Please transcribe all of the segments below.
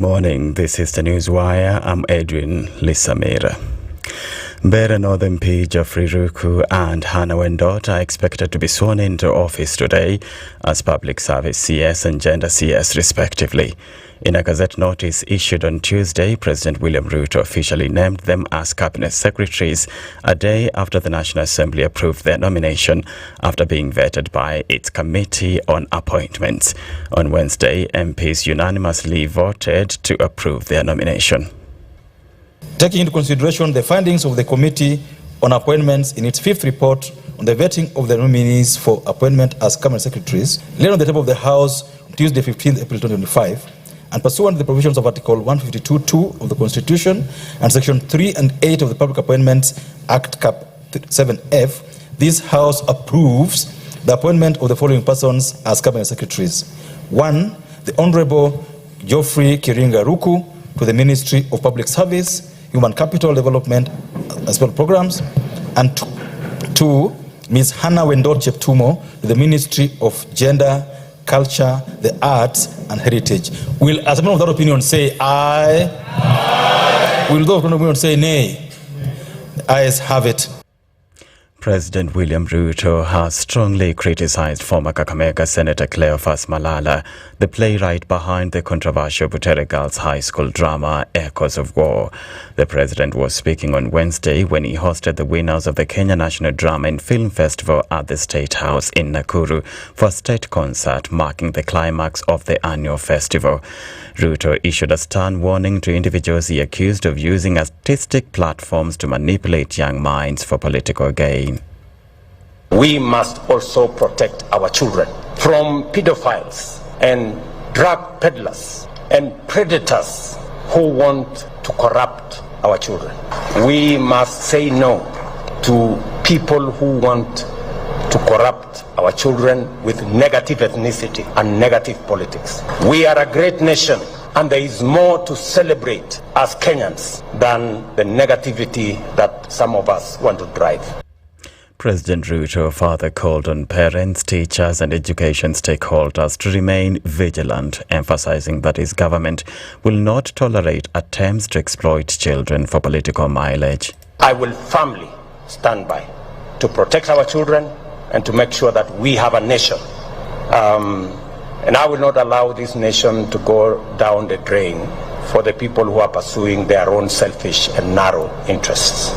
morning. This is the Newswire. I'm Edwin Lisamira. Bere Northern MP Geoffrey Ruku and Hannah Wendot are expected to be sworn into office today as Public Service CS and Gender CS respectively. In a Gazette notice issued on Tuesday, President William Ruto officially named them as Cabinet Secretaries a day after the National Assembly approved their nomination after being vetted by its Committee on Appointments. On Wednesday, MPs unanimously voted to approve their nomination. Taking into consideration the findings of the Committee on Appointments in its fifth report on the vetting of the nominees for appointment as Cabinet Secretaries, laid on the table of the House on Tuesday, 15th April 2025, and pursuant to the provisions of Article 152(2) of the Constitution and Section 3 and 8 of the Public Appointments Act Cap 7F, this House approves the appointment of the following persons as Cabinet Secretaries. 1. The Honorable Geoffrey Kiringa Ruku to the Ministry of Public Service, Human Capital Development as well programs, and 2. Ms. Hannah Wendot Cheptumo to the Ministry of Gender, Culture, the Arts and Heritage. Will, as a member of that opinion, say aye? Aye. Will those of that opinion say nay? The ayes have it. President William Ruto has strongly criticized former Kakamega Senator Cleophas Malala, the playwright behind the controversial Butere Girls High School drama Echoes of War. The president was speaking on Wednesday when he hosted the winners of the Kenya National Drama and Film Festival at the State House in Nakuru for a state concert marking the climax of the annual festival. Ruto issued a stern warning to individuals he accused of using artistic platforms to manipulate young minds for political gain. We must also protect our children from pedophiles and drug peddlers and predators who want to corrupt our children. We must say no to people who want to corrupt our children with negative ethnicity and negative politics. We are a great nation, and there is more to celebrate as Kenyans than the negativity that some of us want to drive. President Ruto further called on parents, teachers and education stakeholders to remain vigilant, emphasizing that his government will not tolerate attempts to exploit children for political mileage. I will firmly stand by to protect our children and to make sure that we have a nation. And I will not allow this nation to go down the drain for the people who are pursuing their own selfish and narrow interests.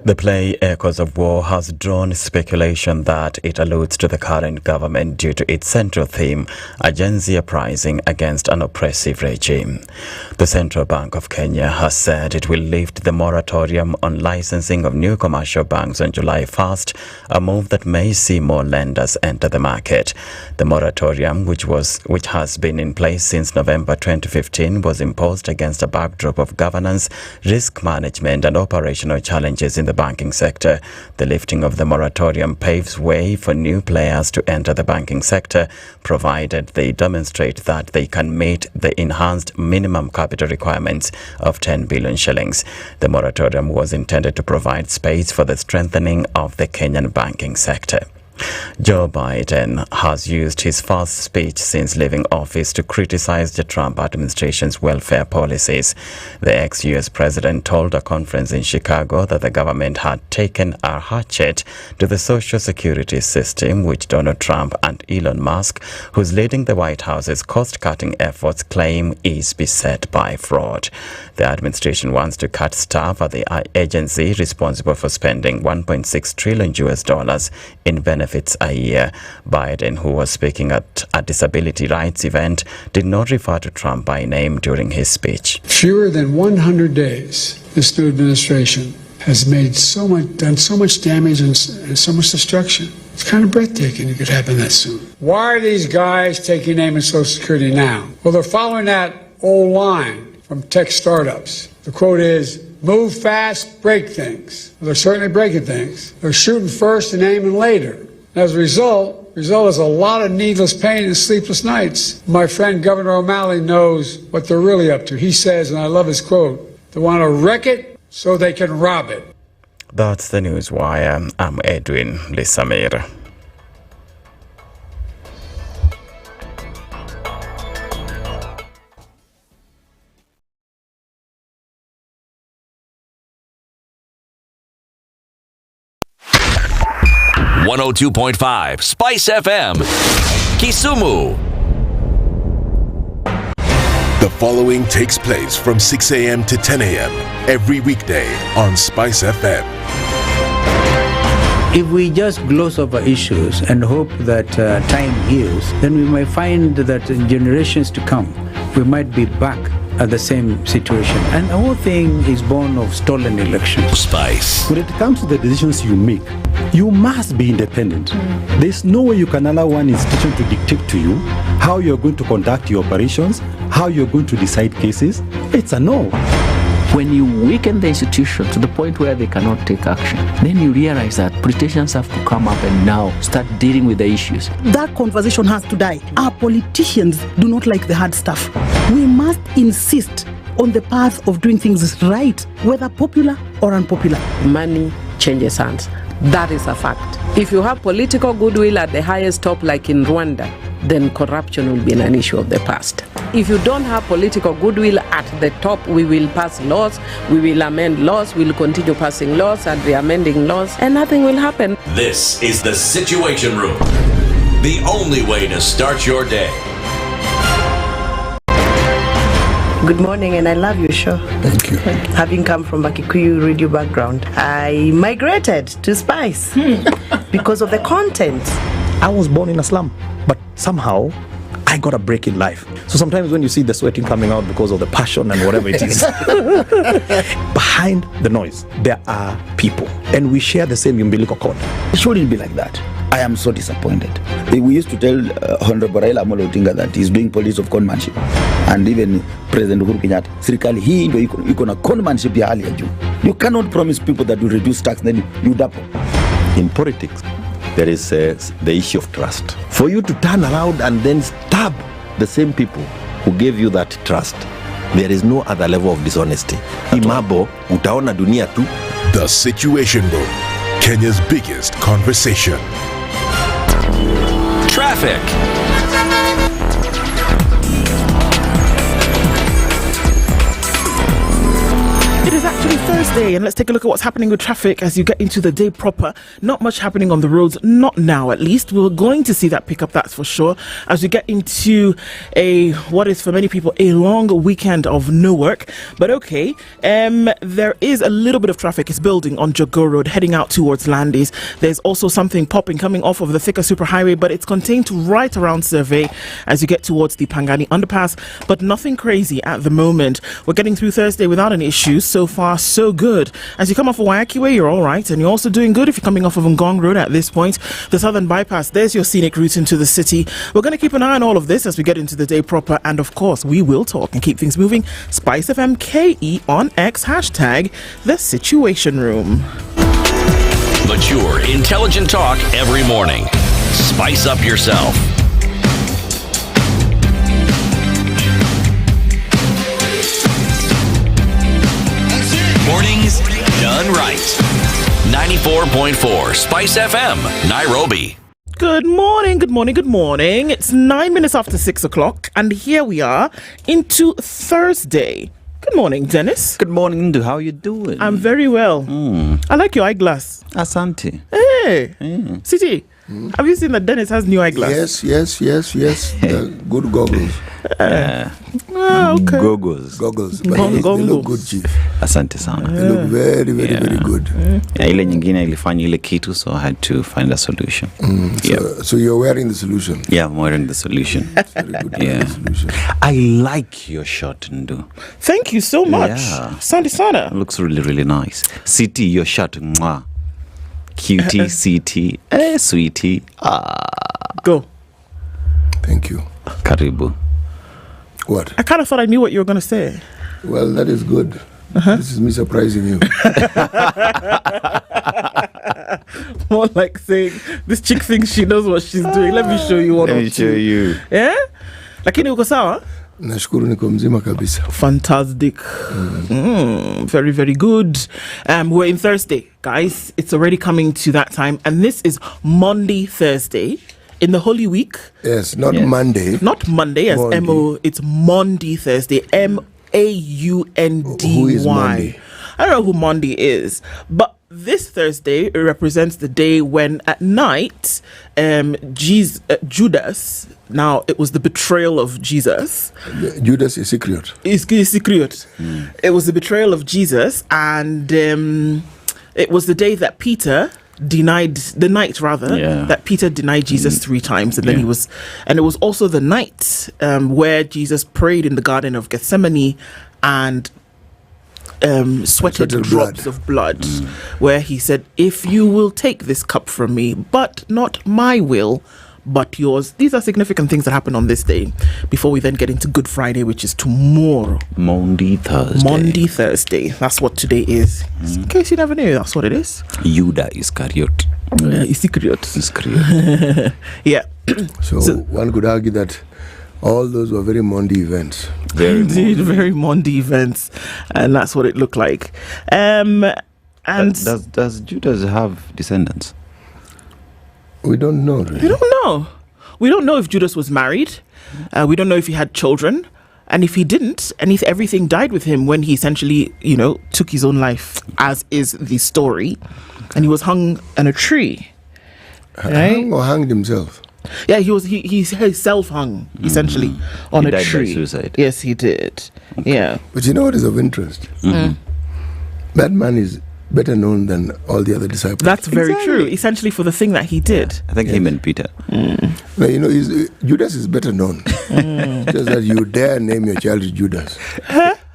The play Echoes of War has drawn speculation that it alludes to the current government due to its central theme, a Gen Z uprising against an oppressive regime. The Central Bank of Kenya has said it will lift the moratorium on licensing of new commercial banks on July 1st, a move that may see more lenders enter the market. The moratorium, which has been in place since November 2015, was imposed against a backdrop of governance, risk management and operational challenges in the banking sector. The lifting of the moratorium paves way for new players to enter the banking sector, provided they demonstrate that they can meet the enhanced minimum capital requirements of 10 billion shillings. The moratorium was intended to provide space for the strengthening of the Kenyan banking sector. Joe Biden has used his first speech since leaving office to criticize the Trump administration's welfare policies. The ex-U.S. president told a conference in Chicago that the government had taken a hatchet to the social security system, which Donald Trump and Elon Musk, who's leading the White House's cost-cutting efforts, claim is beset by fraud. The administration wants to cut staff at the agency responsible for spending $1.6 trillion in benefits a year. Biden, who was speaking at a disability rights event, did not refer to Trump by name during his speech. Fewer than 100 days, this new administration has done so much damage and so much destruction. It's kind of breathtaking it could happen that soon. Why are these guys taking aim at Social Security now? Well, they're following that old line from tech startups. The quote is, move fast, break things. Well, they're certainly breaking things. They're shooting first and aiming later. As a result is a lot of needless pain and sleepless nights. My friend Governor O'Malley knows what they're really up to. He says, and I love his quote, they want to wreck it so they can rob it. That's the Newswire. I'm Edwin Lisamira. 102.5 Spice FM, Kisumu. The following takes place from 6 a.m. to 10 a.m. every weekday on Spice FM. If we just gloss over issues and hope that time heals, then we might find that in generations to come, we might be back at the same situation. And the whole thing is born of stolen elections. Spice. When it comes to the decisions you make, you must be independent. There's no way you can allow one institution to dictate to you how you're going to conduct your operations, how you're going to decide cases. It's a no. When you weaken the institution to the point where they cannot take action, then you realize that politicians have to come up and now start dealing with the issues. That conversation has to die. Our politicians do not like the hard stuff. We must insist on the path of doing things right, whether popular or unpopular. Money changes hands. That is a fact. If you have political goodwill at the highest top, like in Rwanda, then corruption will be an issue of the past. If you don't have political goodwill at the top, we will pass laws, we will amend laws, we will continue passing laws and re-amending laws, and nothing will happen. This is the Situation Room, the only way to start your day. Good morning, and I love your show. Thank you. Having come from a Kikuyu radio background, I migrated to Spice because of the content. I was born in a slum, but somehow I got a break in life. So sometimes when you see the sweating coming out because of the passion and whatever it is, behind the noise, there are people, and we share the same umbilical cord. It shouldn't be like that. I am so disappointed. We used to tell Honorable Raila Amolo Odinga that he's doing politics of conmanship, and even President Uhuru Kenyatta, serikali hii ndio iko na conmanship ya hali ya juu. You cannot promise people that you reduce tax, then you double. In politics, there is the issue of trust. For you to turn around and then stab the same people who gave you that trust, there is no other level of dishonesty. Imabo, utaona dunia tu. The Situation Room, Kenya's biggest conversation. Traffic. It is actually Thursday, and let's take a look at what's happening with traffic as you get into the day proper. Not much happening on the roads, not now at least. We're going to see that pick up, that's for sure, as we get into what is for many people a long weekend of no work. But okay, there is a little bit of traffic. It's building on Jogo Road heading out towards Landis. There's also something popping coming off of the Thika Superhighway, but it's contained right around Survey as you get towards the Pangani underpass, but nothing crazy at the moment. We're getting through Thursday without any issues. So far, so good. As you come off of Wayaki Way, you're all right, and you're also doing good if you're coming off of Ngong Road at this point. The Southern Bypass, there's your scenic route into the city. We're going to keep an eye on all of this as we get into the day proper, and of course, we will talk and keep things moving. SpiceFM KE on X, hashtag The Situation Room. Mature, intelligent talk every morning. Spice up yourself. Mornings done right. 94.4 Spice FM, Nairobi. Good morning, good morning, good morning. It's 9 minutes after 6 o'clock, and here we are into Thursday. Good morning, Dennis. Good morning, Ndu. How you doing? I'm very well. I like your eyeglass. Asante. Hey, City. Have you seen that Dennis has new eyeglass? Yes. Good goggles. Okay. Goggles. But they look good, Chief. Asante sana. They look very good. Ile nyingine ilifanya ile kitu, so I had to find a solution. So you're wearing the solution? Yeah, I'm wearing the solution. That's very good. Yeah. Solution. I like your shirt, Ndu. Thank you so much. Sandy sana. It looks really nice. CT, your shirt. Mwah. Cutie, CT, sweetie. Go. Thank you. Karibu. What? I kind of thought I knew what you were going to say. Well, that is good. This is me surprising you. More like saying, this chick thinks she knows what she's doing. Let me show you what Let me show you. Yeah? Lakini uko sawa? Nashukuru niko mzima kabisa. Fantastic. Very, very good. We're in Thursday, guys. It's already coming to that time. And this is Monday, Thursday. In the Holy Week. Yes, not Monday. Not Monday as Monday. M-O. It's Monday, Thursday. M-A-U-N-D-Y. Who is Monday? I don't know who Monday is. But this Thursday represents the day when at night, Judas, now it was the betrayal of Jesus. Judas Iscariot. Iscariot. It was the betrayal of Jesus, and it was the day that Peter denied, that Peter denied Jesus 3 times, and then it was also the night where Jesus prayed in the Garden of Gethsemane and sweated drops of blood, where he said, "If you will take this cup from me, but not my will, but yours." These are significant things that happen on this day before we then get into Good Friday, which is tomorrow. Monday, Thursday. That's what today is. In case you never knew, that's what it is. Judas Iscariot. Iscariot. Yeah. So one could argue that all those were very Monday events. Very Monday events, and that's what it looked like. And does Judas have descendants? We don't know. Really. We don't know. We don't know if Judas was married. We don't know if he had children, and if he didn't, and if everything died with him when he essentially, took his own life, as is the story, and he was hung on a tree. Hung or hanged himself? Yeah, he self-hung, essentially, on a tree. He died by suicide. Yes, he did. Okay. Yeah. But you know what is of interest? That man is better known than all the other disciples. That's very true, essentially, for the thing that he did. I think him and Peter. Now, Judas is better known. Just that you dare name your child Judas.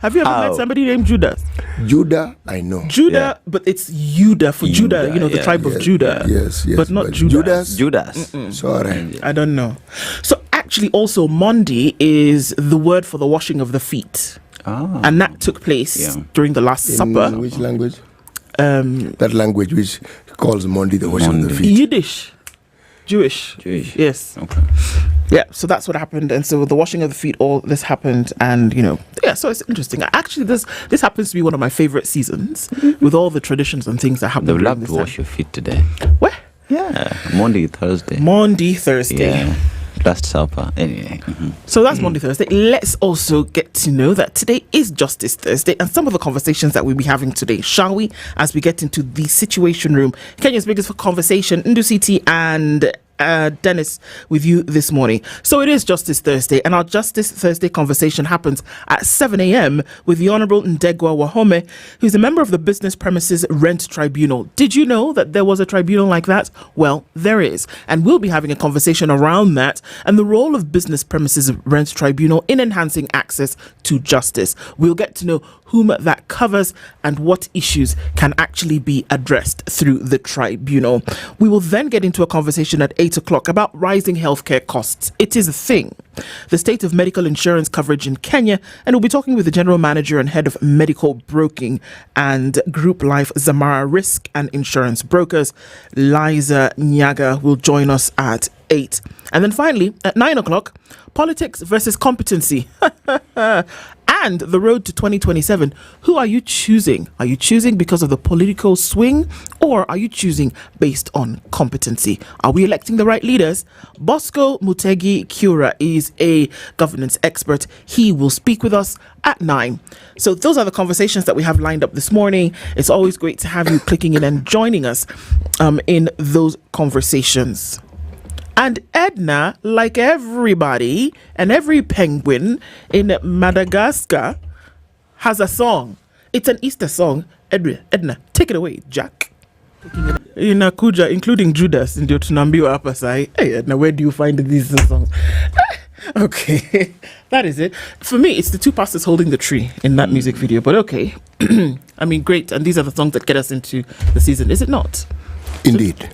Have you ever met somebody named Judas? Judah, I know. Judah, but it's Judah for Judah, the tribe of Judah. Yes. But not Judas. Judas. Sorry. I don't know. So actually also Monday is the word for the washing of the feet. And that took place during the Last Supper. In which language? That language which calls Monday the washing of the feet. Yiddish. Jewish. Yes. Okay. Yeah, so that's what happened, and so the washing of the feet, all this happened, and so it's interesting. Actually, this happens to be one of my favorite seasons, with all the traditions and things that happen. They would love to wash your feet today. Where? Yeah, Monday, Thursday. Yeah. Last Supper. Anyway. So that's Monday, Thursday. Let's also get to know that today is Justice Thursday, and some of the conversations that we'll be having today, shall we? As we get into the Situation Room, Kenya's biggest conversation, Nducity and Dennis with you this morning. So it is Justice Thursday, and our Justice Thursday conversation happens at 7 a.m. with the Honourable Ndegwa Wahome, who's a member of the Business Premises Rent Tribunal. Did you know that there was a tribunal like that? Well, there is, and we'll be having a conversation around that and the role of Business Premises Rent Tribunal in enhancing access to justice. We'll get to know whom that covers and what issues can actually be addressed through the tribunal. We will then get into a conversation at 8 o'clock about rising healthcare costs. It is a thing. The state of medical insurance coverage in Kenya, and we'll be talking with the general manager and head of medical broking and group life Zamara Risk and Insurance Brokers. Liza Nyaga will join us at 8. And then finally, at 9 o'clock, politics versus competency. And the road to 2027. Who are you choosing? Are you choosing because of the political swing, or are you choosing based on competency? Are we electing the right leaders? Bosco Mutegi Kura is a governance expert. He will speak with us at 9. So those are the conversations that we have lined up this morning. It's always great to have you clicking in and joining us in those conversations. And Ednah, like everybody and every penguin in Madagascar, has a song. It's an Easter song. Ednah, take it away, Jack. Inakuja, including Judas, ndio tunaambiwa hapa sai. Hey Ednah, where do you find these songs? Okay, that is it. For me, it's the two pastors holding the tree in that music video, but okay. I mean, great. And these are the songs that get us into the season, is it not? Indeed.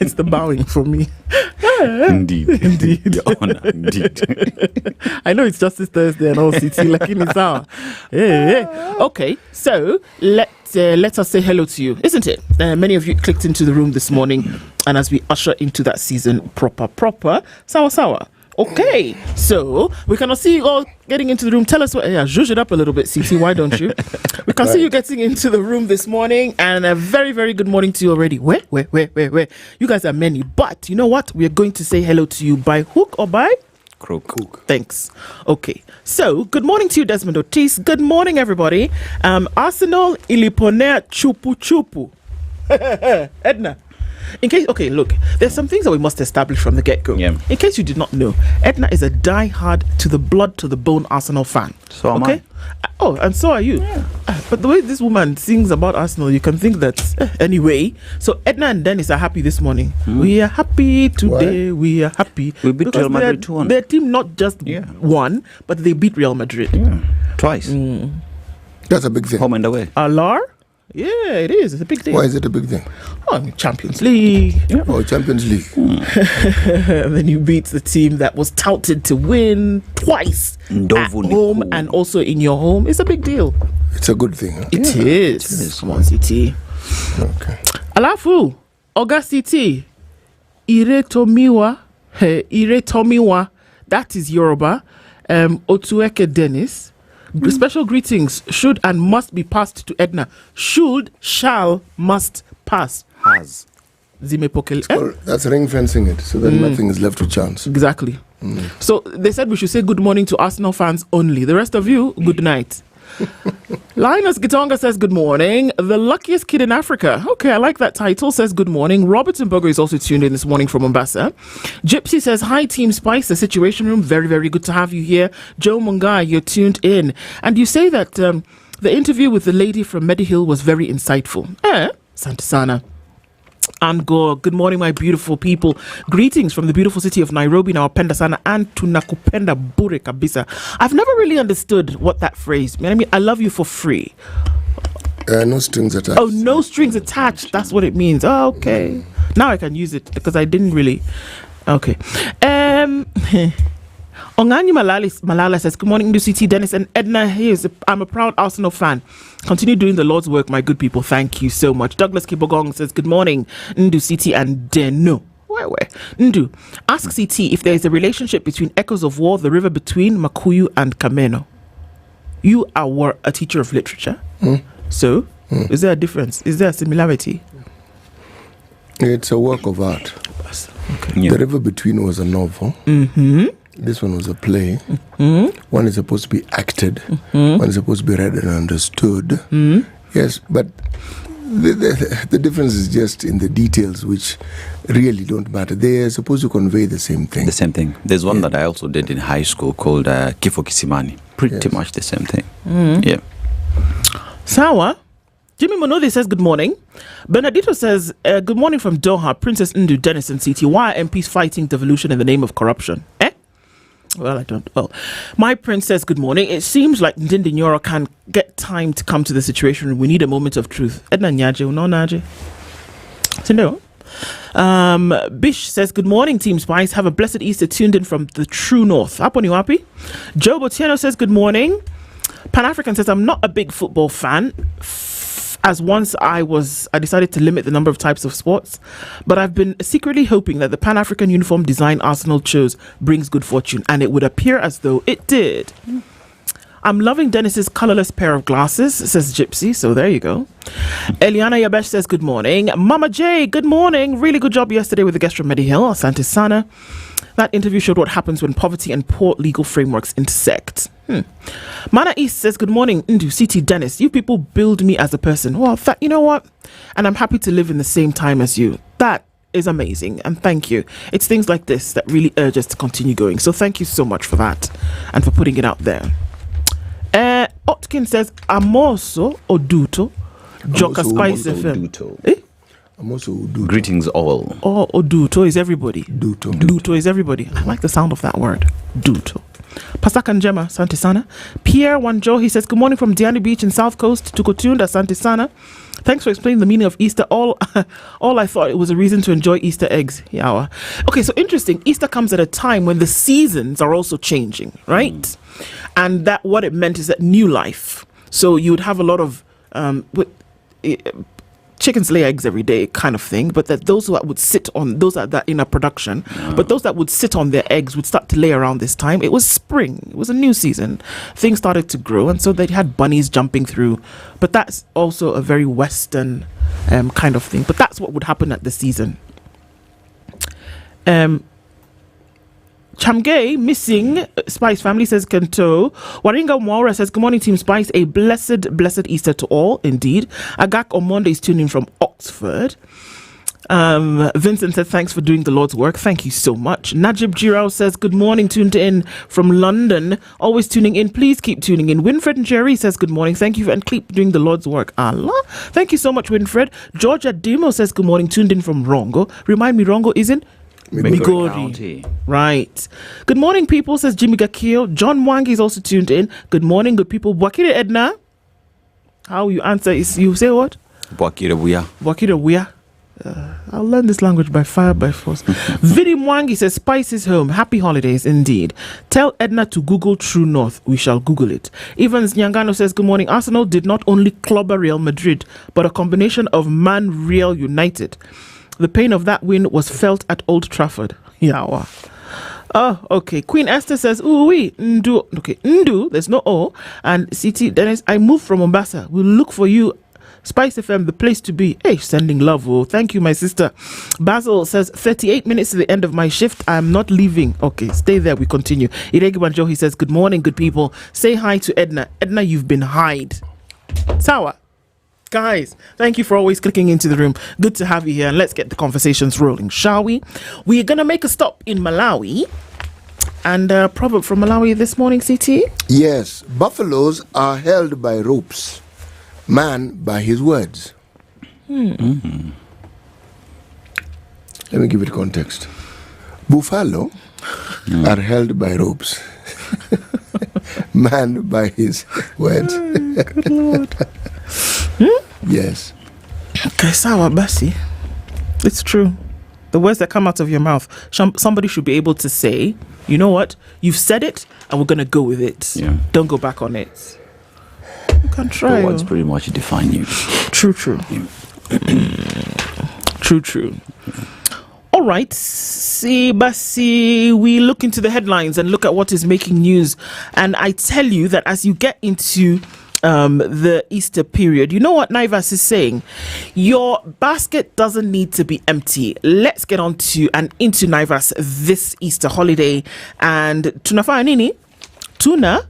It's the bowing for me. Indeed. The honor, indeed. I know it's Justice Thursday and all city like in the Hey. Okay, so let us say hello to you, isn't it? Many of you clicked into the room this morning, and as we usher into that season proper, sawa. Okay, so we cannot see you all getting into the room. Tell us what. Yeah, zhuzh it up a little bit, CT. Why don't you? We can see you getting into the room this morning, and a very, very good morning to you already. Where? You guys are many, but you know what? We are going to say hello to you by hook or by Crook. Thanks. Okay. So, good morning to you, Desmond Otis. Good morning, everybody. Arsenal iliponea chupu chupu. Ednah. In case, okay, look, there's some things that we must establish from the get-go. Yeah. In case you did not know, Ednah is a die-hard, to the blood, to the bone Arsenal fan. So am I. Oh, and so are you. Yeah. But the way this woman sings about Arsenal, you can think that anyway. So Ednah and Dennis are happy this morning. We are happy today. Why? We are happy. We beat Real Madrid 2-1. Their team not just won, but they beat Real Madrid. Yeah. Twice. That's a big thing. Home and away. Alar? Yeah, it is. It's a big thing. Why is it a big thing? Oh, I mean, Champions League. Yeah. Oh, Champions League. And then you beat the team that was touted to win twice at home and also in your home. It's a big deal. It's a good thing. Huh? It is. Come on, CT. Okay. Alafu, Oga CT, Ire Tomiwa, that is Yoruba. Otueke Dennis. Special greetings should and must be passed to Ednah. Should, shall, must pass. Has. That's ring fencing it, so that nothing is left to chance. Exactly. So they said we should say good morning to Arsenal fans only. The rest of you, good night. Linus Gitonga says good morning. The luckiest kid in Africa. Okay, I like that title. Says good morning. Robertson Burger is also tuned in this morning from Ombaso. Gypsy says hi Team Spice, the Situation Room. Very, very good to have you here. Joe Mungai, you're tuned in. And you say that the interview with the lady from Medihill was very insightful. Santasana. And good morning, my beautiful people. Greetings from the beautiful city of Nairobi, now Pendasana and Tunakupenda Bure Kabisa. I've never really understood what that phrase means. I mean, I love you for free. No strings attached. Oh, no strings attached. That's what it means. Oh, okay. Now I can use it because I didn't really. Okay. Onganyi Malala says, good morning, CT Dennis and Ednah. I'm a proud Arsenal fan. Continue doing the Lord's work, my good people. Thank you so much. Douglas Kibogong says, good morning, Ndu CT and Deno. Where? Ndu, ask CT if there is a relationship between Echoes of War, the river between Makuyu and Kameno. You are a teacher of literature. So, is there a difference? Is there a similarity? It's a work of art. Okay. The River Between was a novel. This one was a play. One is supposed to be acted. One is supposed to be read and understood. Yes, but the difference is just in the details, which really don't matter. They are supposed to convey the same thing. The same thing. There's one that I also did in high school called Kifo Kisimani. Pretty much the same thing. Yeah. Sawa. Jimmy Monodi says good morning. Benedito says good morning from Doha. Princess Ndu, Dennis and CT. Why are MPs fighting devolution in the name of corruption? Well, I don't. Well, my prince says good morning. It seems like Ndindi Nyoro can get time to come to the situation. We need a moment of truth. Edna Nyaje, no Naje. Bish says good morning, Team Spice. Have a blessed Easter. Tuned in from the true north. Aponi wapi. Joe Botieno says good morning. Pan African says I'm not a big football fan. As once I decided to limit the number of types of sports, but I've been secretly hoping that the Pan-African uniform design Arsenal chose brings good fortune, and it would appear as though it did. I'm loving Dennis's colourless pair of glasses, says Gypsy, so there you go. Eliana Yabesh says good morning. Mama J, good morning. Really good job yesterday with the guest from Medihill, Asante Sana. That interview showed what happens when poverty and poor legal frameworks intersect. Mana East says, good morning, Ndu, CT Dennis. You people build me as a person. Well, you know what? And I'm happy to live in the same time as you. That is amazing. And thank you. It's things like this that really urge us to continue going. So thank you so much for that and for putting it out there. Otkin says, Amoso Oduto, Joka SpiceFM. Greetings all. Oh, Oduto is everybody. Duto is everybody. I like the sound of that word. Duto. Pastor Kanjema, Santisana. Pierre Wanjo, he says, good morning from Diani Beach in South Coast to Kotunda, Santisana. Thanks for explaining the meaning of Easter. All I thought it was a reason to enjoy Easter eggs. Yawa. Okay, so interesting. Easter comes at a time when the seasons are also changing, right? And that what it meant is that new life. So you would have a lot of chickens lay eggs every day kind of thing, but that those that would sit on those that in a production, but those that would sit on their eggs would start to lay around this time. It was spring. It was a new season. Things started to grow, and so they had bunnies jumping through. But that's also a very Western kind of thing. But that's what would happen at the season. Chamgay missing. Spice family says Kanto. Waringa Mwaura says good morning Team Spice. A blessed Easter to all. Indeed. Agak Omonde is tuning from Oxford. Vincent said thanks for doing the Lord's work. Thank you so much. Najib Jirao says good morning, tuned in from London. Always tuning in. Please keep tuning in. Winfred and Jerry says good morning. Thank you and keep doing the Lord's work. Allah. Thank you so much, Winfred. Georgia Dimo says good morning, tuned in from Rongo. Remind me, Rongo is in Migori. Right. Good morning, people, says Jimmy Gakio. John Mwangi is also tuned in. Good morning, good people. Bwakire Ednah. How you answer is you say what? Bwakire Buya. Bwakire Buya. I'll learn this language by fire, by force. Vidi Mwangi says Spice is home. Happy holidays indeed. Tell Ednah to Google True North. We shall Google it. Evans Nyangano says good morning. Arsenal did not only clobber Real Madrid, but a combination of Man Real United. The pain of that win was felt at Old Trafford. Yawa. Oh, okay. Queen Esther says, ooh, wee, Ndu. Okay, Ndu, there's no O. And CT Dennis, I moved from Ombaso. We'll look for you. SpiceFM, the place to be. Hey, sending love. Oh, thank you, my sister. Basil says, 38 minutes to the end of my shift. I'm not leaving. Okay, stay there. We continue. Iregi Banjo, he says, good morning, good people. Say hi to Ednah. Ednah, you've been hide. Sawa. Guys, thank you for always clicking into the room. Good to have you here, and let's get the conversations rolling, shall we? We're going to make a stop in Malawi. And a proverb from Malawi this morning, CT? Yes, buffaloes are held by ropes, man by his words. Mm-hmm. Let me give it context. Buffalo are held by ropes, man by his words. Good Lord. Yes. Okay, sawa basi. It's true. The words that come out of your mouth, somebody should be able to say, you know what, you've said it and we're going to go with it. Yeah. Don't go back on it. You can try. The words pretty much define you. True. Yeah. True. All right, see, basi, we look into the headlines and look at what is making news. And I tell you that as you get into the Easter period, you know what Naivas is saying? Your basket doesn't need to be empty. Let's get on to and into Naivas this Easter holiday. And tunafanya nini? Tuna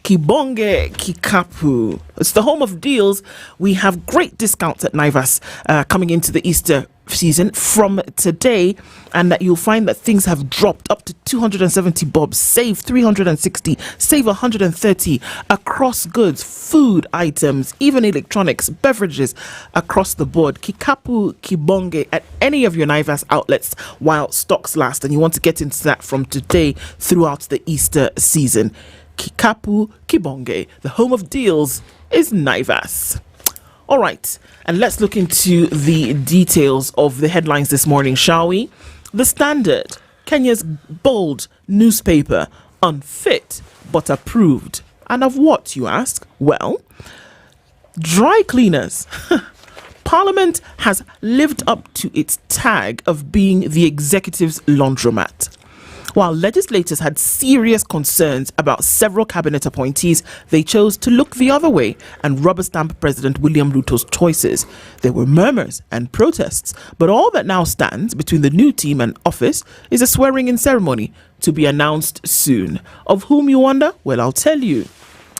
Kibonge Kikapu. It's the home of deals. We have great discounts at Naivas coming into the Easter season from today, and that you'll find that things have dropped up to 270 bob, save 360, save 130 across goods, food items, even electronics, beverages across the board. Kikapu Kibonge at any of your Naivas outlets while stocks last, and you want to get into that from today throughout the Easter season. Kikapu Kibonge, the home of deals, is Naivas. All right, and let's look into the details of the headlines this morning, shall we? The Standard, Kenya's bold newspaper, unfit but approved. And of what, you ask? Well, dry cleaners. Parliament has lived up to its tag of being the executive's laundromat. While legislators had serious concerns about several cabinet appointees, they chose to look the other way and rubber stamp President William Ruto's choices. There were murmurs and protests, but all that now stands between the new team and office is a swearing-in ceremony to be announced soon. Of whom, you wonder? Well, I'll tell you.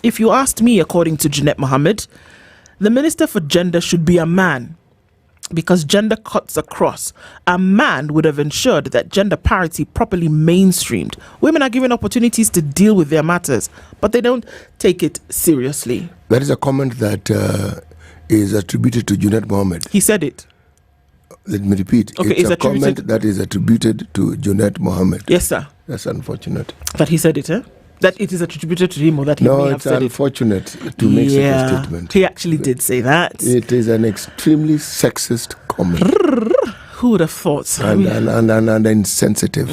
If you asked me, according to Jeanette Mohammed, the Minister for Gender should be a man, because gender cuts across. A man would have ensured that gender parity properly mainstreamed. Women are given opportunities to deal with their matters, but they don't take it seriously. That is a comment that is attributed to Jeanette Mohammed. He said it. Let me repeat. Okay, it's a comment that is attributed to Jeanette Mohammed. Yes, sir. That's unfortunate. That he said it, eh? That it is attributed to him, or that he may have said it. No, it's unfortunate to make such a statement. He actually did say that. It is an extremely sexist comment. Who would have thought? And insensitive.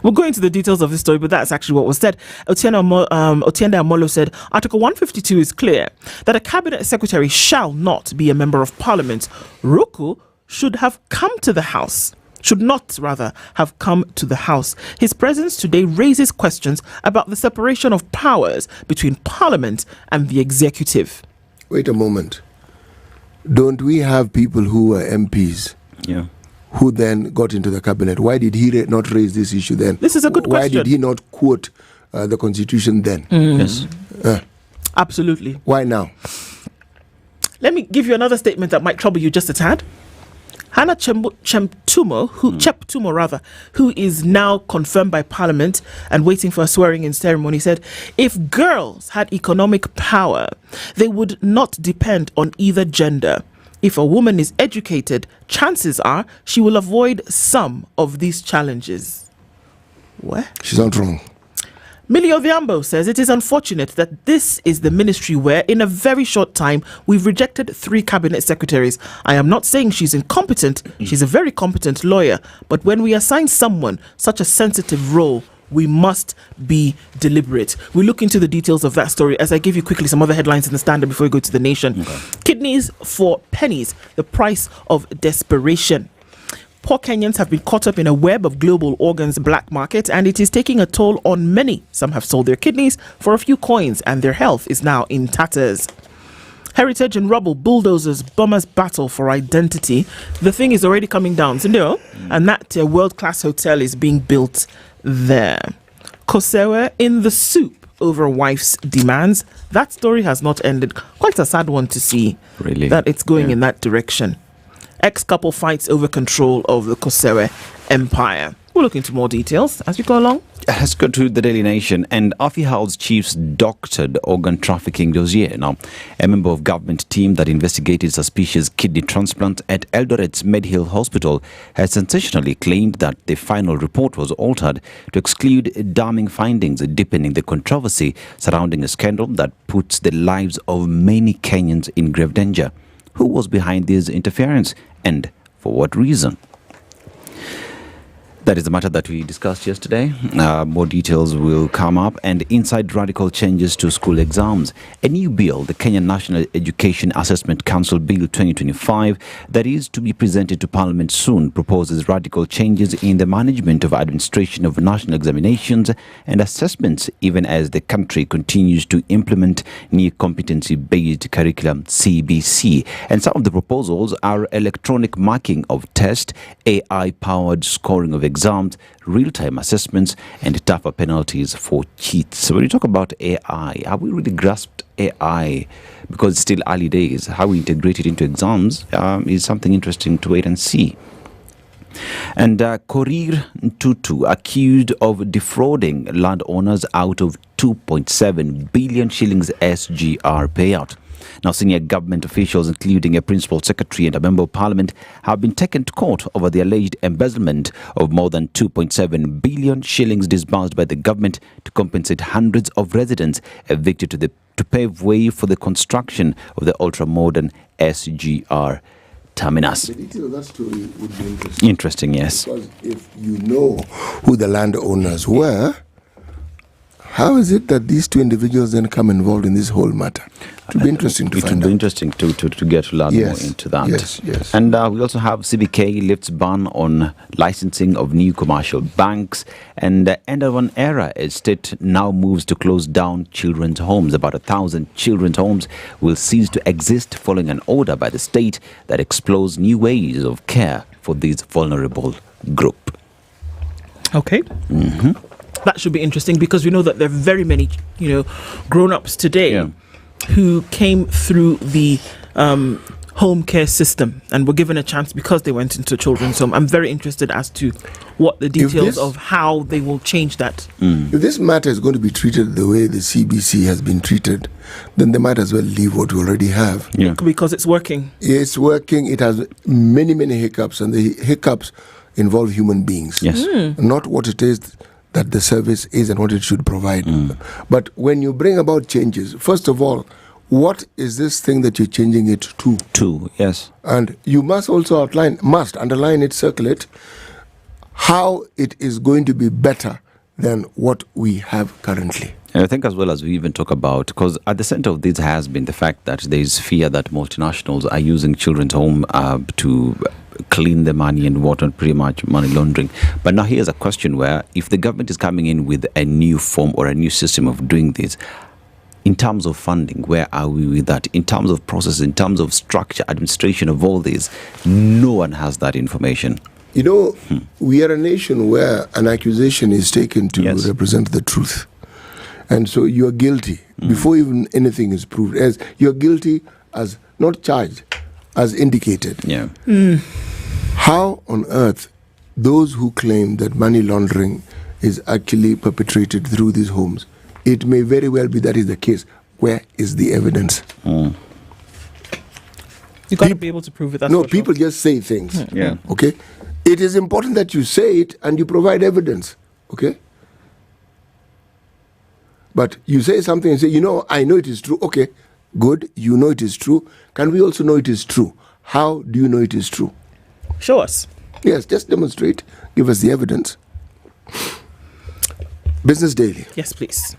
We'll go into the details of this story, but that's actually what was said. Otienda Amolo said, Article 152 is clear that a cabinet secretary shall not be a member of parliament. Ruku should not have come to the House. His presence today raises questions about the separation of powers between Parliament and the executive. Wait a moment. Don't we have people who are MPs who then got into the cabinet. Why did he not raise this issue then? This is a good question. Why did he not quote the constitution then? Yes. Absolutely. Why now? Let me give you another statement that might trouble you just a tad. Hannah Cheptumo, who is now confirmed by Parliament and waiting for a swearing-in ceremony, said, if girls had economic power, they would not depend on either gender. If a woman is educated, chances are she will avoid some of these challenges. What? She's not wrong. Millie Odhiambo says it is unfortunate that this is the ministry where, in a very short time, we've rejected 3 cabinet secretaries. I am not saying she's incompetent. She's a very competent lawyer. But when we assign someone such a sensitive role, we must be deliberate. We look into the details of that story as I give you quickly some other headlines in the Standard before we go to the Nation. Okay. Kidneys for pennies, the price of desperation. Poor Kenyans have been caught up in a web of global organs black market, and it is taking a toll on many. Some have sold their kidneys for a few coins, and their health is now in tatters. Heritage and rubble, bulldozers, bombers battle for identity. The thing is already coming down, and that world-class hotel is being built there. Kosewe in the soup over wife's demands. That story has not ended. Quite a sad one to see. Really? That it's going in that direction. Ex-couple fights over control of the Kosewe empire. We'll look into more details as we go along. Let's go to the Daily Nation. And Afi House chief's doctored organ trafficking dossier. Now, a member of government team that investigated suspicious kidney transplant at Eldoret's Medhill Hospital has sensationally claimed that the final report was altered to exclude damning findings, deepening the controversy surrounding a scandal that puts the lives of many Kenyans in grave danger. Who was behind this interference and for what reason? That is the matter that we discussed yesterday. More details will come up. And inside radical changes to school exams. A new bill, the Kenya National Education Assessment Council Bill 2025, that is to be presented to Parliament soon, proposes radical changes in the management of administration of national examinations and assessments, even as the country continues to implement new competency-based curriculum, CBC. And some of the proposals are electronic marking of tests, AI-powered scoring of exams, real-time assessments, and tougher penalties for cheats. So when you talk about AI, have we really grasped AI? Because it's still early days. How we integrate it into exams is something interesting to wait and see. And Korir Ntutu, accused of defrauding landowners out of 2.7 billion shillings SGR payout. Now, senior government officials, including a principal secretary and a member of parliament, have been taken to court over the alleged embezzlement of more than 2.7 billion shillings disbursed by the government to compensate hundreds of residents evicted to pave way for the construction of the ultra-modern SGR terminus. The detail of that story would be interesting. Interesting, yes. Because if you know who the landowners were, how is it that these two individuals then come involved in this whole matter? It would be interesting to find out. It would be interesting to get to learn more into that. Yes. And we also have CBK lifts ban on licensing of new commercial banks. And Enderwan Era Estate now moves to close down children's homes. About 1,000 children's homes will cease to exist following an order by the state that explores new ways of care for this vulnerable group. Okay. Mm-hmm. That should be interesting because we know that there are very many, grown-ups today who came through the home care system and were given a chance because they went into a children's home. I'm very interested as to what the details of how they will change that. If this matter is going to be treated the way the CBC has been treated, then they might as well leave what we already have. Yeah. Because it's working. It's working. It has many, many hiccups, and the hiccups involve human beings. Yes. Not what it is that the service is and what it should provide. But when you bring about changes, first of all, what is this thing that you're changing it to? To, yes. And you must also underline it, circle it, how it is going to be better than what we have currently. And I think as well as we even talk about, because at the center of this has been the fact that there is fear that multinationals are using children's home to clean the money and whatnot, pretty much money laundering. But now here's a question where if the government is coming in with a new form or a new system of doing this, in terms of funding, where are we with that? In terms of process, in terms of structure, administration of all this, no one has that information. You know, we are a nation where an accusation is taken to represent the truth. And so you are guilty before even anything is proved. As you are guilty as not charged, as indicated. Yeah. How on earth those who claim that money laundering is actually perpetrated through these homes, it may very well be that is the case. Where is the evidence? You got to be able to prove it. That's no, people just say things. Yeah. Okay? It is important that you say it and you provide evidence. Okay? But you say something and say, you know, I know it is true. Okay, good. You know it is true. Can we also know it is true? How do you know it is true? Show us. Yes, just demonstrate. Give us the evidence. Business Daily. Yes, please.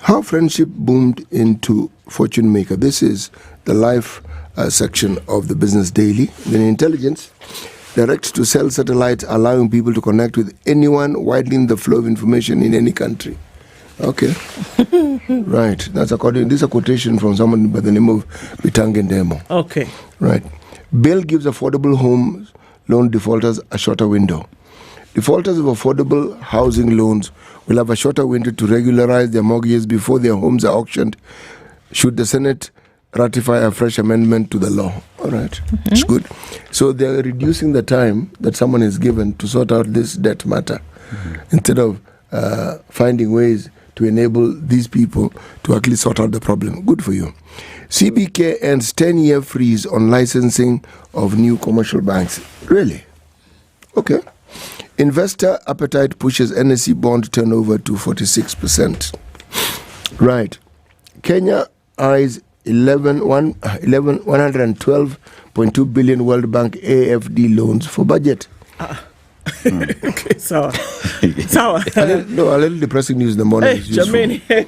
How friendship boomed into fortune maker. This is the life section of the Business Daily. Then intelligence. Direct-to-cell satellites allowing people to connect with anyone, widening the flow of information in any country. Okay. Right. That's according. This is a quotation from someone by the name of Bitangen Demo. Okay. Right. Bill gives affordable home loan defaulters a shorter window. Defaulters of affordable housing loans will have a shorter window to regularize their mortgages before their homes are auctioned, should the Senate ratify a fresh amendment to the law. All right. It's good. So they're reducing the time that someone is given to sort out this debt matter instead of finding ways to enable these people to actually sort out the problem. Good for you. CBK ends 10-year freeze on licensing of new commercial banks. Really? Okay. Investor appetite pushes NSE bond turnover to 46%. Right. Kenya eyes 112.2 billion World Bank AFD loans for budget. Okay, sour. A little depressing news in the morning. Hey,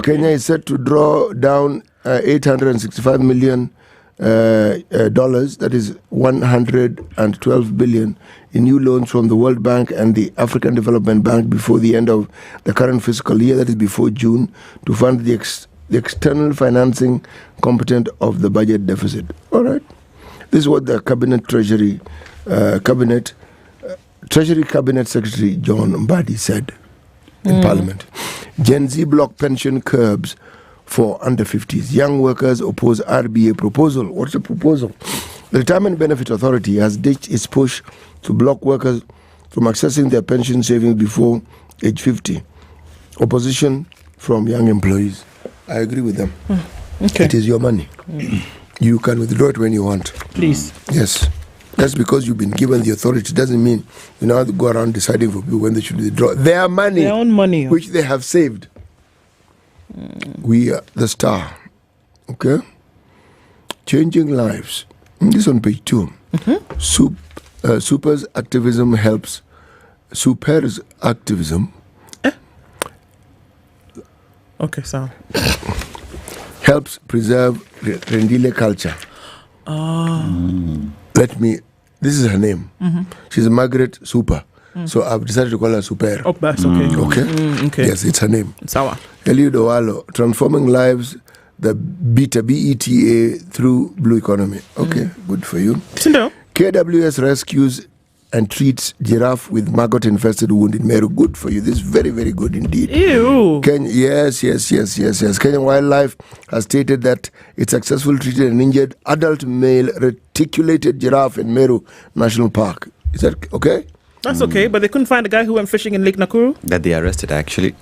Kenya is set to draw down $865 million, that is 112 billion, in new loans from the World Bank and the African Development Bank before the end of the current fiscal year, that is before June, to fund the external financing component of the budget deficit. All right. This is what the Treasury Cabinet Secretary John Mbadi said in Parliament. Gen Z block pension curbs for under 50s. Young workers oppose RBA proposal. What's the proposal? The Retirement Benefit Authority has ditched its push to block workers from accessing their pension savings before age 50. Opposition from young employees. I agree with them. Okay. It is your money. You can withdraw it when you want. Please. Yes. That's because you've been given the authority. It doesn't mean you now have to go around deciding for people when they should withdraw their money. Their own money. Which they have saved. We are the star. Okay? Changing lives. This on page 2. Super's activism helps. Super's activism. Okay, so. Helps preserve Rendile culture. This is her name. She's Margaret Super. So I've decided to call her Super. Oh, that's okay. Okay? Okay. Yes, it's her name. Sawa. Eliud Owalo, transforming lives, the BETA through blue economy. Okay, good for you. KWS rescues and treats giraffe with maggot-infested wound in Meru. Good for you. This is very, very good indeed. Ew. Yes. Kenyan Wildlife has stated that it successfully treated an injured adult male reticulated giraffe in Meru National Park. Is that okay? That's okay, but they couldn't find the guy who went fishing in Lake Nakuru? That they arrested, actually.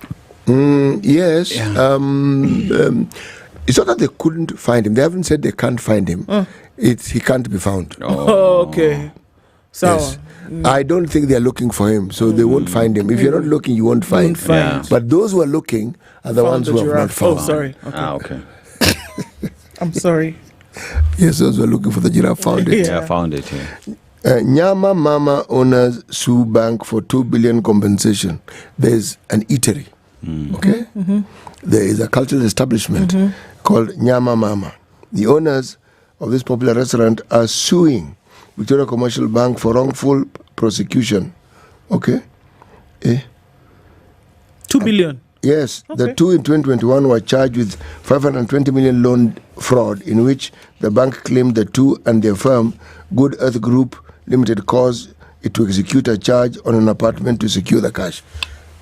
Yes. Yeah. It's not that they couldn't find him. They haven't said they can't find him. He can't be found. Oh, okay. So yes. I don't think they're looking for him, so they won't find him. If you're not looking, you won't find him. Yeah. But those who are looking are the ones who have not found. Oh, sorry. Okay. I'm sorry. Yes, those who are looking for the giraffe found it. Yeah, found it. Nyama Mama owners sue bank for 2 billion compensation. There's an eatery. Okay? There is a cultural establishment called Nyama Mama. The owners of this popular restaurant are suing Victoria Commercial Bank for wrongful prosecution. Okay? 2 billion. Yes, the two in 2021 were charged with 520 million loan fraud, in which the bank claimed the two and their firm, Good Earth Group Limited, caused it to execute a charge on an apartment to secure the cash.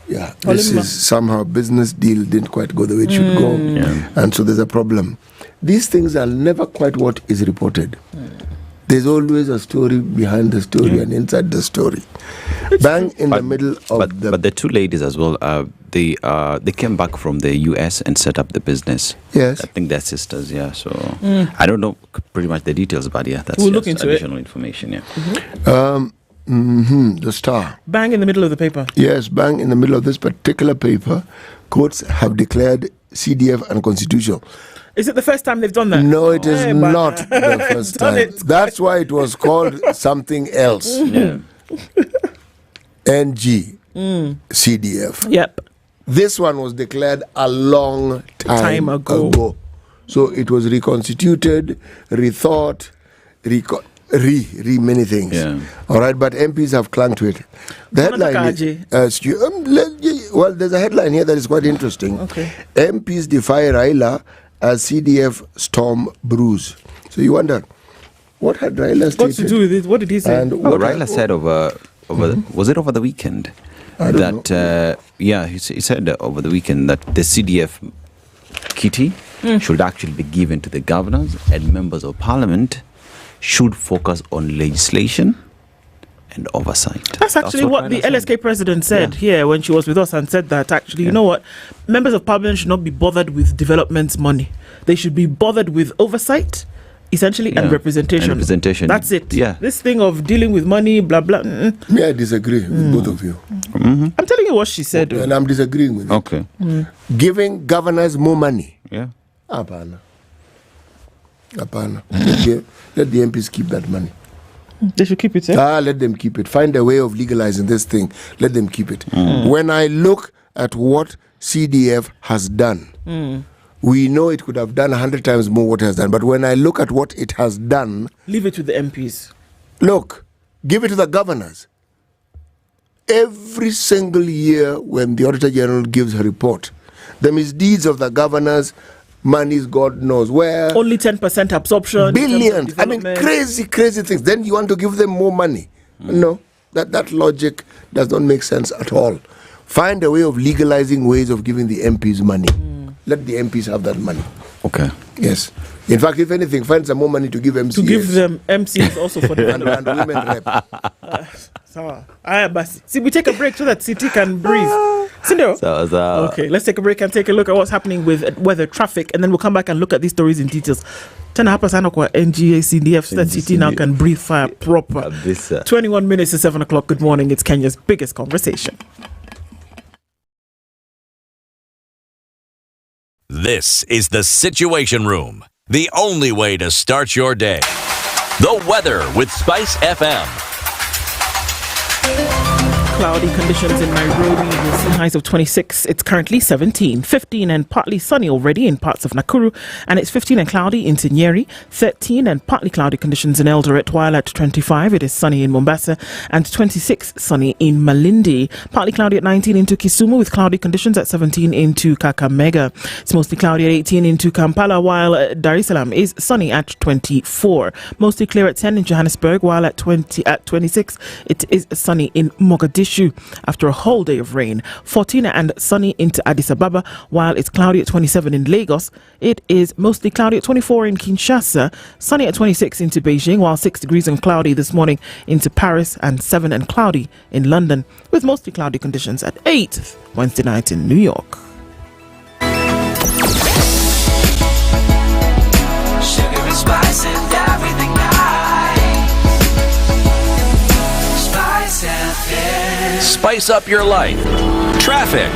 Yeah, this is somehow business deal didn't quite go the way it should go, and so there's a problem. These things are never quite what is reported. There's always a story behind the story and inside the story. Bang in the middle of But the two ladies as well, they came back from the US and set up the business. Yes. I think they're sisters, yeah. So I don't know pretty much the details, but yeah, that's We'll look into additional information, yeah. The Star. Bang in the middle of the paper. Yes, bang in the middle of this particular paper, courts have declared CDF unconstitutional. Is it the first time they've done that? No, it is not the first time. That's why it was called something else. NG CDF. Yep. This one was declared a long time ago. So it was reconstituted, rethought, many things. Yeah. All right, but MPs have clung to it. The headline well, there's a headline here that is quite interesting. Okay. MPs defy Raila as CDF storm brews. So you wonder, what had Raila stated? What's to do with it? What did he say? And Raila said was it over the weekend? He said over the weekend that the CDF kitty should actually be given to the governors, and members of parliament should focus on legislation and oversight. That's actually what the LSK president said here when she was with us, and said that actually, you know what, members of parliament should not be bothered with development money. They should be bothered with oversight, essentially, and representation. That's it. Yeah. This thing of dealing with money, blah, blah. May I disagree with both of you? I'm telling you what she said. And I'm disagreeing with you. Okay. Giving governors more money. Yeah. Apana. Let the MPs keep that money. They should keep it, let them keep it. Find a way of legalizing this thing. Let them keep it. When I look at what CDF has done, we know it could have done 100 times more what it has done. But when I look at what it has done... Leave it to the MPs. Look, give it to the governors. Every single year when the Auditor General gives her report, the misdeeds of the governors... Monies, God knows where. Only 10% absorption. Billions. I mean, crazy things. Then you want to give them more money. No, that logic does not make sense at all. Find a way of legalizing ways of giving the MPs money. Let the MPs have that money. Okay. Yes. In fact, if anything, find some more money to give MCs. To give them MCs also for the and women rep. See, we take a break so that City can breathe. Okay, let's take a break and take a look at what's happening with weather, traffic, and then we'll come back and look at these stories in details. Tena hapa sana kwa NGA CDF so that City now can breathe fire proper. 21 minutes to 7 o'clock. Good morning. It's Kenya's biggest conversation. This is the Situation Room, the only way to start your day. The weather with SpiceFM. Cloudy conditions in Nairobi. We'll see highs of 26. It's currently 17, 15 and partly sunny already in parts of Nakuru, and it's 15 and cloudy in Nyeri, 13 and partly cloudy conditions in Eldoret, while at 25 it is sunny in Mombasa and 26 sunny in Malindi. Partly cloudy at 19 into Kisumu with cloudy conditions at 17 into Kakamega. It's mostly cloudy at 18 into Kampala, while Dar es Salaam is sunny at 24. Mostly clear at 10 in Johannesburg, while at 26 it is sunny in Mogadishu after a whole day of rain. 14 and sunny into Addis Ababa, while it's cloudy at 27 in Lagos. It is mostly cloudy at 24 in Kinshasa, sunny at 26 into Beijing, while 6 degrees and cloudy this morning into Paris, and 7 and cloudy in London, with mostly cloudy conditions at 8 Wednesday night in New York. Sugar and spice and everything nice. SpiceFM. Spice up your life. Traffic.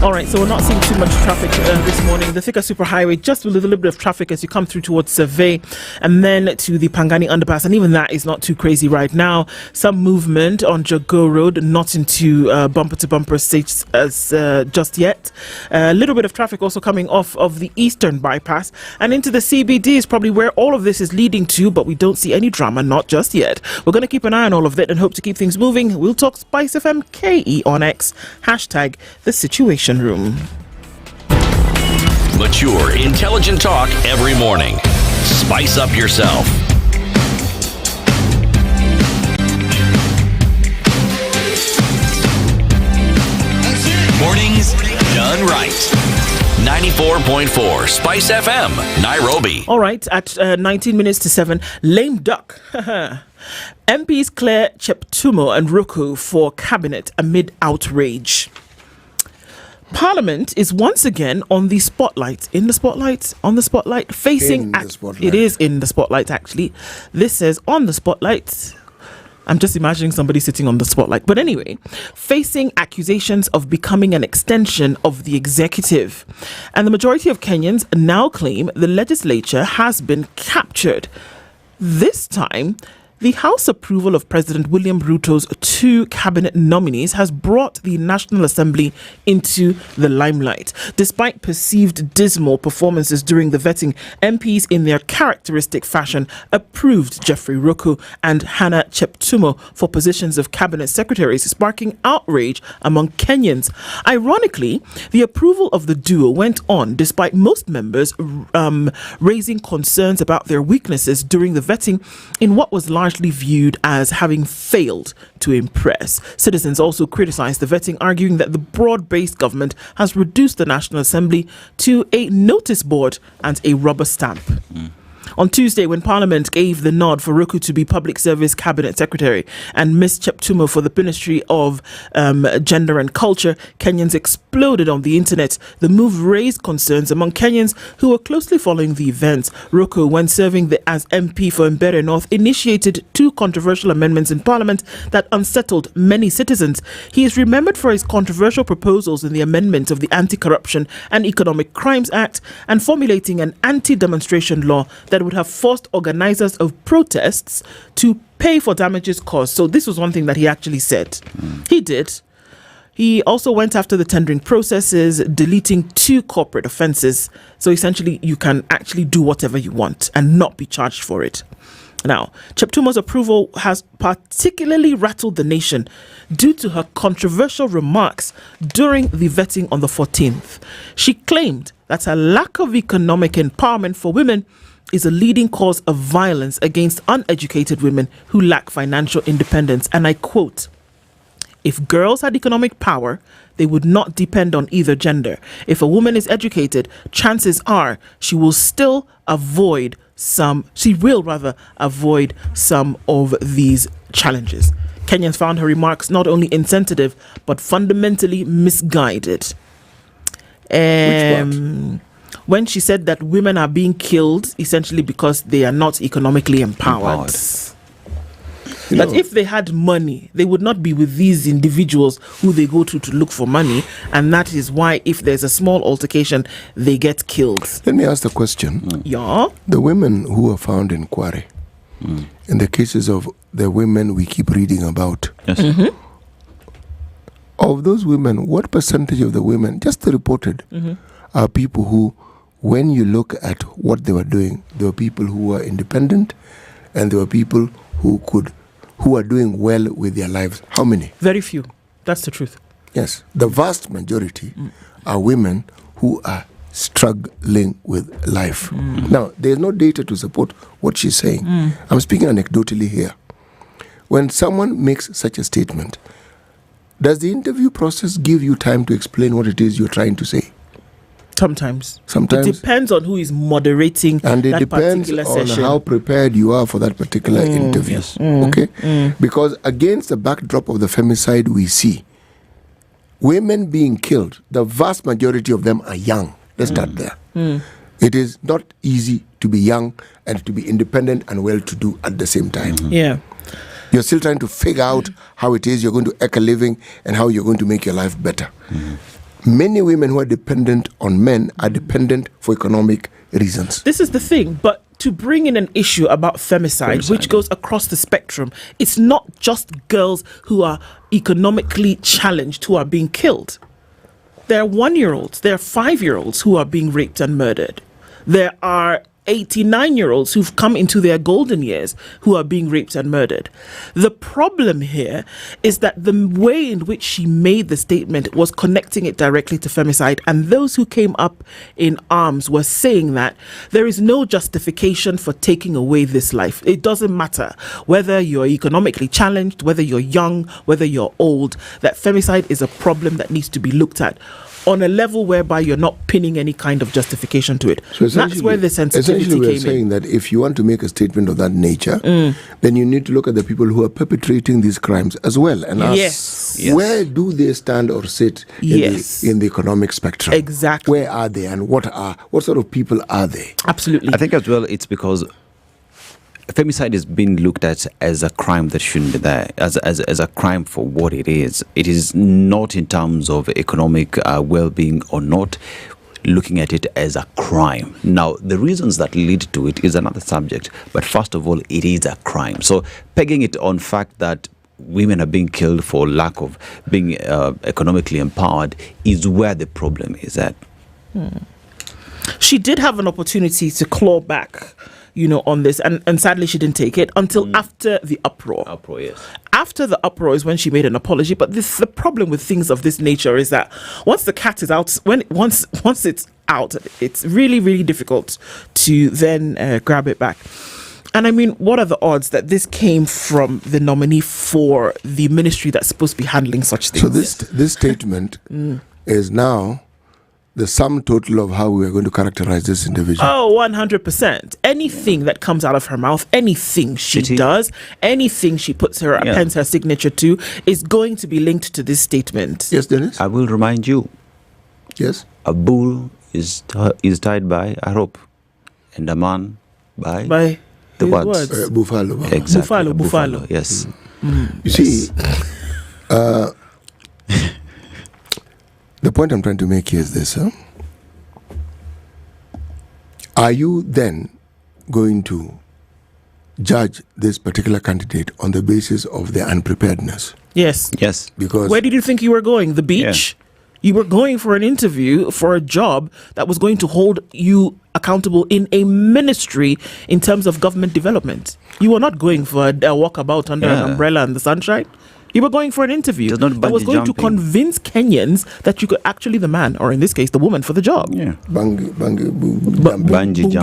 All right, so we're not seeing too much traffic this morning. The Thika Superhighway, just with a little bit of traffic as you come through towards Survey and then to the Pangani Underpass, and even that is not too crazy right now. Some movement on Jago Road, not into bumper-to-bumper states as just yet. A little bit of traffic also coming off of the Eastern Bypass and into the CBD is probably where all of this is leading to, but we don't see any drama, not just yet. We're going to keep an eye on all of that and hope to keep things moving. We'll talk SpiceFM KE on X, hashtag the Situation Room. Mature, intelligent talk every morning. Spice up yourself. Mornings done right. 94.4 Spice FM, Nairobi. All right, at 19 minutes to 7, lame duck. MPs clear Cheptumo and Okoh for cabinet amid outrage. Parliament is once again on the spotlight. In the spotlight? On the spotlight? Facing... It is in the spotlight, actually. This says on the spotlight. I'm just imagining somebody sitting on the spotlight. But anyway, facing accusations of becoming an extension of the executive. And the majority of Kenyans now claim the legislature has been captured. This time, the House approval of President William Ruto's 2 cabinet nominees has brought the National Assembly into the limelight. Despite perceived dismal performances during the vetting, MPs in their characteristic fashion approved Geoffrey Okoh and Hannah Cheptumo for positions of cabinet secretaries, sparking outrage among Kenyans. Ironically, the approval of the duo went on despite most members raising concerns about their weaknesses during the vetting in what was largely viewed as having failed to impress. Citizens also criticized the vetting, arguing that the broad-based government has reduced the National Assembly to a notice board and a rubber stamp. On Tuesday, when Parliament gave the nod for Okoh to be Public Service Cabinet Secretary and Ms. Cheptumo for the Ministry of Gender and Culture, Kenyans exploded on the internet. The move raised concerns among Kenyans who were closely following the events. Okoh, when serving as MP for Mbere North, initiated 2 controversial amendments in Parliament that unsettled many citizens. He is remembered for his controversial proposals in the amendment of the Anti-Corruption and Economic Crimes Act and formulating an anti-demonstration law that would have forced organizers of protests to pay for damages caused. So this was one thing that he actually said. He did. He also went after the tendering processes, deleting 2 corporate offenses. So essentially, you can actually do whatever you want and not be charged for it. Now, Cheptumo's approval has particularly rattled the nation due to her controversial remarks during the vetting on the 14th. She claimed that a lack of economic empowerment for women is a leading cause of violence against uneducated women who lack financial independence. And I quote, "If girls had economic power, they would not depend on either gender. If a woman is educated, chances are she will avoid some of these challenges." Kenyans found her remarks not only insensitive, but fundamentally misguided. Which part? When she said that women are being killed essentially because they are not economically empowered. That if they had money, they would not be with these individuals who they go to look for money. And that is why if there's a small altercation, they get killed. Let me ask the question. Yeah. The women who were found in Kware, in the cases of the women we keep reading about, yes. Of those women, what percentage of the women, just the reported, are people who, when you look at what they were doing, there were people who were independent and there were people who are doing well with their lives? How many? Very few. That's the truth. Yes. The vast majority are women who are struggling with life. Now, there's no data to support what she's saying. I'm speaking anecdotally here. When someone makes such a statement, does the interview process give you time to explain what it is you're trying to say? Sometimes. Sometimes. It depends on who is moderating and it that depends particular on session. how prepared you are for that particular interview. Yes. Okay? Because against the backdrop of the femicide we see, women being killed, the vast majority of them are young. Let's start there. It is not easy to be young and to be independent and well-to-do at the same time. Yeah. You're still trying to figure out how it is you're going to make a living and how you're going to make your life better. Many women who are dependent on men are dependent for economic reasons. This is the thing, but to bring in an issue about femicide, which goes across the spectrum, it's not just girls who are economically challenged who are being killed. There are 1-year-olds, there are 5-year-olds who are being raped and murdered. There are 89-year-olds who've come into their golden years who are being raped and murdered. The problem here is that the way in which she made the statement was connecting it directly to femicide, and those who came up in arms were saying that there is no justification for taking away this life. It doesn't matter whether you're economically challenged, whether you're young, whether you're old, that femicide is a problem that needs to be looked at on a level whereby you're not pinning any kind of justification to it. So that's where the sensitivity essentially we're came saying in. that if you want to make a statement of that nature, then you need to look at the people who are perpetrating these crimes as well and ask, where do they stand or sit in the economic spectrum? Exactly. Where are they and what sort of people are they? Absolutely. I think as well it's because femicide is being looked at as a crime that shouldn't be there, as a crime for what it is. It is not in terms of economic well-being or not, looking at it as a crime. Now, the reasons that lead to it is another subject, but first of all, it is a crime. So pegging it on fact that women are being killed for lack of being economically empowered is where the problem is at. She did have an opportunity to claw back, on this, and sadly she didn't take it until after the uproar. After the uproar is when she made an apology. But the problem with things of this nature is that once the cat is out, once it's out, it's really, really difficult to then grab it back. And I mean, what are the odds that this came from the nominee for the ministry that's supposed to be handling such things? So this statement is now the sum total of how we are going to characterize this individual. Oh, 100%. Anything that comes out of her mouth, anything she does, anything she puts her pens her signature to, is going to be linked to this statement. Yes, Dennis? I will remind you. Yes? A bull is tied by a rope, and a man by the words. Buffalo. Exactly. Buffalo. Yes. You see, the point I'm trying to make here is this. Are you then going to judge this particular candidate on the basis of their unpreparedness? Yes. Because where did you think you were going? The beach? You were going for an interview for a job that was going to hold you accountable in a ministry in terms of government development. You were not going for a walkabout under an umbrella in the sunshine. You were going for an interview that was going to convince Kenyans that you could actually the man, or in this case, the woman, for the job. Bungee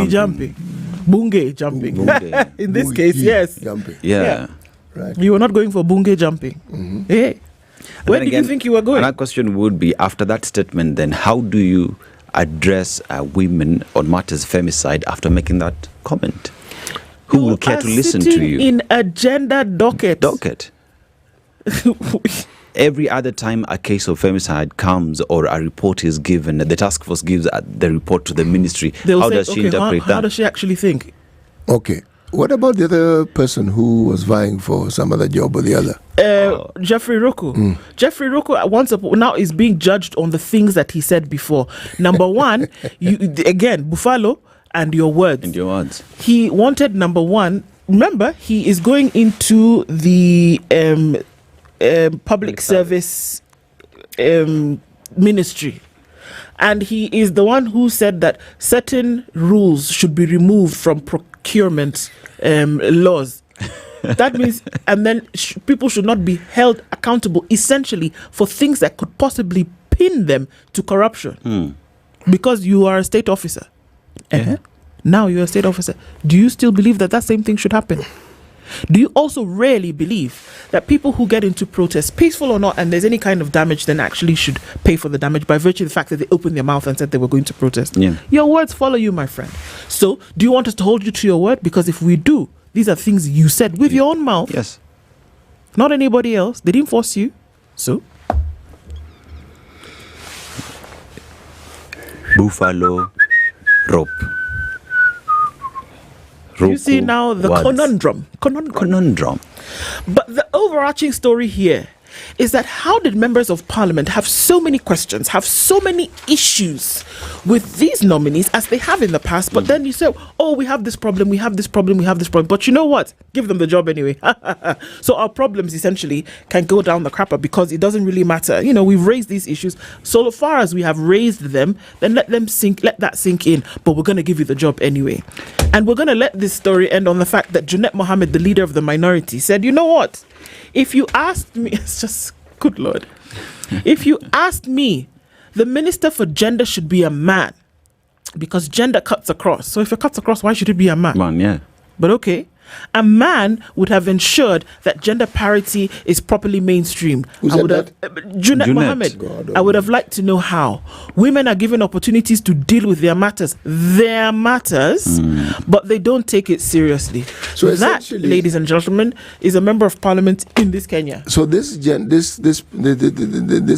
jumping. Bunge jumping. In this case, yes. Jumping. Right. You were not going for bunge jumping. Hey. Where did you think you were going? Another question would be, after that statement, then how do you address women on matters femicide after making that comment? Who will care to listen to you? In a gender docket. Every other time a case of femicide comes or a report is given, the task force gives the report to the ministry. Does she interpret that? How does she actually think? Okay. What about the other person who was vying for some other job or the other? Jeffrey Roku. Jeffrey Roku now is being judged on the things that he said before. Number one, again, Buffalo and your words. He wanted, number one, remember, he is going into the public service ministry. And he is the one who said that certain rules should be removed from procurement laws. That means, and then people should not be held accountable essentially for things that could possibly pin them to corruption. Because you are a state officer. Now you're a state officer. Do you still believe that same thing should happen? Do you also really believe that people who get into protests, peaceful or not, and there's any kind of damage, then actually should pay for the damage by virtue of the fact that they opened their mouth and said they were going to protest? Your words follow you, my friend. So, do you want us to hold you to your word? Because if we do, these are things you said with your own mouth. Yes. Not anybody else. They didn't force you. So? Buffalo rope. You see now the conundrum. Conundrum. But the overarching story here is that how did members of parliament have so many questions, have so many issues with these nominees as they have in the past, but then you say, oh, we have this problem, we have this problem, we have this problem. But you know what? Give them the job anyway. So our problems essentially can go down the crapper because it doesn't really matter. You know, we've raised these issues. So far as we have raised them, then let that sink in. But we're going to give you the job anyway. And we're going to let this story end on the fact that Junet Mohammed, the leader of the minority, said, you know what? If you asked me, it's just, good Lord. If you asked me, the Minister for Gender should be a man because gender cuts across. So if it cuts across, why should it be a man? Man, yeah. But okay. A man would have ensured that gender parity is properly mainstream. Who said that? Junet Mohammed. I would have liked to know how. Women are given opportunities to deal with their matters, but they don't take it seriously. So that, ladies and gentlemen, is a member of parliament in this Kenya. So this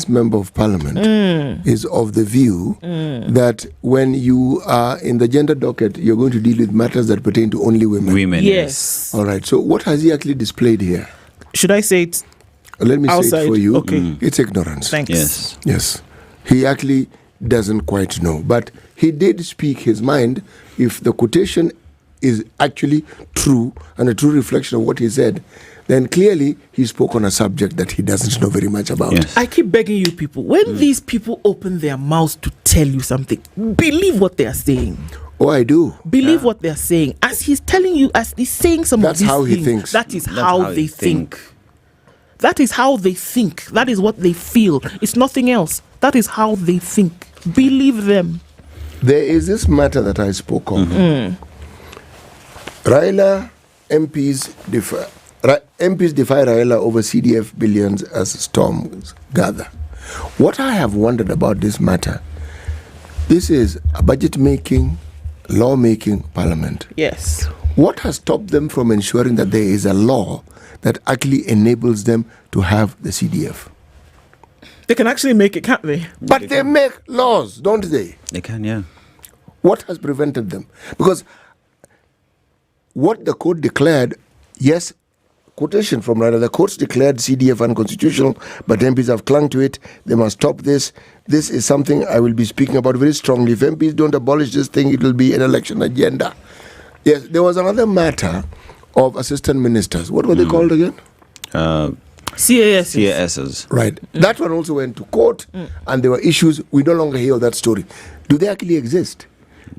member of parliament is of the view that when you are in the gender docket, you're going to deal with matters that pertain to only women. Women, yes. All right. So what has he actually displayed here? Should I say it? Let me outside? say it for you. Okay. It's ignorance. Thanks. Yes. He actually doesn't quite know. But he did speak his mind. If the quotation is actually true and a true reflection of what he said, then clearly he spoke on a subject that he doesn't know very much about. Yes. I keep begging you people, when these people open their mouths to tell you something, believe what they are saying. Oh, I do. Believe what they're saying. As he's telling you, as he's saying some of these things. That's how he thinks. That is how they think. That is how they think. That is what they feel. It's nothing else. That is how they think. Believe them. There is this matter that I spoke of. Raila MPs defy Raila over CDF billions as storms gather. What I have wondered about this matter, this is a budget-making, law-making parliament. Yes. What has stopped them from ensuring that there is a law that actually enables them to have the CDF? They can actually make it, can't they? But they make laws, don't they? They can, yeah. What has prevented them? Because what the court declared, yes, quotation from Raila, the courts declared CDF unconstitutional, but MPs have clung to it. They must stop this. This is something I will be speaking about very strongly. If MPs don't abolish this thing, it will be an election agenda. Yes, there was another matter of assistant ministers. What were they called again? CASs. Right. That one also went to court, and there were issues. We no longer hear that story. Do they actually exist?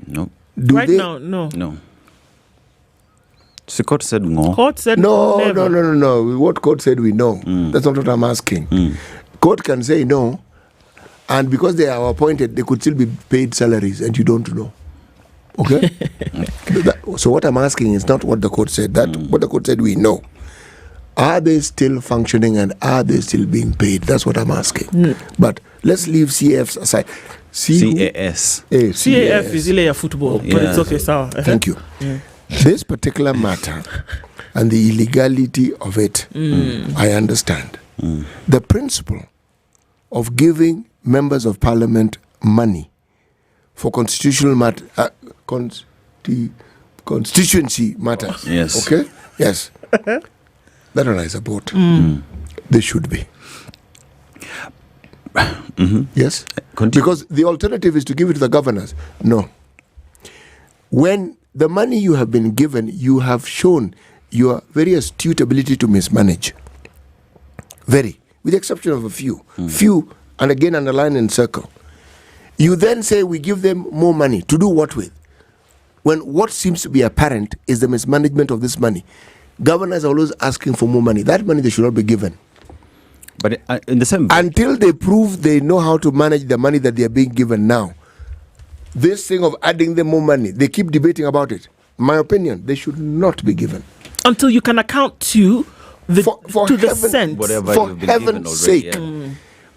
No. Now, no. No. So court said no. Court said no. Never. No. What court said we know. That's not what I'm asking. Court can say no, and because they are appointed, they could still be paid salaries, and you don't know. Okay? So what I'm asking is not what the court said. What the court said we know. Are they still functioning and are they still being paid? That's what I'm asking. But let's leave CFs aside. CAS. CAF is really a football, but it's okay, sir. Thank you. This particular matter and the illegality of it, I understand. The principle of giving members of parliament money for constitutional constituency matters. Yes. Okay? Yes. That one I support. They should be. Yes? Because the alternative is to give it to the governors. No. When the money you have been given, you have shown your very astute ability to mismanage. Very. With the exception of a few. Few, and again underline and circle. You then say we give them more money. To do what with? When what seems to be apparent is the mismanagement of this money. Governors are always asking for more money. That money they should not be given. But in the same... Until they prove they know how to manage the money that they are being given now. This thing of adding them more money, they keep debating about it. My opinion, they should not be given. Until you can account to the cent. For heaven's sake.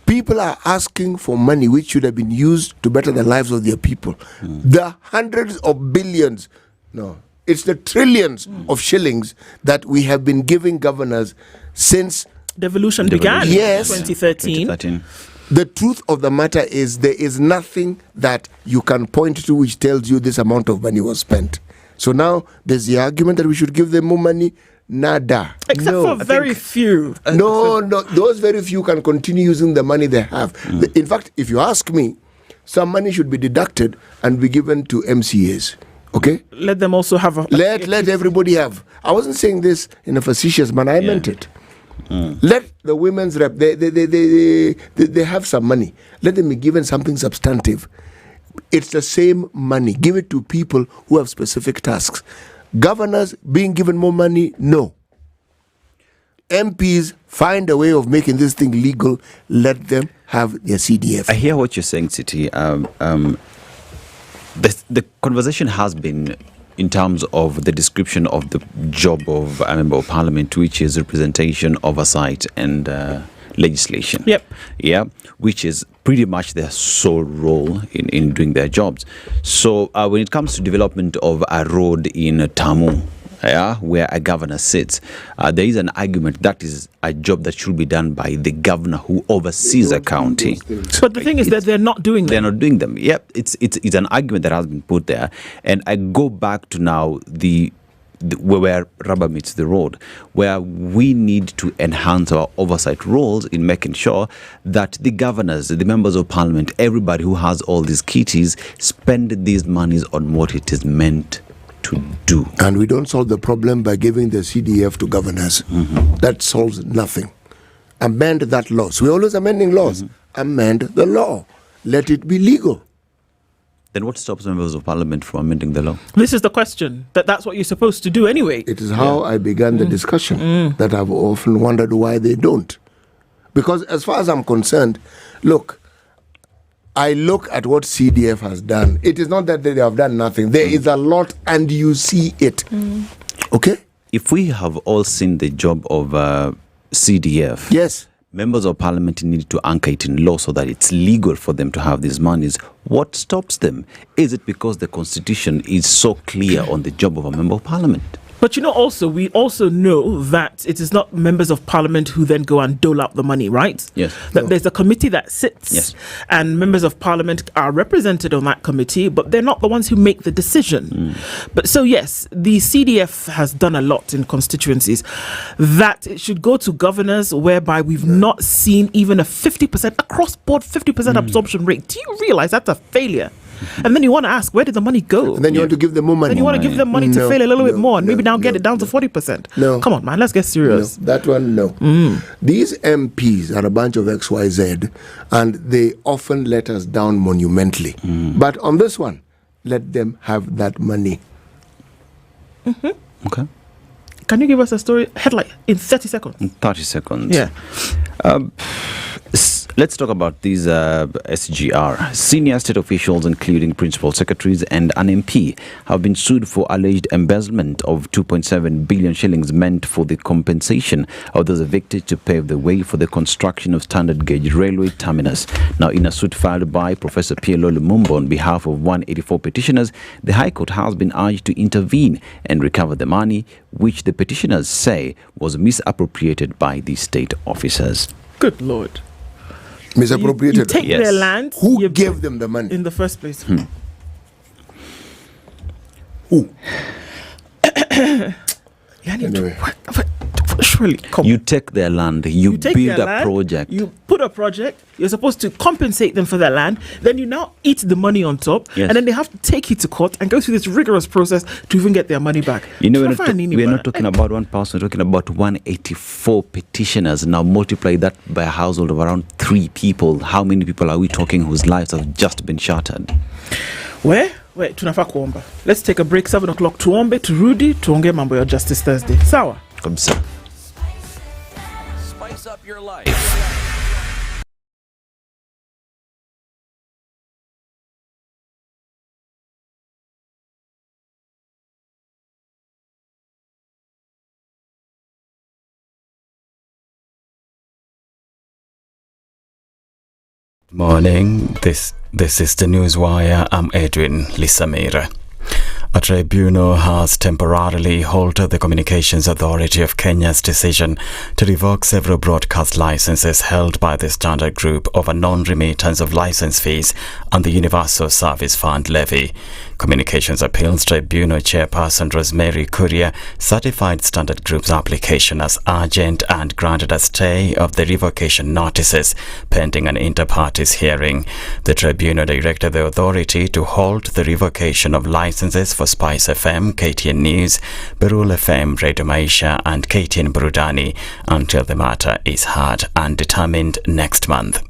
People are asking for money which should have been used to better the lives of their people. The hundreds of billions, no, it's the trillions of shillings that we have been giving governors since devolution began. Yes. 2013. The truth of the matter is there is nothing that you can point to which tells you this amount of money was spent. So now there's the argument that we should give them more money. Nada. Except for very few. No, those very few can continue using the money they have. In fact, if you ask me, some money should be deducted and be given to MCAs. Okay? Let them also have a... Let everybody have. I wasn't saying this in a facetious manner. I meant it. Let the women's rep, they have some money. Let them be given something substantive. It's the same money. Give it to people who have specific tasks. Governors being given more money, no. MPs find a way of making this thing legal. Let them have their CDF. I hear what you're saying, City. The conversation has been in terms of the description of the job of a member of parliament, which is representation, oversight, and legislation. Yep. Yeah, which is pretty much their sole role in doing their jobs. So when it comes to development of a road in Tamu, where a governor sits, there is an argument that is a job that should be done by the governor who oversees a county. But the thing is that they're not doing them. They're not doing them. Yep, it's an argument that has been put there. And I go back to now where rubber meets the road, where we need to enhance our oversight roles in making sure that the governors, the members of parliament, everybody who has all these kitties spend these monies on what it is meant to do. And we don't solve the problem by giving the CDF to governors. That solves nothing. Amend that law. So we're always amending laws. Amend the law. Let it be legal. Then what stops members of parliament from amending the law? This is the question. That's what you're supposed to do anyway. It is how I began the discussion that I've often wondered why they don't. Because as far as I'm concerned, look, I look at what CDF has done. It is not that they have done nothing. There is a lot and you see it. Okay? If we have all seen the job of CDF, yes, members of parliament need to anchor it in law so that it's legal for them to have these monies. What stops them? Is it because the constitution is so clear on the job of a member of parliament? But we also know that it is not members of parliament who then go and dole out the money, right? Yes. That there's a committee that sits, yes, and members of parliament are represented on that committee, but they're not the ones who make the decision. But so yes, the CDF has done a lot in constituencies. That it should go to governors, whereby we've not seen even a 50% across board 50% absorption rate. Do you realize that's a failure? And then you want to ask, where did the money go? And then you want to give them more money. Then you want to give them money to fail a little bit more and maybe now get it down to 40%. No. Come on, man, let's get serious. No, that one, no. These MPs are a bunch of XYZ and they often let us down monumentally. But on this one, let them have that money. Okay. Can you give us a story headline in 30 seconds? In 30 seconds. Yeah. Let's talk about these SGR. Senior state officials, including principal secretaries and an MP, have been sued for alleged embezzlement of 2.7 billion shillings meant for the compensation of those evicted to pave the way for the construction of standard gauge railway terminus. Now, in a suit filed by Professor Okello Lumumba on behalf of 184 petitioners, the High Court has been urged to intervene and recover the money, which the petitioners say was misappropriated by the state officers. Good Lord. Misappropriated. You take their land. Who gave them the money? In the first place. Who? Surely, you take their land, you build a project. You put a project, you're supposed to compensate them for their land, then you now eat the money on top, and then they have to take it to court and go through this rigorous process to even get their money back. You know, we're not talking about one person, we're talking about 184 petitioners. Now multiply that by a household of around 3 people. How many people are we talking whose lives have just been shattered? Wait, tunafaa kuomba. Let's take a break. 7 o'clock tuombe, turudi, tuonge mambo ya Justice Thursday. Sawa? Kabisa. Spice up your life. Morning, this is the Newswire. I'm Edwin Lisamira. A tribunal has temporarily halted the Communications Authority of Kenya's decision to revoke several broadcast licenses held by the Standard Group over non-remittance of license fees and the Universal Service Fund levy. Communications Appeals Tribunal Chairperson Rosemary Kuria certified Standard Group's application as urgent and granted a stay of the revocation notices pending an inter-parties hearing. The tribunal directed the authority to halt the revocation of licenses for SpiceFM, KTN News, Berul FM, Radio Maisha and KTN Burudani until the matter is heard and determined next month.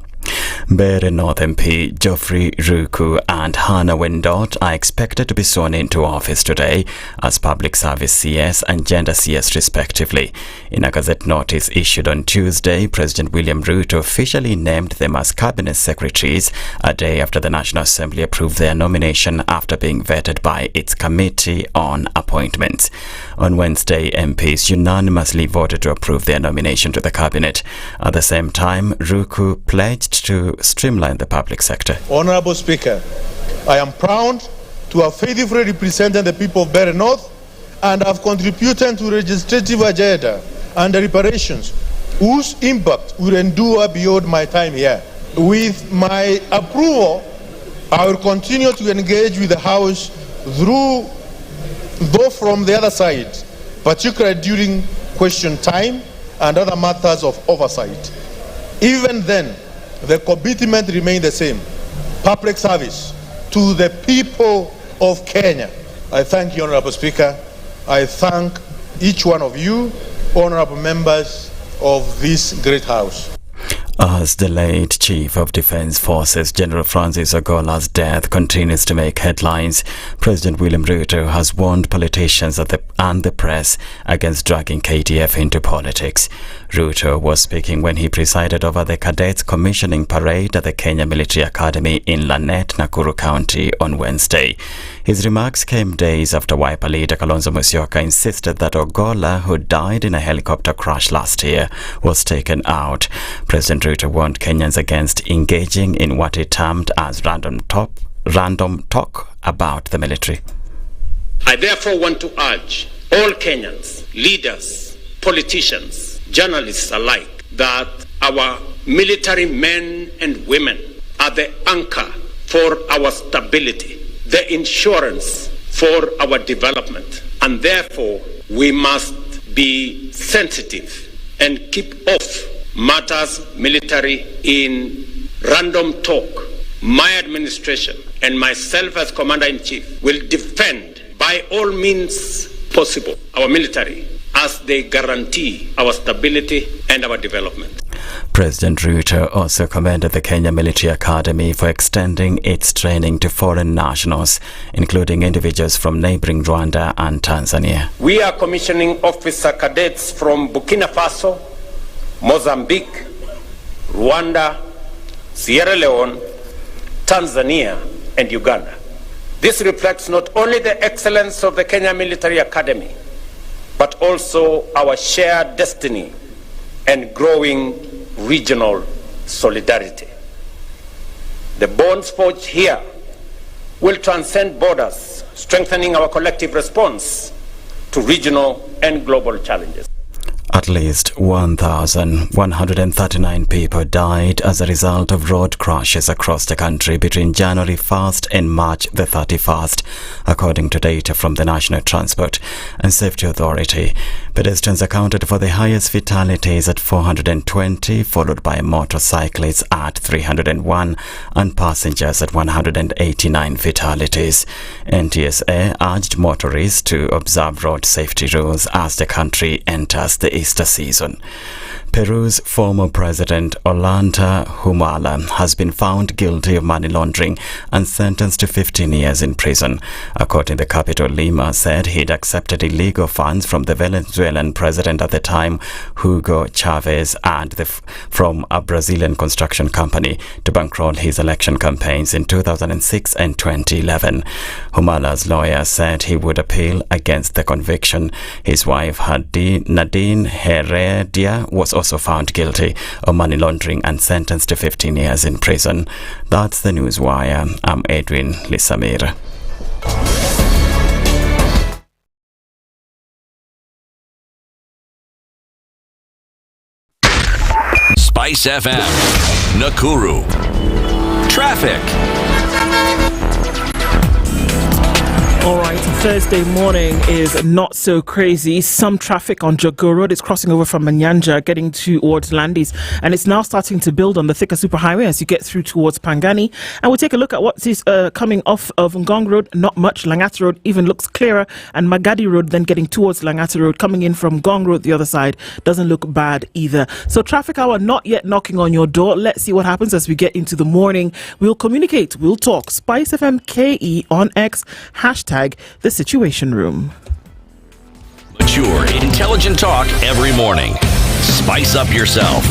Mbeere North MP Geoffrey Ruku and Hannah Wendot are expected to be sworn into office today as Public Service CS and Gender CS respectively. In a Gazette notice issued on Tuesday, President William Ruto officially named them as Cabinet Secretaries a day after the National Assembly approved their nomination after being vetted by its Committee on Appointments. On Wednesday, MPs unanimously voted to approve their nomination to the Cabinet. At the same time, Ruku pledged to streamline the public sector. Honorable Speaker, I am proud to have faithfully represented the people of Mbeere North and have contributed to legislative agenda and deliberations whose impact will endure beyond my time here. With my approval, I will continue to engage with the House through though from the other side, particularly during question time and other matters of oversight. Even then, the commitment remains the same: public service to the people of Kenya. I thank you, Honorable Speaker. I thank each one of you, honorable members of this great House. As the late Chief of Defence Forces General Francis Ogola's death continues to make headlines, President William Ruto has warned politicians and the press against dragging KDF into politics. Ruto was speaking when he presided over the Cadets Commissioning Parade at the Kenya Military Academy in Lanet, Nakuru County on Wednesday. His remarks came days after Wiper leader Kalonzo Musyoka insisted that Ogola, who died in a helicopter crash last year, was taken out. President Ruto warned Kenyans against engaging in what he termed as random talk about the military. I therefore want to urge all Kenyans, leaders, politicians, journalists alike, that our military men and women are the anchor for our stability, the insurance for our development, and therefore we must be sensitive and keep off matters military in random talk. My administration and myself as Commander-in-Chief will defend by all means possible our military as they guarantee our stability and our development. President Ruto also commended the Kenya Military Academy for extending its training to foreign nationals, including individuals from neighboring Rwanda and Tanzania. We are commissioning officer cadets from Burkina Faso, Mozambique, Rwanda, Sierra Leone, Tanzania, and Uganda. This reflects not only the excellence of the Kenya Military Academy, but also our shared destiny and growing regional solidarity. The bonds forged here will transcend borders, strengthening our collective response to regional and global challenges. At least 1,139 people died as a result of road crashes across the country between January 1st and March the 31st, according to data from the National Transport and Safety Authority. Pedestrians accounted for the highest fatalities at 420, followed by motorcyclists at 301 and passengers at 189 fatalities. NTSA urged motorists to observe road safety rules as the country enters the Easter season. Peru's former president Ollanta Humala has been found guilty of money laundering and sentenced to 15 years in prison. A court in the capital Lima said he'd accepted illegal funds from the Venezuelan president at the time, Hugo Chavez, and from a Brazilian construction company to bankroll his election campaigns in 2006 and 2011. Humala's lawyer said he would appeal against the conviction. His wife, Nadine Heredia, was also found guilty of money laundering and sentenced to 15 years in prison. That's the Newswire. I'm Edwin Lisamir. SpiceFM, Nakuru. Traffic. All right, Thursday morning is not so crazy. Some traffic on Jogo Road is crossing over from Manyanja, getting towards Landis, and it's now starting to build on the Thika Superhighway as you get through towards Pangani. And we'll take a look at what is coming off of Ngong Road. Not much. Langata Road even looks clearer, and Magadi Road then getting towards Langata Road, coming in from Ngong Road the other side, doesn't look bad either. So traffic hour not yet knocking on your door. Let's see what happens as we get into the morning. We'll communicate, we'll talk. SpiceFM KE on X, hashtag The Situation Room. Mature, intelligent talk every morning. Spice up yourself.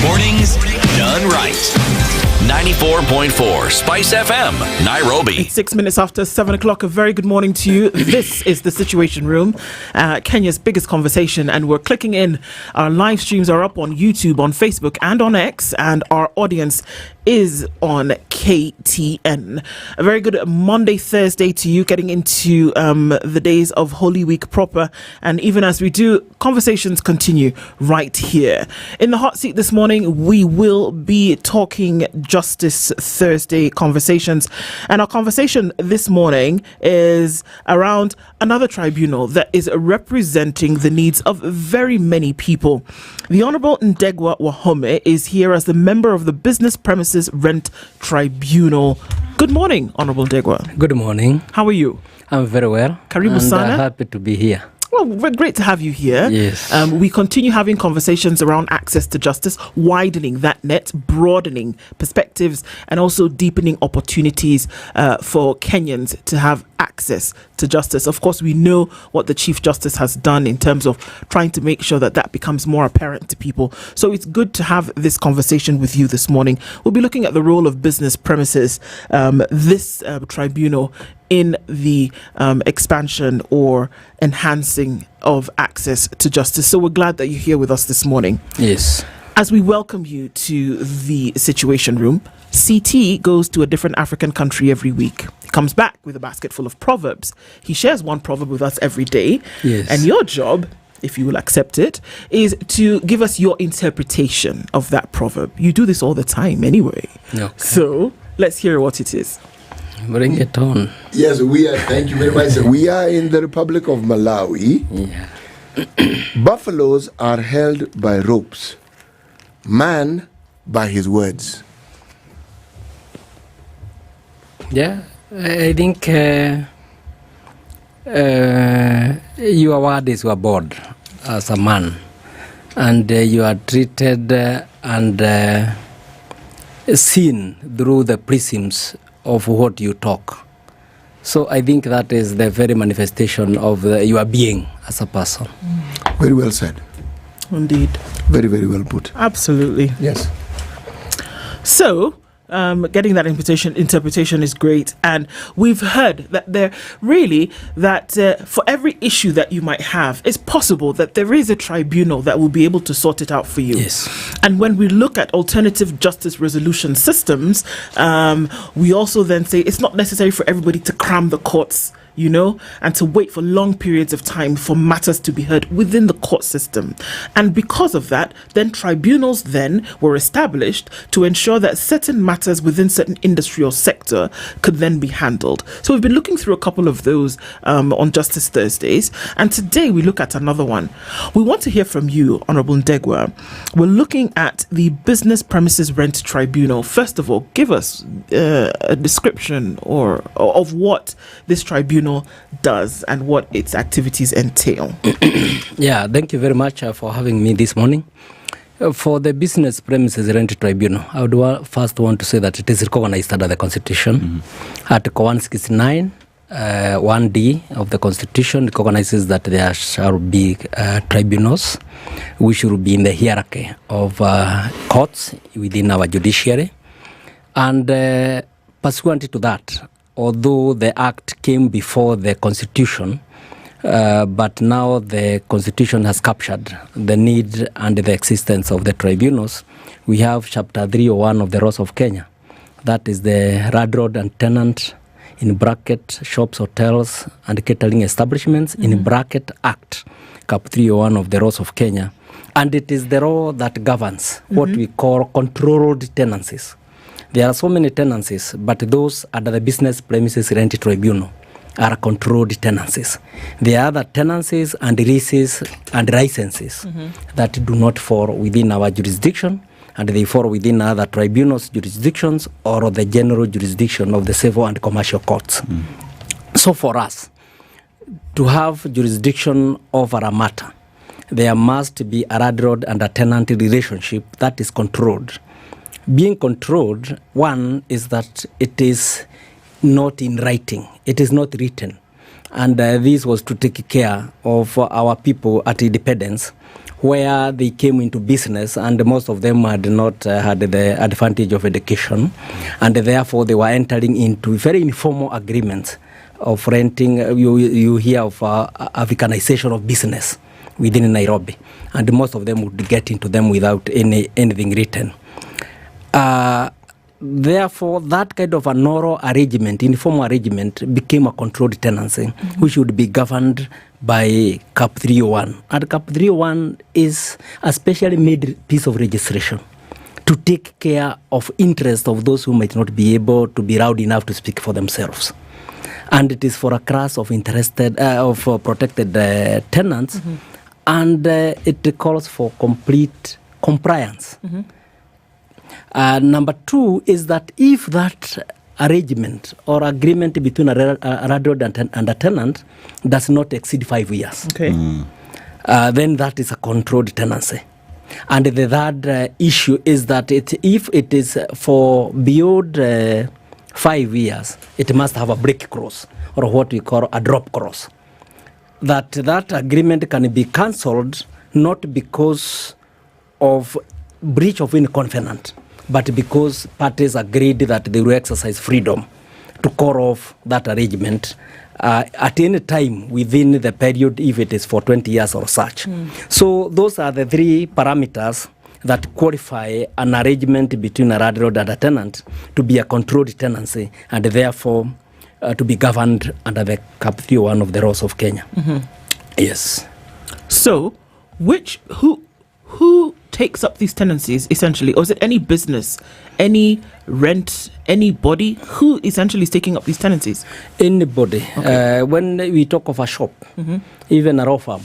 Mornings done right. 94.4 Spice FM, Nairobi. It's 6 minutes after 7 o'clock. A very good morning to you. This is The Situation Room, Kenya's biggest conversation, and we're clicking in. Our live streams are up on YouTube, on Facebook, and on X, and our audience is on KTN. A very good Monday, Thursday to you, getting into the days of Holy Week proper. And even as we do, conversations continue right here. In the hot seat this morning, we will be talking Justice Thursday conversations. And our conversation this morning is around another tribunal that is representing the needs of very many people. The Honorable Ndegwa Wahome is here as the member of the Business Premises Rent Tribunal. Good morning, Honorable Ndegwa. Good morning. How are you? I'm very well. Karibu sana. Happy to be here. Well, we're great to have you here. Yes. We continue having conversations around access to justice, widening that net, broadening perspectives, and also deepening opportunities for Kenyans to have access to justice. Of course, we know what the Chief Justice has done in terms of trying to make sure that that becomes more apparent to people. So it's good to have this conversation with you this morning. We'll be looking at the role of business premises, this tribunal in the expansion or enhancing of access to justice. So we're glad that you're here with us this morning. Yes. As we welcome you to the Situation Room, CT goes to a different African country every week. He comes back with a basket full of proverbs. He shares one proverb with us every day. Yes. And your job, if you will accept it, is to give us your interpretation of that proverb. You do this all the time anyway. Okay. So let's hear what it is. Bring it on. Yes, we are. Thank you very much. We are in the Republic of Malawi. Yeah. Buffaloes are held by ropes, man by his words. Yeah, I think your word is your board as a man, and you are treated and seen through the prisms of what you talk. So I think that is the very manifestation of your being as a person. Very well said. Indeed. Very, very well put. Absolutely. Yes. So, getting that interpretation is great, and we've heard that for every issue that you might have, it's possible that there is a tribunal that will be able to sort it out for you. Yes. And when we look at alternative justice resolution systems, we also then say it's not necessary for everybody to cram the courts, and to wait for long periods of time for matters to be heard within the court system. And because of that, then tribunals then were established to ensure that certain matters within certain industry or sector could then be handled. So we've been looking through a couple of those on Justice Thursdays, and today we look at another one. We want to hear from you, Honorable Ndegwa. We're looking at the Business Premises Rent Tribunal. First of all, give us a description of what this tribunal does and what its activities entail. Yeah, thank you very much for having me this morning. For the Business Premises Rent Tribunal, I would first want to say that it is recognized under the Constitution. Article 169, 1D of the Constitution recognizes that there shall be tribunals which will be in the hierarchy of courts within our judiciary. And pursuant to that, although the Act came before the Constitution, but now the Constitution has captured the need and the existence of the tribunals. We have Chapter 301 of the Laws of Kenya. That is the landlord and tenant, in bracket, shops, hotels, and catering establishments, in bracket, Act, Cap 301 of the Laws of Kenya. And it is the law that governs what we call controlled tenancies. There are so many tenancies, but those under the Business Premises Rent Tribunal are controlled tenancies. There are other tenancies and leases and licenses that do not fall within our jurisdiction, and they fall within other tribunals' jurisdictions or the general jurisdiction of the civil and commercial courts. So for us to have jurisdiction over a matter, there must be a landlord and a tenant relationship that is controlled. Being controlled, one is that it is not in writing, it is not written. And this was to take care of our people at Independence, where they came into business, and most of them had not had the advantage of education, and therefore they were entering into very informal agreements of renting. You hear of Africanization of business within Nairobi, and most of them would get into them without anything written. Therefore, that kind of an oral arrangement, informal arrangement, became a controlled tenancy, which would be governed by Cap 301. And Cap 301 is a specially made piece of registration to take care of interest of those who might not be able to be loud enough to speak for themselves. And it is for a class of protected tenants, and it calls for complete compliance. Number two is that if that arrangement or agreement between a landlord and a tenant does not exceed 5 years, then that is a controlled tenancy. And the third issue is that if it is for beyond 5 years, it must have a break clause, or what we call a drop clause. That agreement can be cancelled not because of breach of any covenant, but because parties agreed that they will exercise freedom to call off that arrangement at any time within the period, if it is for 20 years or such. So those are the three parameters that qualify an arrangement between a landlord and a tenant to be a controlled tenancy, and therefore to be governed under the Cap 301 of the laws of Kenya. Yes. So, who takes up these tenancies essentially, or is it any business, any rent, anybody who essentially is taking up these tenancies? Anybody. When we talk of a shop, even a law firm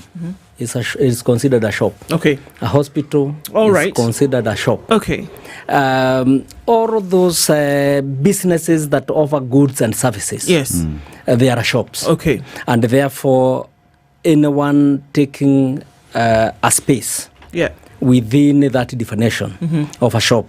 is considered a shop. Okay. A hospital is considered a shop. Okay. All those businesses that offer goods and services. Yes. They are shops. Okay. And therefore, anyone taking a space within that definition of a shop,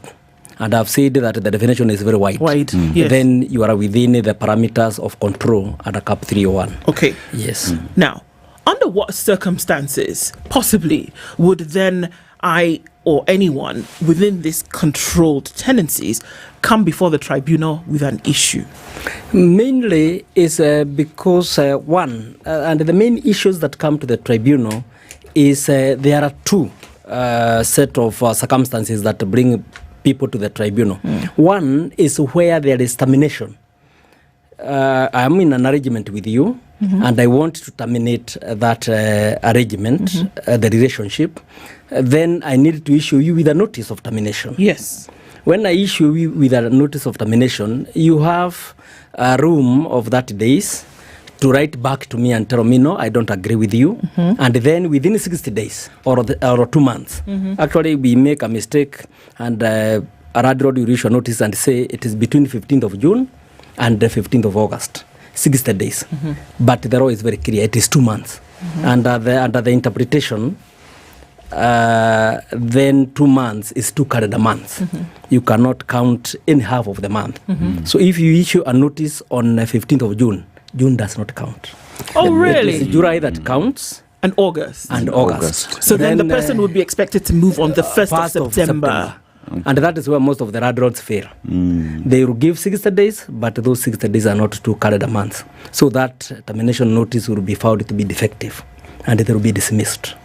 and I've said that the definition is very wide. Yes. Then you are within the parameters of control under Cap 301. Okay. Yes. Now, under what circumstances possibly would then I or anyone within this controlled tenancies come before the tribunal with an issue? Mainly is because one, and the main issues that come to the tribunal is there are two set of circumstances that bring people to the tribunal. One is where there is termination. I am in an arrangement with you, and I want to terminate that arrangement, the relationship. Then I need to issue you with a notice of termination. Yes. When I issue you with a notice of termination, you have a room of that days to write back to me and tell me, no, I don't agree with you. And then within 60 days or 2 months, actually we make a mistake, and a landlord will issue a notice and say it is between 15th of June and the 15th of August, 60 days. But the law is very clear, it is 2 months. And under the interpretation, then 2 months is 2 calendar months. You cannot count in half of the month. So if you issue a notice on 15th of June, June does not count. Oh, really? It is July that counts. And August. And August. So then the person would be expected to move on the 1st of September. And that is where most of the landlords fail. They will give 60 days, but those 60 days are not 2 calendar months. So that termination notice will be found to be defective, and it will be dismissed.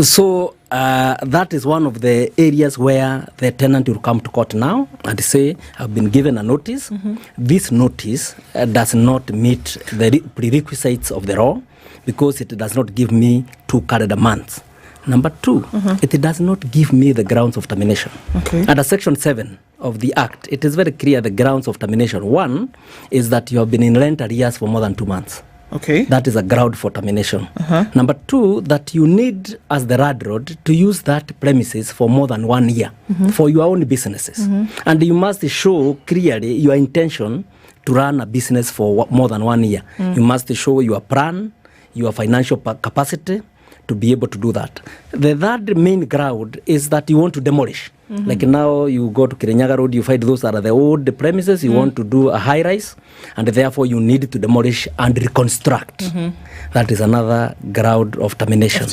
So that is one of the areas where the tenant will come to court now and say, I've been given a notice. This notice does not meet the prerequisites of the law, because it does not give me 2 calendar months. Number 2, it does not give me the grounds of termination. Okay. Under Section 7 of the Act, it is very clear the grounds of termination. 1 is that you have been in rent arrears for more than 2 months. Okay. That is a ground for termination. Number 2, that you need, as the landlord, to use that premises for more than 1 year for your own businesses. And you must show clearly your intention to run a business for more than 1 year. You must show your plan, your financial capacity to be able to do that. The third main ground is that you want to demolish. Like now you go to Kirinyaga Road, you find those are the old premises, you want to do a high rise, and therefore you need to demolish and reconstruct. That is another ground of termination.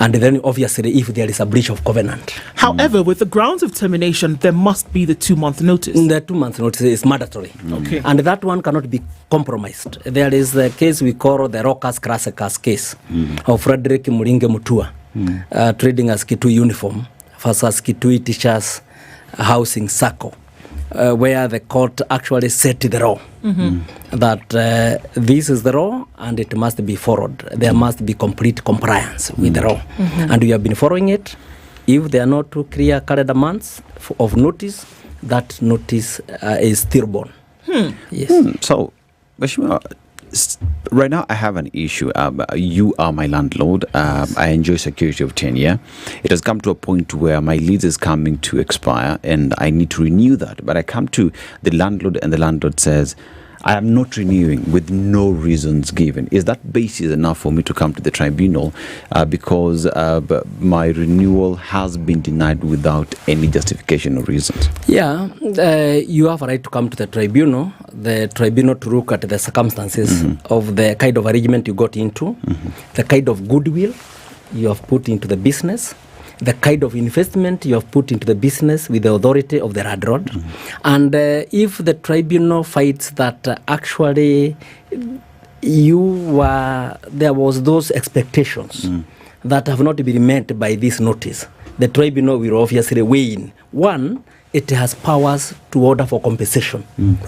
And then obviously if there is a breach of covenant. However, with the grounds of termination, there must be the 2-month notice. The 2-month notice is mandatory. Okay. And that one cannot be compromised. There is the case we call the Rokas Krasekas case of Frederick Muringe Mutua, trading as Kitui uniform versus Kitui Teachers Housing Circle, where the court actually set the law that this is the law and it must be followed. There must be complete compliance with the law. And we have been following it. If there are not 2 clear calendar months of notice, that notice is stillborn. Yes. So, Bashima, right now I have an issue. You are my landlord. I enjoy security of tenure. It has come to a point where my lease is coming to expire and I need to renew that. But I come to the landlord and the landlord says, I am not renewing with no reasons given. Is that basis enough for me to come to the tribunal because my renewal has been denied without any justification or reasons? Yeah, you have a right to come to the tribunal to look at the circumstances of the kind of arrangement you got into, the kind of goodwill you have put into the business, the kind of investment you have put into the business with the authority of the landlord. And if the tribunal finds that actually there was those expectations that have not been met by this notice, the tribunal will obviously weigh in. 1, it has powers to order for compensation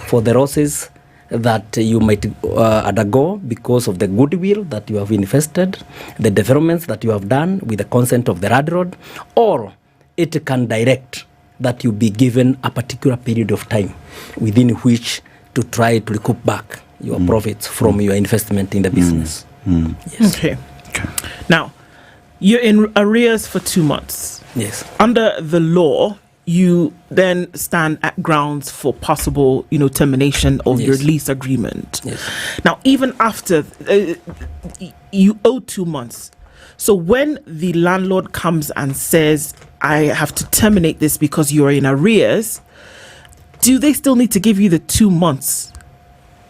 for the losses that you might undergo because of the goodwill that you have invested, the developments that you have done with the consent of the landlord, or it can direct that you be given a particular period of time within which to try to recoup back your profits from your investment in the business. Yes. Okay. Now, you're in arrears for 2 months. Yes. Under the law, you then stand at grounds for possible, termination of your lease agreement. Yes. Now, even after you owe 2 months, so when the landlord comes and says, I have to terminate this because you are in arrears, do they still need to give you the 2 months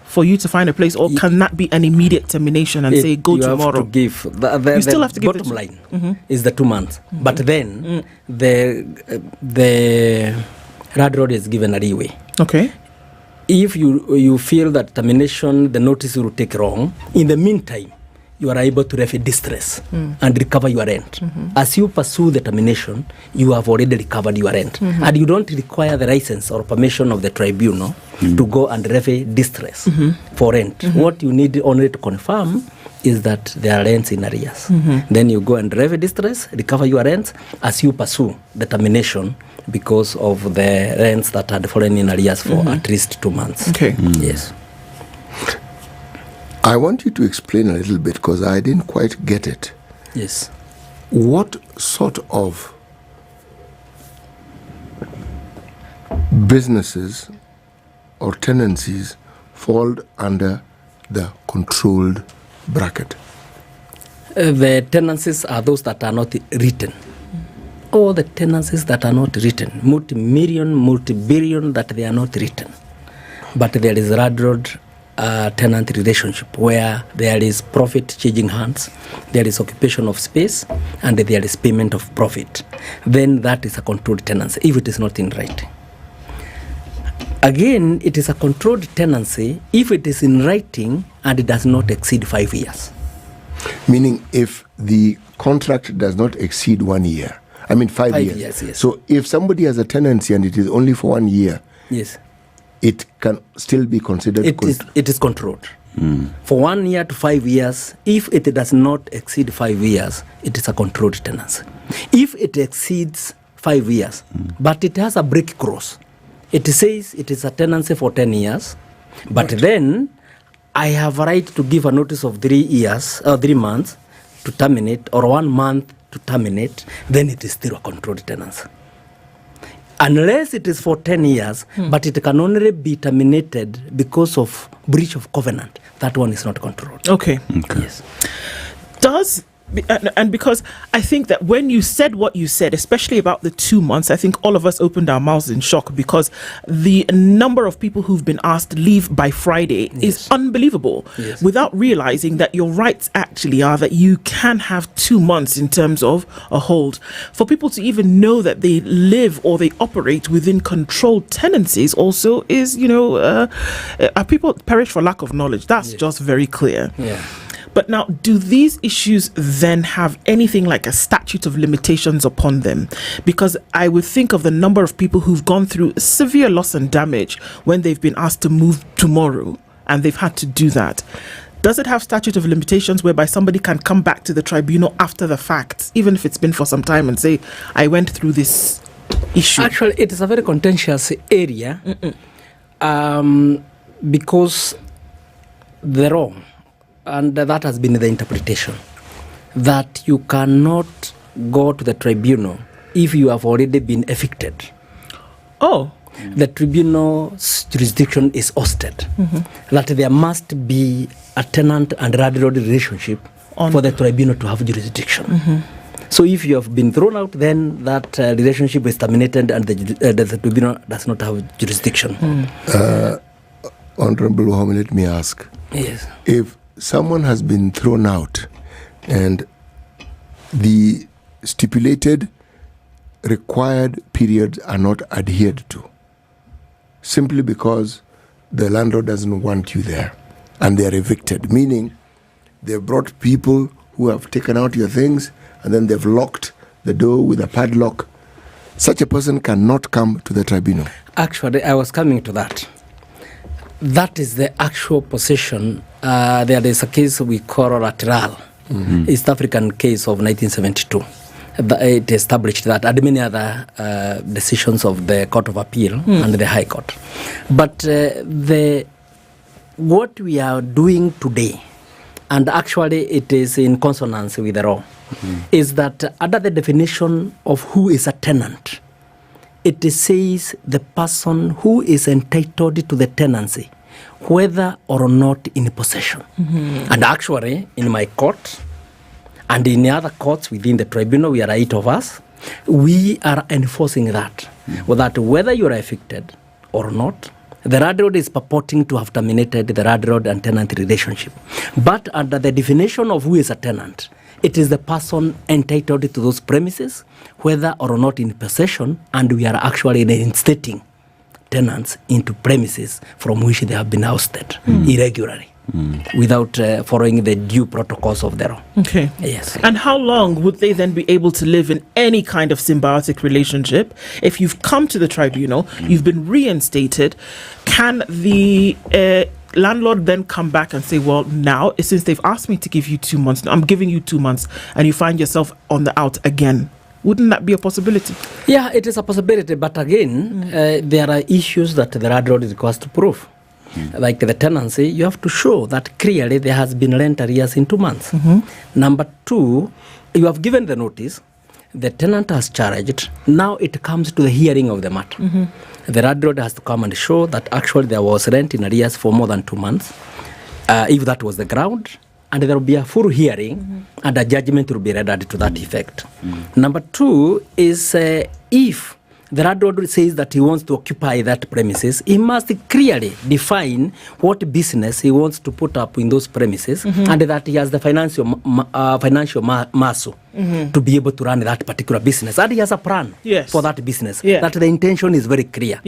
for you to find a place, or can that be an immediate termination and say go tomorrow? Have to give you still have to give bottom line is the 2 months, but then the landlord is given a leeway. Okay. If you feel that termination, the notice will take long, in the meantime, you are able to refer distress and recover your rent. As you pursue the termination, you have already recovered your rent. And you don't require the license or permission of the tribunal to go and refer distress for rent. What you need only to confirm is that there are rents in arrears. Then you go and refer distress, recover your rent as you pursue the termination because of the rents that had fallen in arrears for at least 2 months. Okay. Yes. I want you to explain a little bit because I didn't quite get it. Yes. What sort of businesses or tenancies fall under the controlled bracket? The tenancies are those that are not written. All the tenancies that are not written, multi-million, multi-billion, that they are not written. But there is landlord tenant relationship where there is profit changing hands, there is occupation of space, and there is payment of profit. Then that is a controlled tenancy if it is not in writing. Again, it is a controlled tenancy if it is in writing and it does not exceed 5 years. Meaning if the contract does not exceed 1 year. I mean 5 years. Yes. So if somebody has a tenancy and it is only for 1 year, yes, it can still be considered. It is controlled. For 1 year to 5 years. If it does not exceed 5 years, it is a controlled tenancy. If it exceeds 5 years, but it has a break clause, it says it is a tenancy for 10 years, but then I have a right to give a notice of 3 years or 3 months to terminate, or 1 month to terminate, then it is still a controlled tenancy. Unless it is for 10 years, but it can only be terminated because of breach of covenant. That one is not controlled. Okay. Yes. And because I think that when you said what you said, especially about the 2 months, I think all of us opened our mouths in shock, because the number of people who've been asked to leave by Friday is unbelievable, without realizing that your rights actually are that you can have 2 months in terms of a hold. For people to even know that they live or they operate within controlled tenancies also is, people perish for lack of knowledge. That's just very clear. Yeah. But now, do these issues then have anything like a statute of limitations upon them? Because I would think of the number of people who've gone through severe loss and damage when they've been asked to move tomorrow and they've had to do that. Does it have statute of limitations whereby somebody can come back to the tribunal after the fact, even if it's been for some time, and say, I went through this issue? Actually, it is a very contentious area because they're wrong. And that has been the interpretation, that you cannot go to the tribunal if you have already been evicted. Oh. The tribunal's jurisdiction is ousted. That there must be a tenant and landlord relationship for the tribunal to have jurisdiction. So if you have been thrown out, then that relationship is terminated and the tribunal does not have jurisdiction. Honorable Wahome, let me ask. Yes. If someone has been thrown out and the stipulated required periods are not adhered to, simply because the landlord doesn't want you there and they are evicted, meaning they've brought people who have taken out your things and then they've locked the door with a padlock, such a person cannot come to the tribunal. Actually, I was coming to that. That is the actual position. There is a case we call Lateral, East African case of 1972. It established that, and many other decisions of the Court of Appeal and the High Court. But what we are doing today, and actually it is in consonance with the law, is that under the definition of who is a tenant, it says the person who is entitled to the tenancy, whether or not in possession. And actually, in my court, and in the other courts within the tribunal, we are 8 of us, we are enforcing that. That whether you are evicted or not, the landlord is purporting to have terminated the landlord and tenant relationship. But under the definition of who is a tenant, it is the person entitled to those premises, whether or not in possession, and we are actually reinstating tenants into premises from which they have been ousted irregularly, without following the due protocols of the law. Okay. Yes. And how long would they then be able to live in any kind of symbiotic relationship? If you've come to the tribunal, you've been reinstated, can the landlord then come back and say, well, now, since they've asked me to give you 2 months, I'm giving you 2 months, and you find yourself on the out again? Wouldn't that be a possibility? Yeah, it is a possibility. But again, there are issues that the landlord requires to prove. Like the tenancy, you have to show that clearly there has been rent arrears in 2 months. Number 2, you have given the notice, the tenant has charged, now it comes to the hearing of the matter. The landlord has to come and show that actually there was rent in arrears for more than 2 months, if that was the ground, and there will be a full hearing and a judgment will be rendered to that effect. Number 2 is if the landlord says that he wants to occupy that premises, he must clearly define what business he wants to put up in those premises, and that he has the financial muscle to be able to run that particular business. And he has a plan for that business, that the intention is very clear.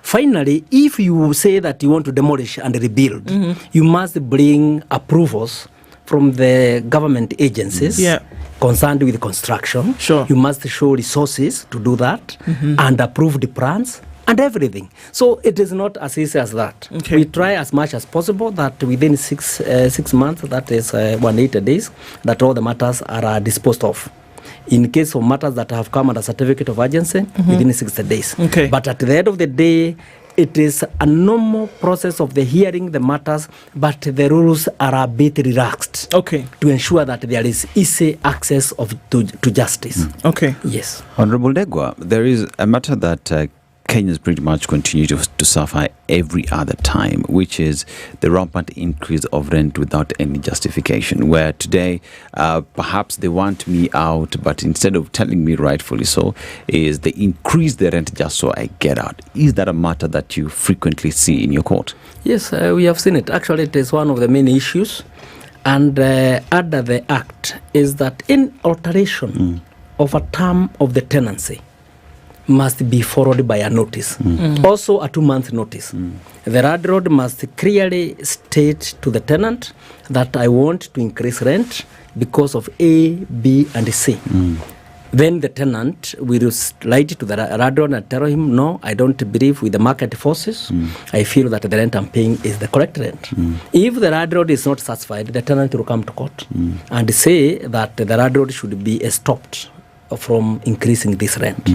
Finally, if you say that you want to demolish and rebuild, you must bring approvals from the government agencies concerned with construction. You must show resources to do that and approve the plans and everything. So it is not as easy as that. Okay. We try as much as possible that within 6 months, that is 180 days, that all the matters are disposed of. In case of matters that have come under certificate of urgency, within 60 days. Okay. But at the end of the day, it is a normal process of the hearing the matters, but the rules are a bit relaxed. Okay. To ensure that there is easy access to justice. Okay. Yes. Honorable Degwa, there is a matter that Kenyans pretty much continue to suffer every other time, which is the rampant increase of rent without any justification, where today perhaps they want me out, but instead of telling me rightfully so, is they increase the rent just so I get out. Is that a matter that you frequently see in your court? Yes, we have seen it. Actually, it is one of the main issues. And under the Act is that in alteration of a term of the tenancy, must be followed by a notice. Also a 2-month notice. The landlord must clearly state to the tenant that I want to increase rent because of A, B, and C. Then the tenant will write to the landlord and tell him, no, I don't believe with the market forces. I feel that the rent I'm paying is the correct rent. If the landlord is not satisfied, the tenant will come to court and say that the landlord should be stopped from increasing this rent.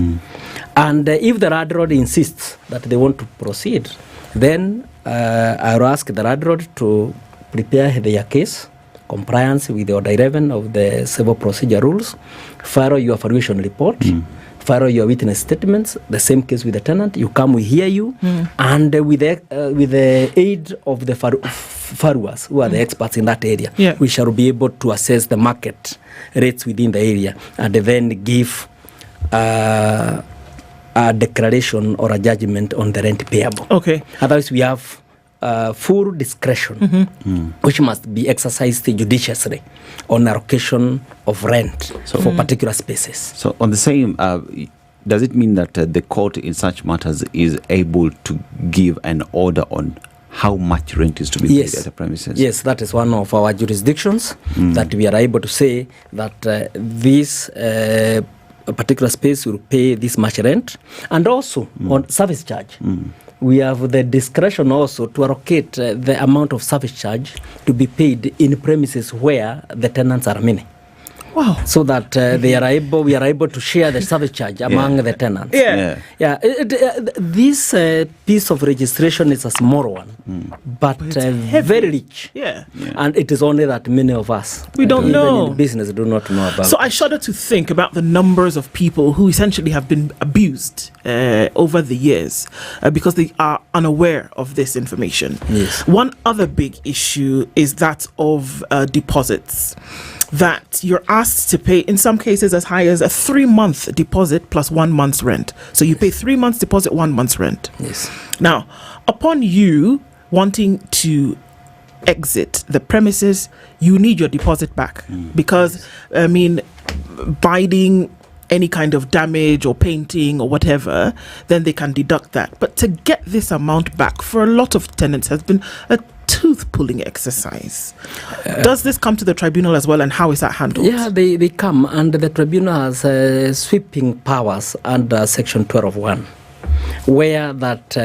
And if the landlord insists that they want to proceed, then I'll ask the landlord to prepare their case, compliance with Order 11 of the Civil Procedure Rules, file your valuation report, file your witness statements, the same case with the tenant. You come, we hear you, and with the aid of the valuers, who are the experts in that area, we shall be able to assess the market rates within the area and then give a declaration or a judgment on the rent payable. Okay. Otherwise, we have full discretion, which must be exercised judiciously on allocation of rent for particular spaces. So on the same, does it mean that the court in such matters is able to give an order on how much rent is to be paid at the premises? Yes, that is one of our jurisdictions that we are able to say that this particular space will pay this much rent, and also on service charge. We have the discretion also to allocate the amount of service charge to be paid in premises where the tenants are many. Wow. So that we are able to share the service charge among the tenants. This piece of registration is a small one, but very rich. And it is only that many of us don't know. In business do not know about. So I shudder to think about the numbers of people who essentially have been abused over the years because they are unaware of this information. One other big issue is that of deposits, that you're asked to pay, in some cases, as high as a 3-month deposit plus 1 month's rent. So you pay 3 months deposit, 1 month's rent. Now, upon you wanting to exit the premises, you need your deposit back because, I mean, biding any kind of damage or painting or whatever, then they can deduct that. But to get this amount back for a lot of tenants has been a tooth-pulling exercise. Does this come to the tribunal as well, and how is that handled? Yeah, they come, and the tribunal has sweeping powers under Section 12(1), where that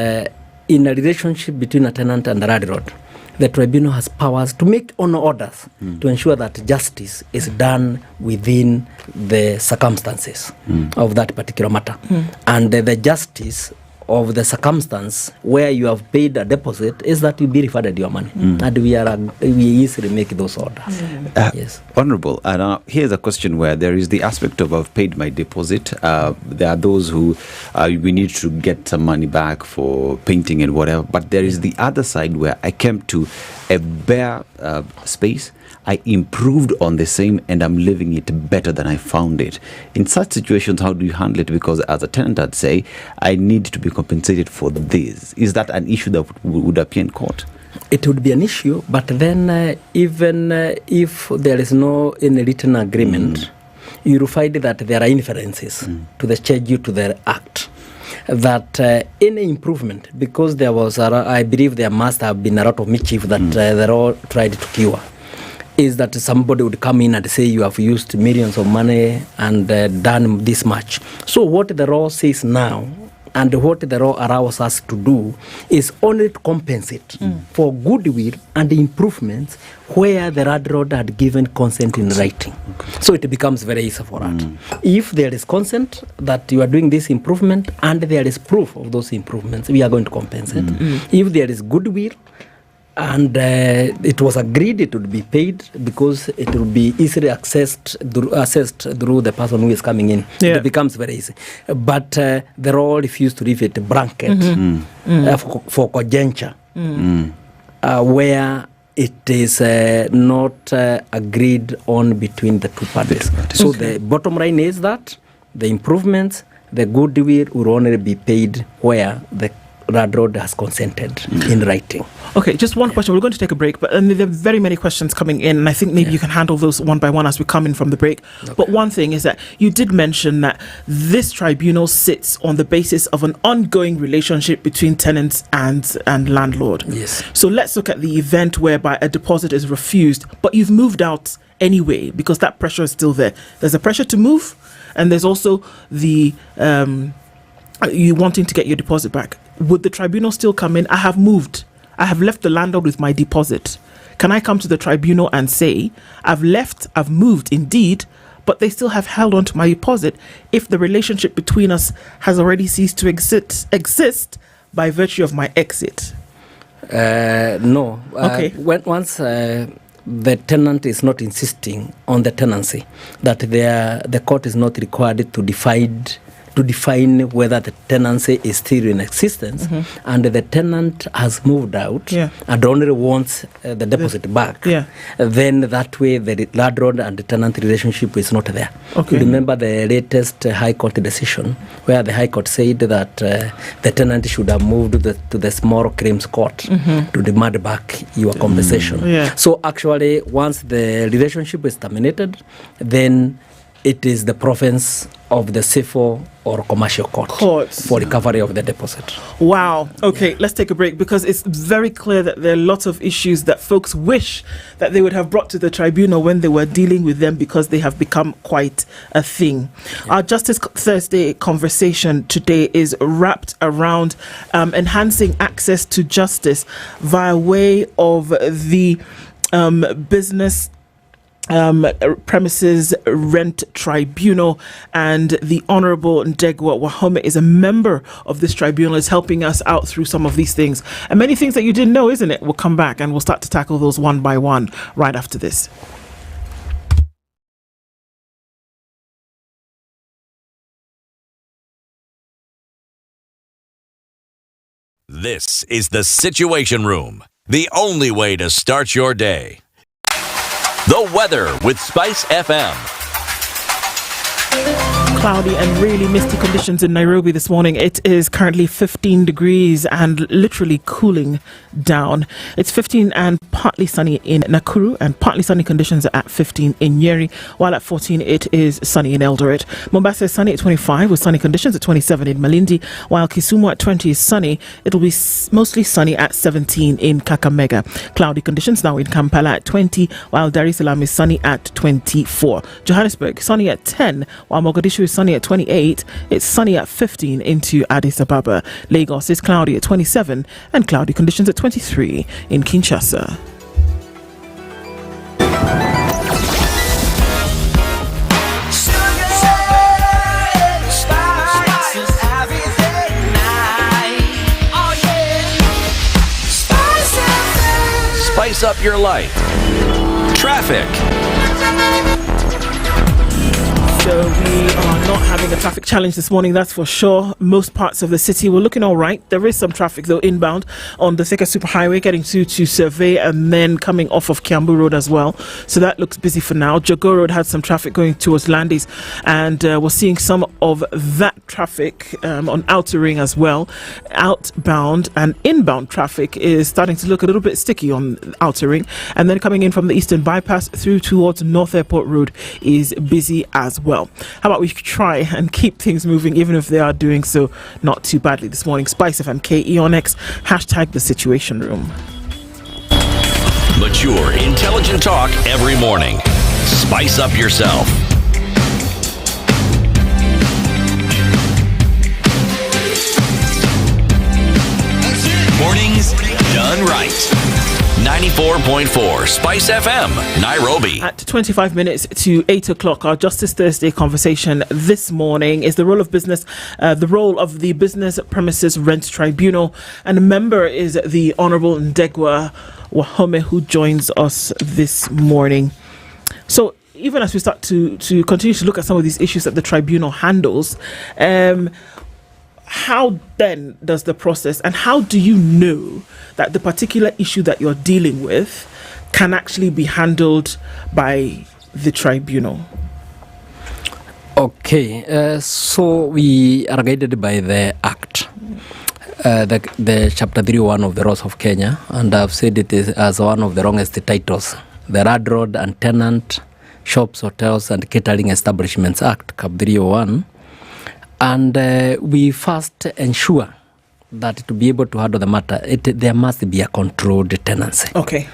in a relationship between a tenant and a landlord, the tribunal has powers to make on orders to ensure that justice is done within the circumstances of that particular matter. And the justice of the circumstance where you have paid a deposit is that you be refunded your money. And we easily make those orders. Yes. Honorable, here's a question where there is the aspect of I've paid my deposit. There are those who we need to get some money back for painting and whatever. But there is the other side where I came to a bare space. I improved on the same and I'm living it better than I found it. In such situations, how do you handle it? Because as a tenant, I'd say, I need to be compensated for this. Is that an issue that would appear in court? It would be an issue, but then even if there is no any written agreement, you will find that there are inferences to the schedule, to the act, that any improvement, because there was, I believe there must have been a lot of mischief that the law tried to cure, is that somebody would come in and say you have used millions of money and done this much. So what the law says now and what the law allows us to do is only to compensate for goodwill and improvements where the landlord had given consent in writing. So it becomes very easy for us. If there is consent that you are doing this improvement and there is proof of those improvements, we are going to compensate. If there is goodwill and it was agreed it would be paid because it will be easily assessed through the person who is coming in. It becomes very easy. But the law refused to leave it blanket for conjuncture where it is not agreed on between the two parties. So the bottom line is that the improvements, the goodwill will only be paid where the landlord has consented in writing. Okay, just one question. We're going to take a break, but there are very many questions coming in, and I think maybe you can handle those one by one as we come in from the break. But one thing is that you did mention that this tribunal sits on the basis of an ongoing relationship between tenants and landlord. Yes. So let's look at the event whereby a deposit is refused, but you've moved out anyway because that pressure is still there. There's a pressure to move, and there's also the you wanting to get your deposit back. Would the tribunal still come in? I have moved. I have left the landlord with my deposit. Can I come to the tribunal and say, I've left, I've moved indeed, but they still have held on to my deposit if the relationship between us has already ceased to exist by virtue of my exit? No. Okay. Once the tenant is not insisting on the tenancy, that the court is not required to define whether the tenancy is still in existence, and the tenant has moved out and only wants the deposit back, then that way the landlord and the tenant relationship is not there. Okay. Remember the latest High Court decision where the High Court said that the tenant should have moved to the small claims court to demand back your compensation. So actually, once the relationship is terminated, then it is the province of the civil or commercial courts for recovery of the deposit. Wow. Okay, let's take a break because it's very clear that there are lots of issues that folks wish that they would have brought to the tribunal when they were dealing with them because they have become quite a thing. Our Justice Thursday conversation today is wrapped around enhancing access to justice via way of the business premises rent tribunal, and the Honorable Ndegwa Wahome is a member of this tribunal, is helping us out through some of these things and many things that you didn't know, isn't it? We'll come back and we'll start to tackle those one by one right after this. This is the Situation Room, the only way to start your day. The weather with SpiceFM. Cloudy and really misty conditions in Nairobi this morning. It is currently 15 degrees and literally cooling down. It's 15 and partly sunny in Nakuru, and partly sunny conditions at 15 in Nyeri, while at 14 it is sunny in Eldoret. Mombasa is sunny at 25 with sunny conditions at 27 in Malindi, while Kisumu at 20 is sunny. It'll be mostly sunny at 17 in Kakamega. Cloudy conditions now in Kampala at 20, while Dar es Salaam is sunny at 24. Johannesburg sunny at 10, while Mogadishu is sunny at 28. It's sunny at 15 into Addis Ababa. Lagos is cloudy at 27 and cloudy conditions at 23 in Kinshasa. Spice up your life. Traffic. So we are not having a traffic challenge this morning, that's for sure. Most parts of the city were looking all right. There is some traffic though inbound on the Thika Superhighway getting to Survey and then coming off of Kiambu Road as well. So that looks busy for now. Jogo Road had some traffic going towards Landis, and we're seeing some of that traffic on Outer Ring as well. Outbound and inbound traffic is starting to look a little bit sticky on Outer Ring, and then coming in from the Eastern Bypass through towards North Airport Road is busy as well. How about we try and keep things moving, even if they are doing so not too badly this morning. SpiceFM KE on X, hashtag the Situation Room. Mature, intelligent talk every morning. Spice up yourself. right. 94.4 Spice FM, Nairobi. At 25 minutes to 8 o'clock, our Justice Thursday conversation this morning is the role of the Business Premises Rent Tribunal, and a member is the Honourable Ndegwa Wahome, who joins us this morning. So even as we start to continue to look at some of these issues that the tribunal handles, how then does the process, and how do you know that the particular issue that you're dealing with can actually be handled by the tribunal? Okay, so we are guided by the Act, the Chapter 3.1 of the Laws of Kenya, and I've said it is as one of the wrongest titles, the Landlord and Tenant Shops, Hotels and Catering Establishments Act, Cap 3.1. And we first ensure that to be able to handle the matter, there must be a controlled tenancy. Okay.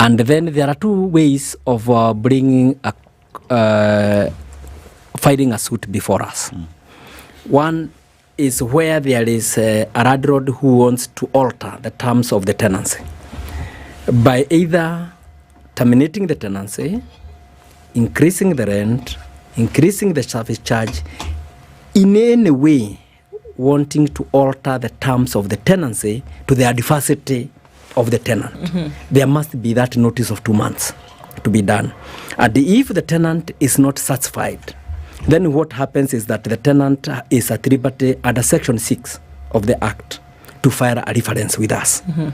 And then there are two ways of filing a suit before us. One is where there is a landlord who wants to alter the terms of the tenancy by either terminating the tenancy, increasing the rent, increasing the service charge, in any way wanting to alter the terms of the tenancy to the adversity of the tenant. Mm-hmm. There must be that notice of 2 months to be done. And if the tenant is not satisfied, then what happens is that the tenant is at liberty under Section 6 of the Act to file a reference with us. Mm-hmm.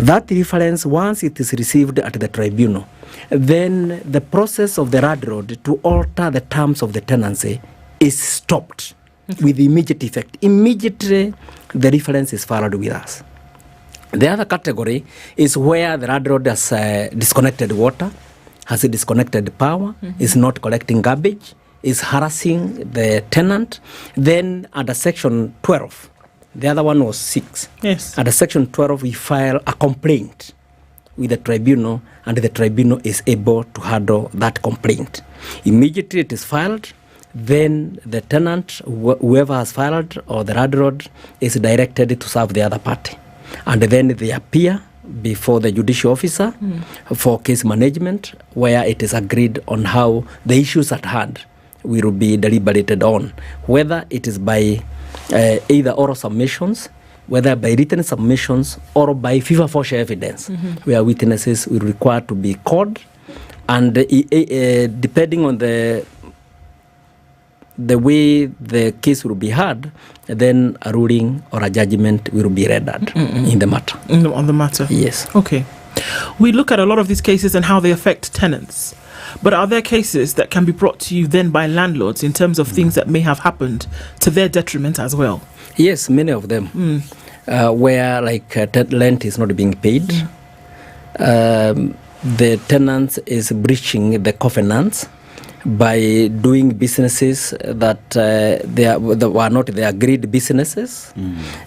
That reference, once it is received at the tribunal, then the process of the landlord to alter the terms of the tenancy is stopped with immediate effect. Immediately, the reference is filed with us. The other category is where the landlord has disconnected water, has disconnected power, is not collecting garbage, is harassing the tenant. Then under Section 12, the other one was 6. Yes. Under Section 12, we file a complaint with the tribunal, and the tribunal is able to handle that complaint. Immediately it is filed. Then the tenant, whoever has filed, or the landlord, is directed to serve the other party. And then they appear before the judicial officer for case management, where it is agreed on how the issues at hand will be deliberated on, whether it is by either oral submissions, whether by written submissions, or by FIFA force evidence, where witnesses will require to be called, and depending on the way the case will be heard, then a ruling or a judgment will be rendered in the matter. On the matter? Yes. Okay. We look at a lot of these cases and how they affect tenants. But are there cases that can be brought to you then by landlords in terms of things that may have happened to their detriment as well? Yes, many of them. Where rent is not being paid. The tenant is breaching the covenants by doing businesses that they were not the agreed businesses.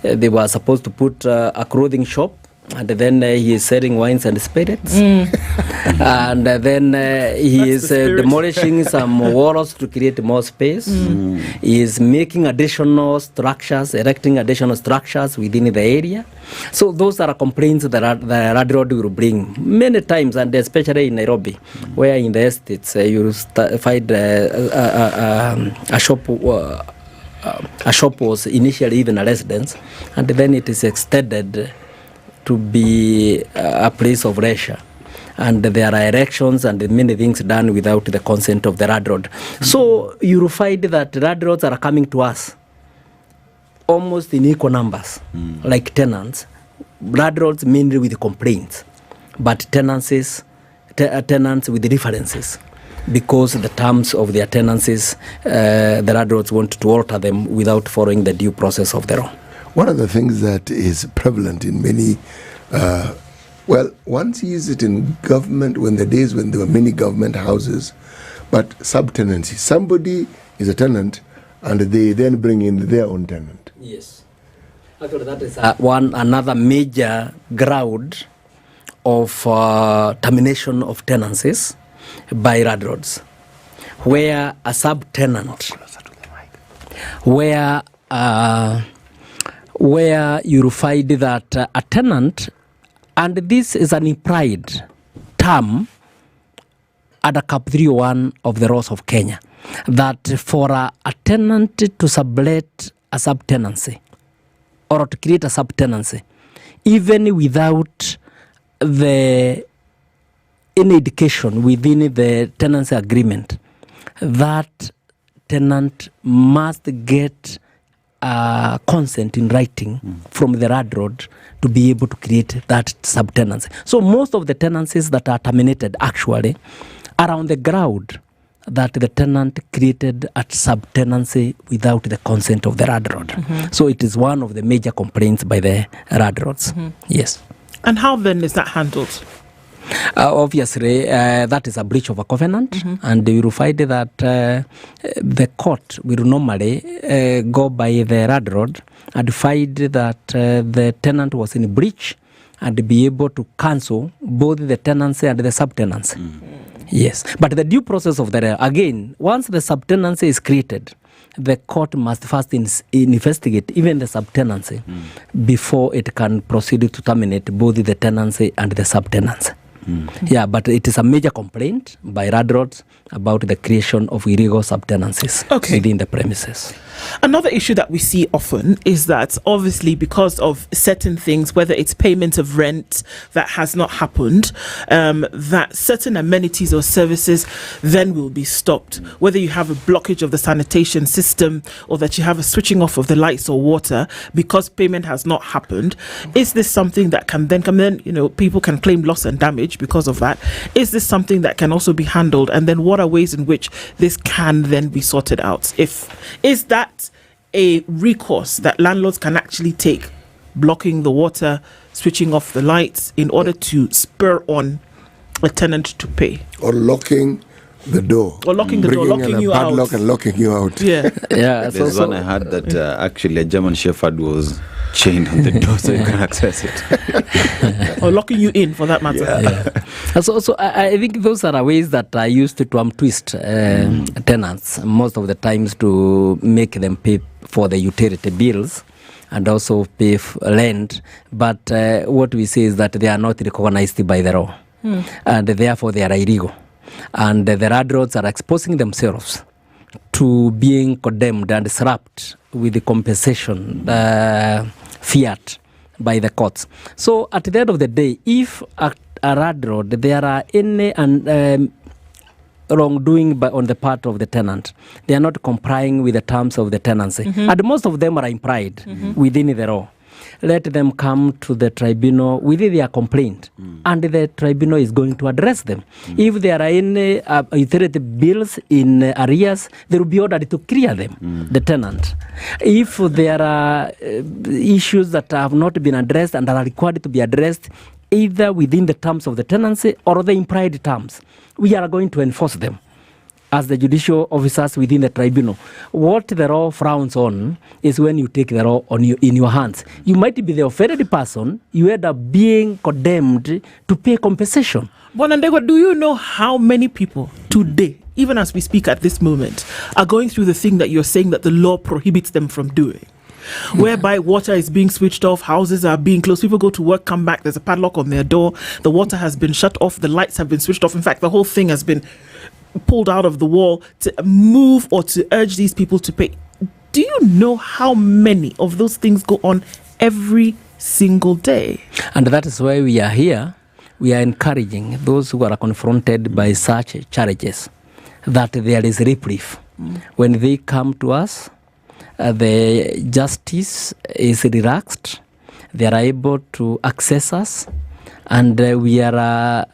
They were supposed to put a clothing shop, and then he is selling wines and spirits. And then he is demolishing some walls to create more space. He is making additional structures, erecting additional structures within the area. So those are complaints that the landlord will bring many times, and especially in Nairobi, where in the estates you find a shop. A shop was initially even a residence, and then it is extended to be a place of leisure. And there are erections and many things done without the consent of the landlord. So you will find that landlords are coming to us almost in equal numbers, like tenants. Landlords mainly with complaints, but tenants with references, because the terms of their tenancies, the landlords want to alter them without following the due process of the law. One of the things that is prevalent in many, one sees it in government when there were many government houses, but subtenancy. Somebody is a tenant and they then bring in their own tenant. Yes. Actually, that is another major ground of termination of tenancies by landlords, where a subtenant, where you'll find that a tenant And this is an implied term under Cap 301 of the laws of Kenya, that for a tenant to sublet a subtenancy or to create a subtenancy, even without any indication within the tenancy agreement, that tenant must get consent in writing from the landlord to be able to create that subtenancy. So most of the tenancies that are terminated actually are on the ground that the tenant created a subtenancy without the consent of the landlord. So it is one of the major complaints by the landlords. Yes. And how then is that handled? Obviously, that is a breach of a covenant, and you will find that the court will normally go by the landlord and find that the tenant was in breach and be able to cancel both the tenancy and the subtenancy. Yes, but the due process of again, once the subtenancy is created, the court must first investigate even the subtenancy before it can proceed to terminate both the tenancy and the subtenancy. Yeah, but it is a major complaint by landlords about the creation of illegal subtenancies within the premises. Another issue that we see often is that obviously because of certain things, whether it's payment of rent that has not happened, that certain amenities or services then will be stopped. Whether you have a blockage of the sanitation system or that you have a switching off of the lights or water because payment has not happened, is this something that can then come in? You know, people can claim loss and damage because of that. Is this something that can also be handled? And then what are ways in which this can then be sorted out? Is that a recourse that landlords can actually take, blocking the water, switching off the lights in order to spur on a tenant to pay? Or locking the door. Or locking the door, locking you out. Padlock and locking you out. Yeah. There's one I heard that actually a German Shepherd was chained on the door so you can access it. Or locking you in, for that matter. So I think those are ways that are used to twist tenants most of the times to make them pay for the utility bills and also pay rent. But what we say is that they are not recognized by the law, and therefore they are illegal. And the landlords are exposing themselves to being condemned and slapped with the compensation fiat by the courts. So at the end of the day, if a landlord, there are any wrongdoing on the part of the tenant, they are not complying with the terms of the tenancy, and most of them are implied within the law, let them come to the tribunal with their complaint, and the tribunal is going to address them. If there are any utility bills in arrears, they will be ordered to clear them, the tenant. If there are issues that have not been addressed and are required to be addressed, either within the terms of the tenancy or the implied terms, we are going to enforce them as the judicial officers within the tribunal. What the law frowns on is when you take the law in your hands. You might be the offended person, you end up being condemned to pay compensation. Bonandego, do you know how many people today, even as we speak at this moment, are going through the thing that you're saying that the law prohibits them from doing? Whereby water is being switched off, houses are being closed, people go to work, come back, there's a padlock on their door, the water has been shut off, the lights have been switched off. In fact, the whole thing has been pulled out of the wall to move or to urge these people to pay. Do you know how many of those things go on every single day? And that is why we are here. We are encouraging those who are confronted by such charges that there is reprieve. When they come to us, the justice is relaxed. They are able to access us, and we are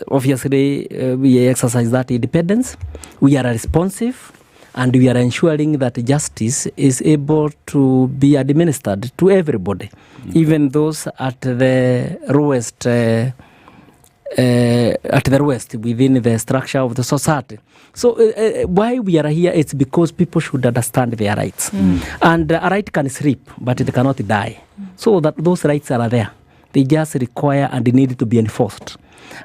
obviously we exercise that independence. We are responsive, and we are ensuring that justice is able to be administered to everybody, even those at the lowest within the structure of the society. So why we are here, it's because people should understand their rights. And a right can sleep, but it cannot die. So that those rights are there. They just require and need to be enforced.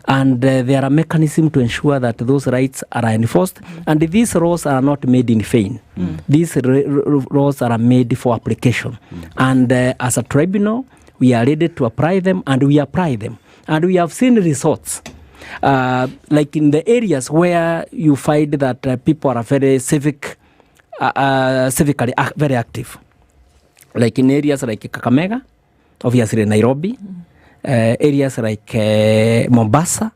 And there are mechanisms to ensure that those rights are enforced. And these laws are not made in vain. These laws are made for application. And as a tribunal, we are ready to apply them, and we apply them. And we have seen results. Like in the areas where you find that people are very civically very active. Like in areas like Kakamega, obviously Nairobi, areas like Mombasa,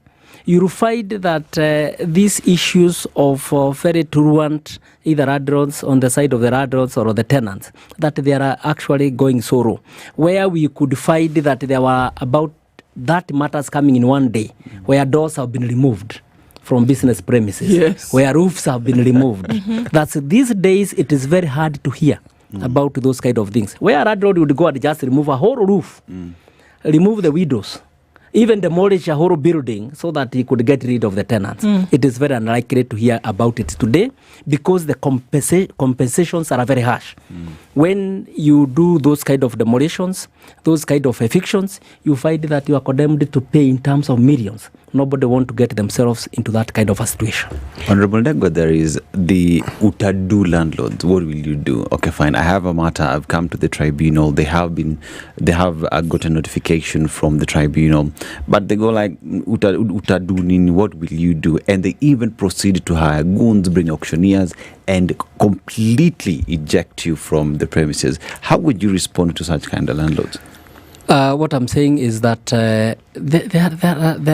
you will find that these issues of very truant either adults on the side of the adults or the tenants, that they are actually going thorough. Where we could find that there were about that matters coming in one day, where doors have been removed from business premises, yes, where roofs have been removed. That's these days it is very hard to hear about those kind of things. Where a landlord would go and just remove a whole roof, remove the windows, even demolish a whole building so that he could get rid of the tenants. It is very unlikely to hear about it today because the compensations are very harsh. When you do those kind of demolitions, those kind of evictions, you find that you are condemned to pay in terms of millions. Nobody want to get themselves into that kind of a situation. Honorable Ndegwa, there is the Utadu landlords. What will you do? Okay, fine. I have a matter. I've come to the tribunal. They have got a notification from the tribunal, but they go like Utadu nini. What will you do? And they even proceed to hire goons, bring auctioneers, and completely eject you from the premises. How would you respond to such kind of landlords? What I'm saying is that the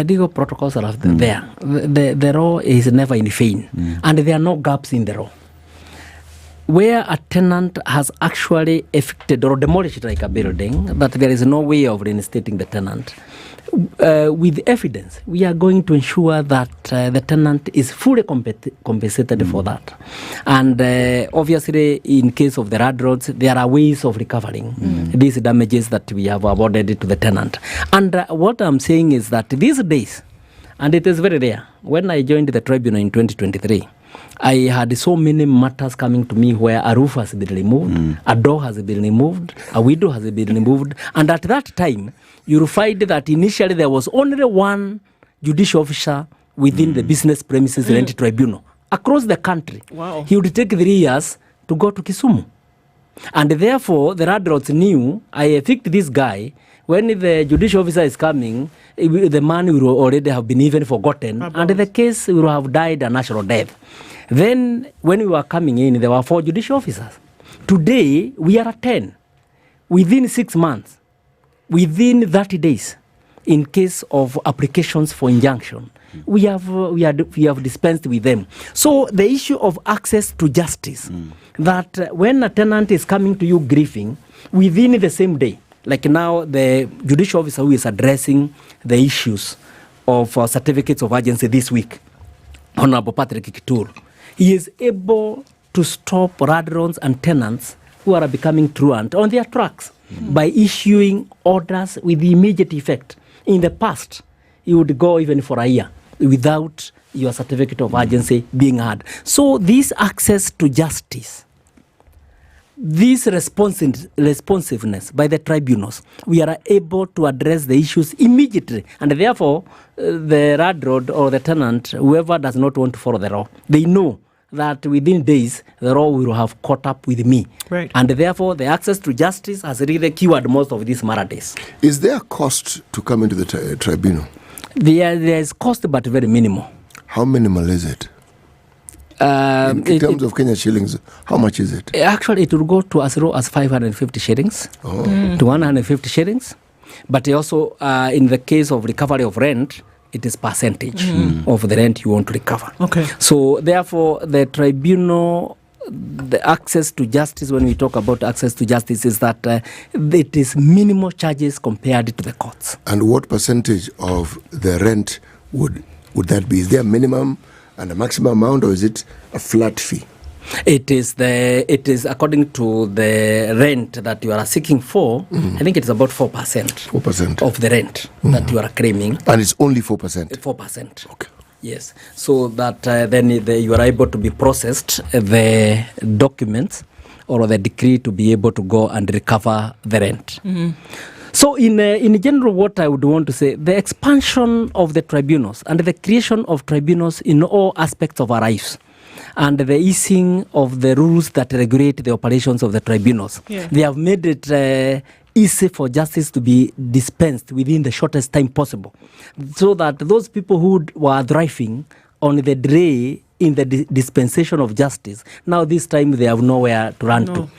legal protocols are there. The law is never in vain, and there are no gaps in the law. Where a tenant has actually evicted or demolished like a building, that there is no way of reinstating the tenant, with evidence, we are going to ensure that the tenant is fully compensated for that. And obviously, in case of the landlords, there are ways of recovering these damages that we have awarded to the tenant. And what I'm saying is that these days, and it is very rare, when I joined the tribunal in 2023, I had so many matters coming to me where a roof has been removed, a door has been removed, a window has been removed. And at that time, you'll find that initially there was only one judicial officer within the business premises rent tribunal across the country. Wow. He would take 3 years to go to Kisumu. And therefore, the landlords knew, I evict this guy. When the judicial officer is coming, the man will already have been even forgotten, and the case will have died a natural death. Then, when we were coming in, there were 4 judicial officers. Today, we are at 10. Within 6 months, within 30 days, in case of applications for injunction, we have dispensed with them. So the issue of access to justice, that when a tenant is coming to you grieving, within the same day, like now the judicial officer who is addressing the issues of certificates of urgency this week, Honorable Patrick Kitur, he is able to stop landlords and tenants who are becoming truant on their tracks by issuing orders with immediate effect. In the past, you would go even for a year without your certificate of urgency being had. So this access to justice, this responsiveness by the tribunals, we are able to address the issues immediately. And therefore, the landlord or the tenant, whoever does not want to follow the law, they know that within days, the law will have caught up with me. Right. And therefore, the access to justice has really cured most of these maladies. Is there a cost to come into the tribunal? There is cost, but very minimal. How minimal is it? In terms of Kenya shillings, how much is it? Actually, it will go to as low as 550 shillings to 150 shillings. But also, in the case of recovery of rent, it is percentage of the rent you want to recover. Okay. So, therefore, the tribunal, the access to justice, when we talk about access to justice, is that it is minimal charges compared to the courts. And what percentage of the rent would that be? Is there a minimum and a maximum amount, or is it a flat fee? It is according to the rent that you are seeking for. I think it's about 4%. 4% of the rent that you are claiming. And it's only 4%? 4%. Okay. Yes. So that then you are able to be processed the documents or the decree to be able to go and recover the rent. So in general, what I would want to say, the expansion of the tribunals and the creation of tribunals in all aspects of our lives, and the easing of the rules that regulate the operations of the tribunals, they have made it easy for justice to be dispensed within the shortest time possible, so that those people who were thriving on the delay in the dispensation of justice, now this time they have nowhere to run to.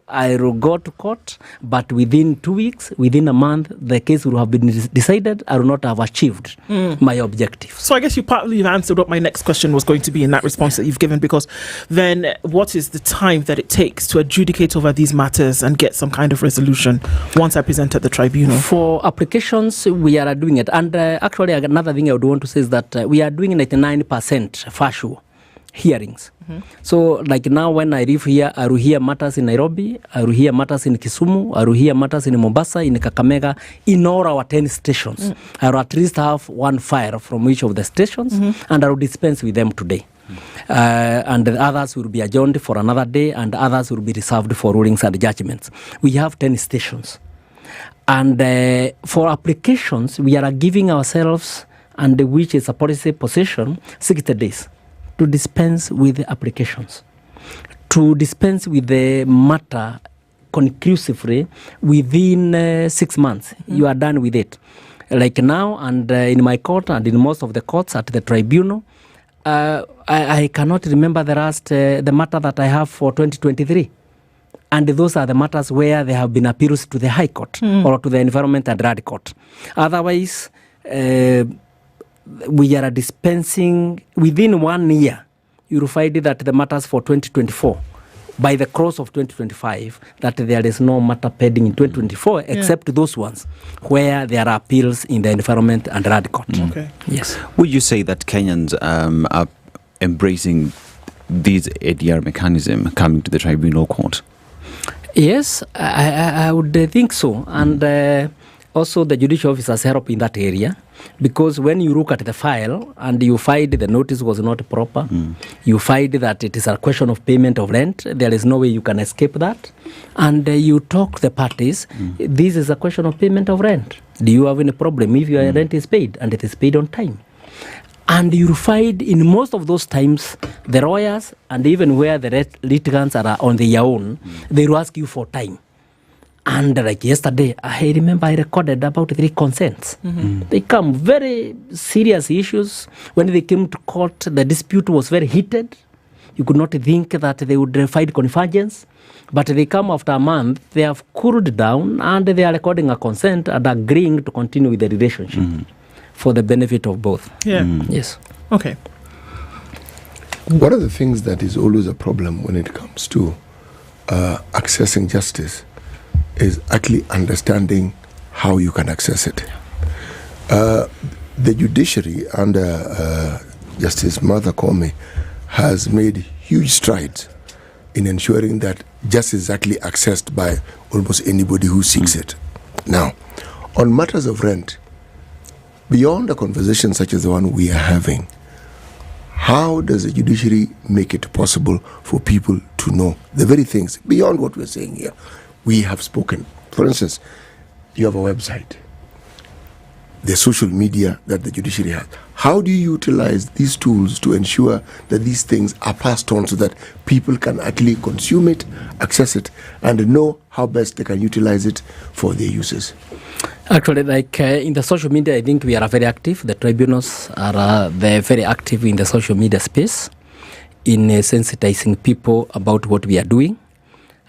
I will go to court, but within 2 weeks, within a month, the case will have been decided. I will not have achieved my objective. So I guess you partly answered what my next question was going to be in that response that you've given, because then what is the time that it takes to adjudicate over these matters and get some kind of resolution once I present at the tribunal? For applications, we are doing it. And actually, another thing I would want to say is that we are doing 99% factual hearings. So like now when I live here, I will hear matters in Nairobi, I will hear matters in Kisumu, I will hear matters in Mombasa, in Kakamega, in all our 10 stations. I will at least have one file from each of the stations, and I will dispense with them today. And the others will be adjourned for another day, and others will be reserved for rulings and judgments. We have 10 stations. And for applications, we are giving ourselves, and which is a policy position, 60 days to dispense with the applications, to dispense with the matter conclusively within 6 months. You are done with it. Like now, and in my court and in most of the courts at the tribunal, I cannot remember the matter that I have for 2023. And those are the matters where there have been appeals to the High Court or to the Environment and Land Court. Otherwise, we are dispensing within 1 year. You will find that the matters for 2024, by the close of 2025, that there is no matter pending in 2024 except those ones where there are appeals in the Environment and Land Court. Okay. Yes. Would you say that Kenyans are embracing this ADR mechanism coming to the tribunal court? Yes, I would think so. And also the judicial officers help in that area, because when you look at the file and you find the notice was not proper, you find that it is a question of payment of rent, there is no way you can escape that, and you talk the parties, this is a question of payment of rent. Do you have any problem if your rent is paid and it is paid on time? And you find in most of those times, the lawyers, and even where the litigants are on their own, they will ask you for time. And like yesterday, I remember I recorded about 3 consents. They come very serious issues. When they came to court, the dispute was very heated. You could not think that they would find convergence. But they come after a month, they have cooled down, and they are recording a consent and agreeing to continue with the relationship for the benefit of both. Yes. Okay. One of the things that is always a problem when it comes to accessing justice is actually understanding how you can access it. The judiciary under Justice Martha Koome has made huge strides in ensuring that justice is actually accessed by almost anybody who seeks it. Now, on matters of rent, beyond a conversation such as the one we are having, how does the judiciary make it possible for people to know the very things beyond what we're saying here? We have spoken. For instance, you have a website, the social media that the judiciary has. How do you utilize these tools to ensure that these things are passed on so that people can actually consume it, access it, and know how best they can utilize it for their uses? Actually, like in the social media, I think we are very active. The tribunals are they're very active in the social media space in sensitizing people about what we are doing.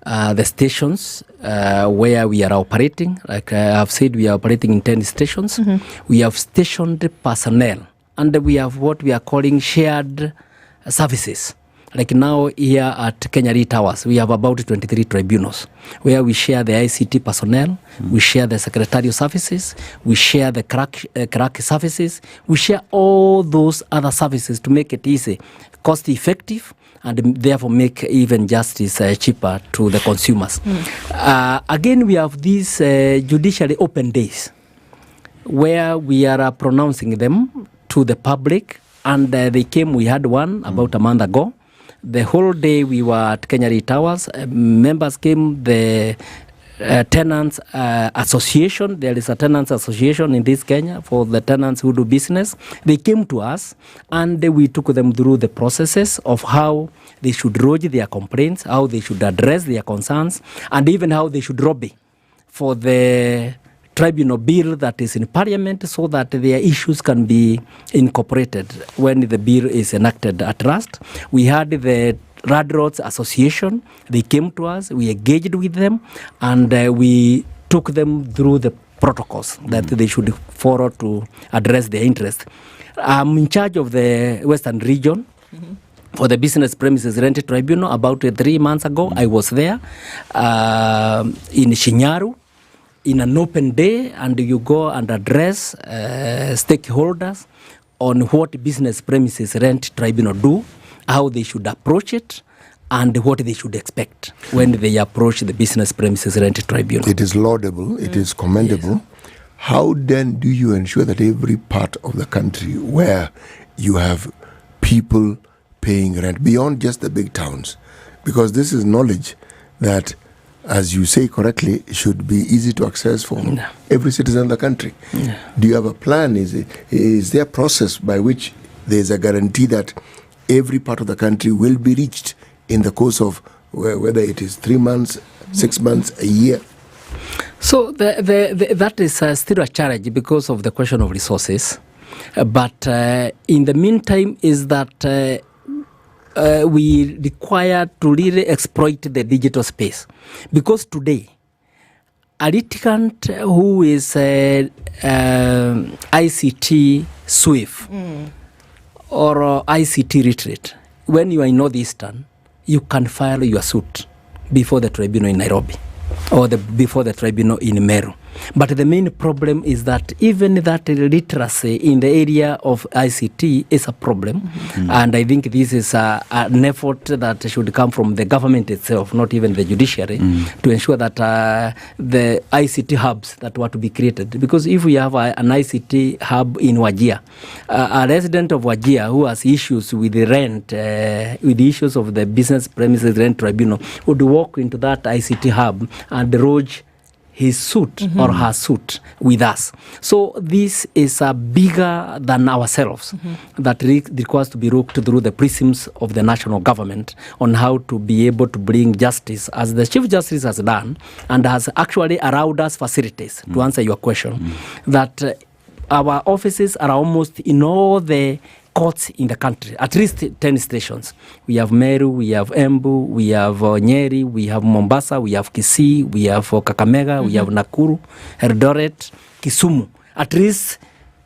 The stations where we are operating, like I have said, we are operating in 10 stations. We have stationed personnel, and we have what we are calling shared services. Like now here at Kenya Re Towers, we have about 23 tribunals where we share the ICT personnel, we share the secretarial services, we share the crack services, we share all those other services to make it easy, cost effective, and therefore make even justice cheaper to the consumers. Again, we have these judicially open days where we are pronouncing them to the public, and we had one about a month ago. The whole day we were at Kenya Re Towers. Members came, the tenants association. There is a tenants association in this Kenya for the tenants who do business. They came to us, and we took them through the processes of how they should lodge their complaints, how they should address their concerns, and even how they should lobby for the tribunal bill that is in parliament so that their issues can be incorporated when the bill is enacted at last. We had the Railroads Association. They came to us, we engaged with them, and we took them through the protocols that they should follow to address their interest. I'm in charge of the Western region for the Business Premises Rent Tribunal. About 3 months ago, I was there in Shinyaru, in an open day, and you go and address stakeholders on what Business Premises Rent Tribunal do, how they should approach it, and what they should expect when they approach the Business Premises Rent Tribunal. It is laudable, it is commendable. Yes. How then do you ensure that every part of the country where you have people paying rent, beyond just the big towns, because this is knowledge that, as you say correctly, should be easy to access for every citizen in the country. Do you have a plan? Is there a process by which there's a guarantee that every part of the country will be reached in the course of whether it is 3 months, 6 months, a year? So that is still a challenge because of the question of resources. But in the meantime is that we require to really exploit the digital space. Because today, a litigant who is ICT SWIFT or ICT literate, when you are in Northeastern, you can file your suit before the tribunal in Nairobi or before the tribunal in Meru. But the main problem is that even that literacy in the area of ICT is a problem. And I think this is an effort that should come from the government itself, not even the judiciary, to ensure that the ICT hubs that were to be created. Because if we have an ICT hub in Wajir, a resident of Wajir who has issues with the rent, with the issues of the Business Premises Rent Tribunal, would walk into that ICT hub and lodge his suit or her suit with us. So this is bigger than ourselves that requires to be looked through the prisms of the national government on how to be able to bring justice, as the Chief Justice has done and has actually allowed us facilities, to answer your question, that our offices are almost in all the courts in the country, at least 10 stations. We have Meru, we have Embu, we have Nyeri, we have Mombasa, we have Kisii, we have Kakamega, we have Nakuru, Eldoret, Kisumu. At least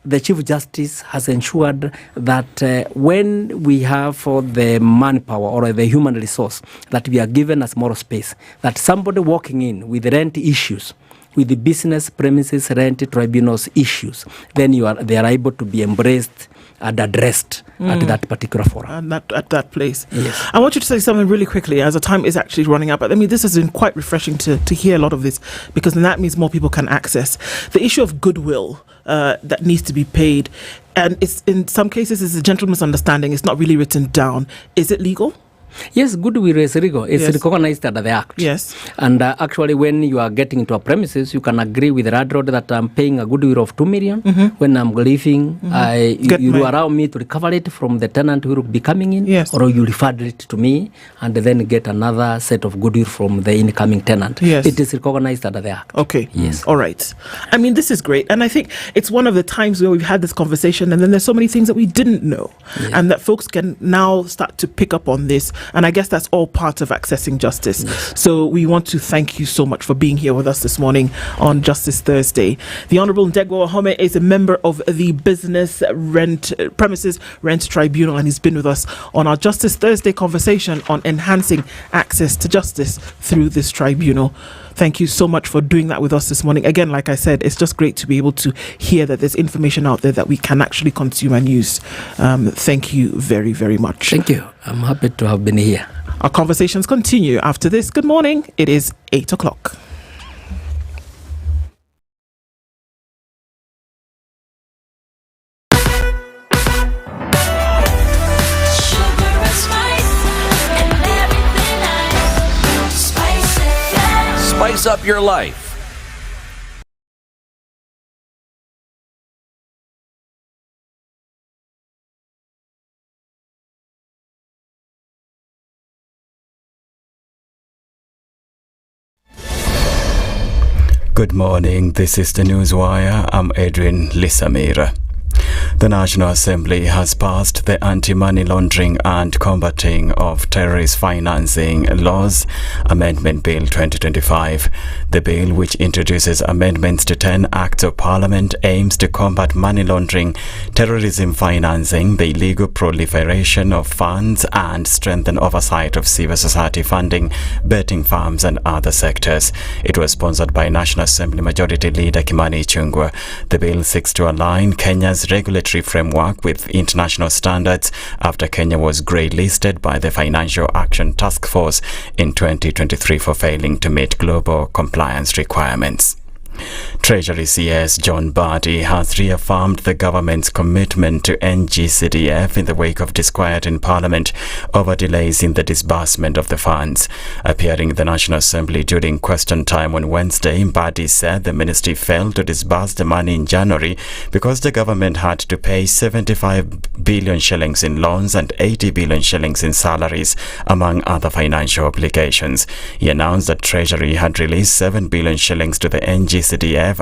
the Chief Justice has ensured that when we have the manpower or the human resource, that we are given a small space, that somebody walking in with rent issues, with the Business Premises Rent Tribunal's issues, then they are able to be embraced and addressed at that particular forum. And at that place. Yes. I want you to say something really quickly as the time is actually running out. But I mean, this has been quite refreshing to hear a lot of this, because then that means more people can access. The issue of goodwill that needs to be paid, and it's in some cases it's a gentleman's understanding. It's not really written down. Is it legal? Yes, goodwill is legal. It's recognized under the Act. Yes. And actually, when you are getting into a premises, you can agree with the landlord that I'm paying a goodwill of 2 million. When I'm leaving, you allow me to recover it from the tenant who will be coming in, or you refer it to me and then get another set of goodwill from the incoming tenant. Yes. It is recognized under the Act. Okay. Yes. All right. I mean, this is great. And I think it's one of the times where we've had this conversation and then there's so many things that we didn't know, and that folks can now start to pick up on this. And I guess that's all part of accessing justice. So we want to thank you so much for being here with us this morning on Justice Thursday. The Honourable Ndegwa Ohome is a member of the Business Premises Rent Tribunal, and he's been with us on our Justice Thursday conversation on enhancing access to justice through this tribunal. Thank you so much for doing that with us this morning. Again, like I said, it's just great to be able to hear that there's information out there that we can actually consume and use. Thank you very, very much. Thank you. I'm happy to have been here. Our conversations continue after this. Good morning. It is 8 o'clock. Spice up your life. Good morning, this is the Newswire. I'm Edwin Lisamira. The National Assembly has passed the Anti-Money Laundering and Combating of Terrorist Financing Laws Amendment Bill 2025. The bill, which introduces amendments to 10 Acts of Parliament, aims to combat money laundering, terrorism financing, the illegal proliferation of funds, and strengthen oversight of civil society funding, betting farms, and other sectors. It was sponsored by National Assembly Majority Leader Kimani Ichung'wah. The bill seeks to align Kenya's regulatory framework with international standards after Kenya was grey-listed by the Financial Action Task Force in 2023 for failing to meet global compliance requirements. Treasury CS John Badi has reaffirmed the government's commitment to NGCDF in the wake of disquiet in Parliament over delays in the disbursement of the funds. Appearing in the National Assembly during question time on Wednesday, Badi said the ministry failed to disburse the money in January because the government had to pay 75 billion shillings in loans and 80 billion shillings in salaries, among other financial obligations. He announced that Treasury had released 7 billion shillings to the NGCDF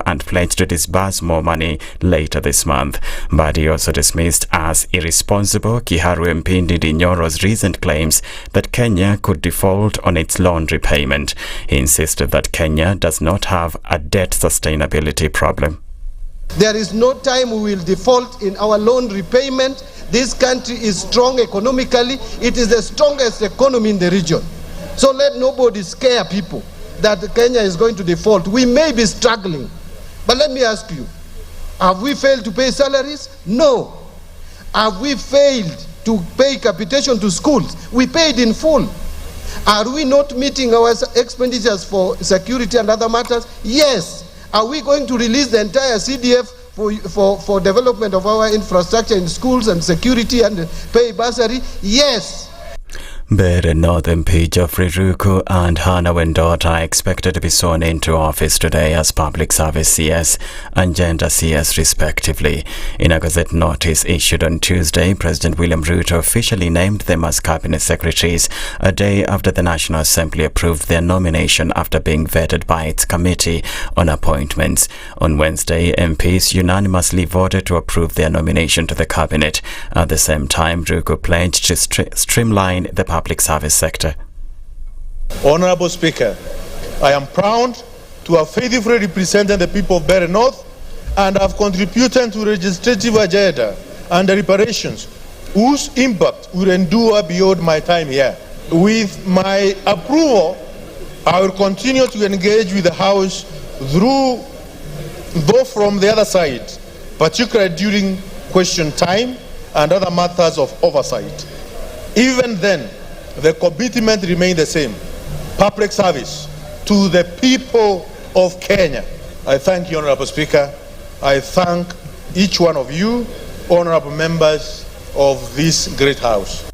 and pledged to disburse more money later this month. Badi also dismissed as irresponsible Kiharu MP Ndindi Nyoro's recent claims that Kenya could default on its loan repayment. He insisted that Kenya does not have a debt sustainability problem. There is no time we will default in our loan repayment. This country is strong economically. It is the strongest economy in the region. So let nobody scare people that Kenya is going to default. We may be struggling, but let me ask you, have we failed to pay salaries? No. Have we failed to pay capitation to schools? We paid in full. Are we not meeting our expenditures for security and other matters? Yes. Are we going to release the entire CDF for development of our infrastructure in schools and security and pay bursary? Yes. Bere North MP Geoffrey Ruku and Hannah Wendot are expected to be sworn into office today as Public Service CS and Gender CS respectively. In a Gazette notice issued on Tuesday, President William Ruto officially named them as Cabinet Secretaries a day after the National Assembly approved their nomination after being vetted by its Committee on Appointments. On Wednesday, MPs unanimously voted to approve their nomination to the Cabinet. At the same time, Ruku pledged to streamline the public service sector. Honorable Speaker, I am proud to have faithfully represented the people of Bere North and have contributed to legislative agenda and reparations whose impact will endure beyond my time here. With my approval, I will continue to engage with the House through, though from the other side, particularly during question time and other matters of oversight. Even then, the commitment remains the same. Public service to the people of Kenya. I thank you, Honorable Speaker. I thank each one of you, honorable members of this great House.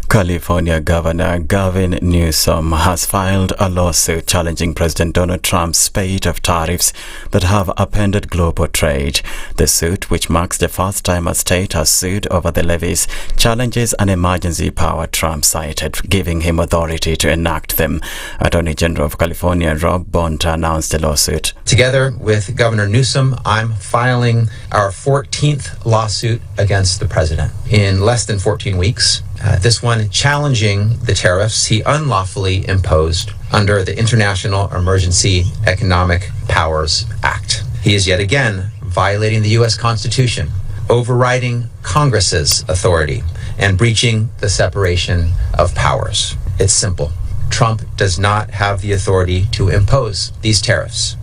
California Governor Gavin Newsom has filed a lawsuit challenging President Donald Trump's spate of tariffs that have upended global trade. The suit, which marks the first time a state has sued over the levies, challenges an emergency power Trump cited, giving him authority to enact them. Attorney General of California Rob Bonta announced the lawsuit. Together with Governor Newsom, I'm filing our 14th lawsuit against the president in less than 14 weeks. This one challenging the tariffs he unlawfully imposed under the International Emergency Economic Powers Act. He is yet again violating the U.S. Constitution, overriding Congress's authority, and breaching the separation of powers. It's simple. Trump does not have the authority to impose these tariffs.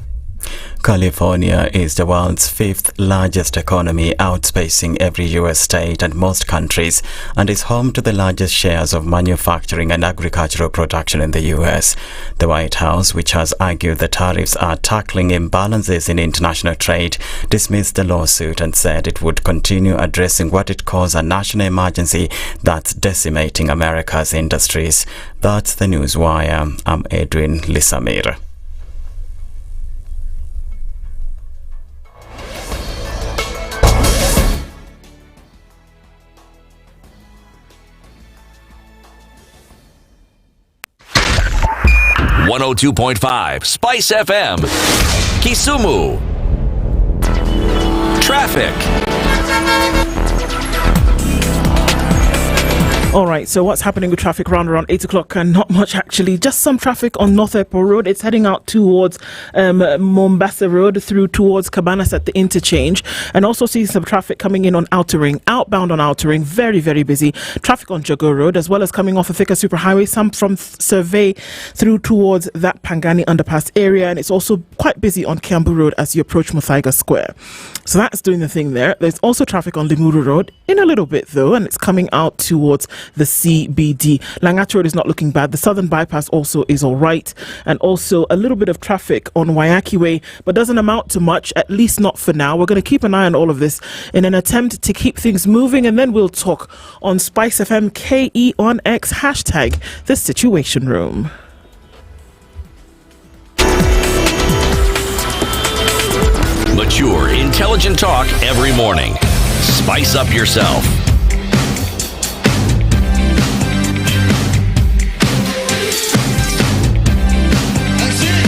California is the world's fifth largest economy, outspacing every U.S. state and most countries, and is home to the largest shares of manufacturing and agricultural production in the U.S. The White House, which has argued the tariffs are tackling imbalances in international trade, dismissed the lawsuit and said it would continue addressing what it calls a national emergency that's decimating America's industries. That's the Newswire. I'm Edwin Lisamira. 102.5 Spice FM. Kisumu. Traffic. All right, so what's happening with traffic around 8 o'clock? And not much, actually. Just some traffic on North Airport Road. It's heading out towards Mombasa Road through towards Cabanas at the interchange. And also see some traffic coming in on Outer Ring. Outbound on Outer Ring, very, very busy. Traffic on Jago Road, as well as coming off the Thika Superhighway. Some from Survey through towards that Pangani Underpass area. And it's also quite busy on Kiambu Road as you approach Muthaiga Square. So that's doing the thing there. There's also traffic on Limuru Road in a little bit, though, and it's coming out towards the CBD. Langach Road is not looking bad. The Southern Bypass also is all right. And also a little bit of traffic on Waiyaki Way, but doesn't amount to much, at least not for now. We're going to keep an eye on all of this in an attempt to keep things moving, and then we'll talk on SpiceFM KE on X, hashtag The Situation Room. Mature, intelligent talk every morning. Spice up yourself.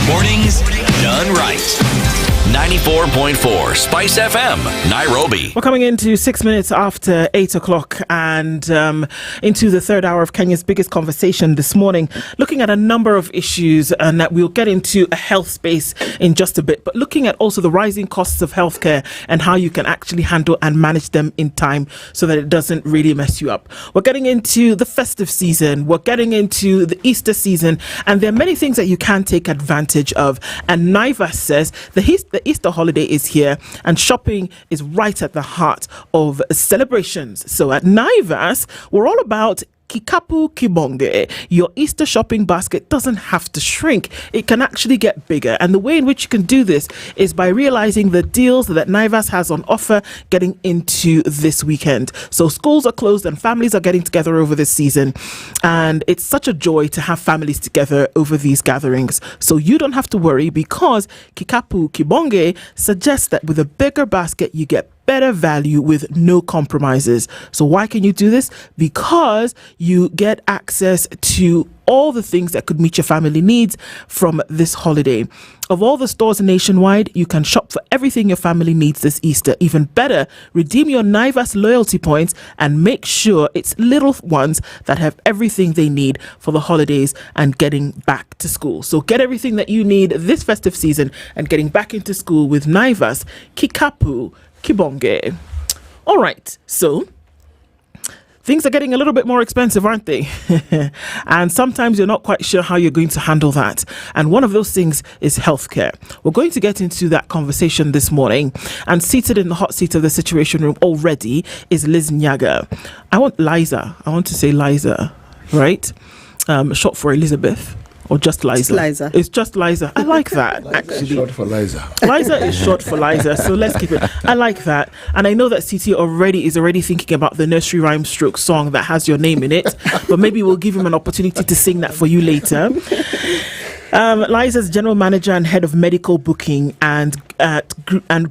Mornings done right. 94.4 Spice FM, Nairobi. We're coming into 6 minutes after 8 o'clock and into the third hour of Kenya's biggest conversation this morning, looking at a number of issues, and that we'll get into a health space in just a bit, but looking at also the rising costs of healthcare and how you can actually handle and manage them in time so that it doesn't really mess you up. We're getting into the festive season, we're getting into the Easter season, and there are many things that you can take advantage of. And Naivas says the Easter holiday is here and shopping is right at the heart of celebrations. So at Naivas, we're all about Kikapu Kibonge. Your Easter shopping basket doesn't have to shrink. It can actually get bigger. And the way in which you can do this is by realizing the deals that Naivas has on offer getting into this weekend. So schools are closed and families are getting together over this season. And it's such a joy to have families together over these gatherings. So you don't have to worry, because Kikapu Kibonge suggests that with a bigger basket, you get better value with no compromises. So why can you do this? Because you get access to all the things that could meet your family needs from this holiday. Of all the stores nationwide, you can shop for everything your family needs this Easter. Even better, redeem your Naivas loyalty points and make sure it's little ones that have everything they need for the holidays and getting back to school. So get everything that you need this festive season and getting back into school with Naivas Kikapu Kibonge. All right, so things are getting a little bit more expensive, aren't they? And sometimes you're not quite sure how you're going to handle that. And one of those things is healthcare. We're going to get into that conversation this morning. And seated in the hot seat of the Situation Room already is Liz Nyaga. I want to say Liza, right? Short for Elizabeth. Or just Liza? Liza. It's just Liza. I like that, actually. It's short for Liza. Liza is short for Liza, so let's keep it. I like that. And I know that CT is already thinking about the nursery rhyme stroke song that has your name in it, but maybe we'll give him an opportunity to sing that for you later. Liza's general manager and head of medical booking and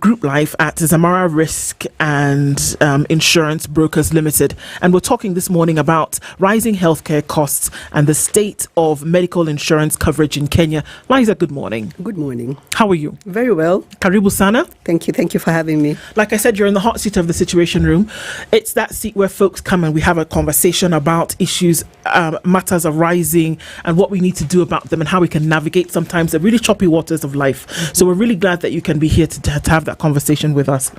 group life at Zamara Risk and Insurance Brokers Limited. And we're talking this morning about rising healthcare costs and the state of medical insurance coverage in Kenya. Liza, good morning. Good morning. How are you? Very well. Karibu sana. Thank you for having me. Like I said, you're in the hot seat of the Situation Room. It's that seat where folks come and we have a conversation about issues, matters arising and what we need to do about them and how we can navigate sometimes the really choppy waters of life. So we're really glad that you can be here to have that conversation with us.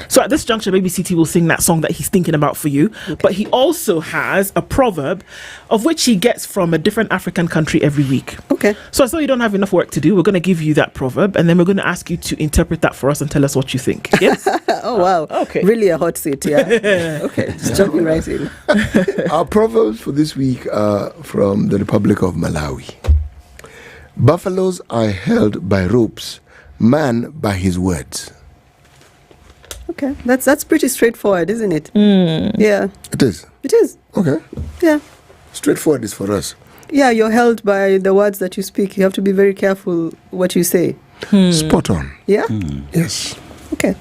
So at this juncture, maybe CT will sing that song that he's thinking about for you. Okay. But he also has a proverb of which he gets from a different African country every week. Okay. So as though you don't have enough work to do, we're going to give you that proverb and then we're going to ask you to interpret that for us and tell us what you think. Yes? Oh, wow. Okay. Really a hot seat, yeah. Okay, just jumping right in. Our proverbs for this week are from the Republic of Malawi. Buffaloes are held by ropes, man by his words. Okay, that's pretty straightforward, isn't it? Yeah. It is? It is. Okay. Yeah. Straightforward is for us. Yeah, you're held by the words that you speak. You have to be very careful what you say. Spot on. Yeah? Yes. Okay.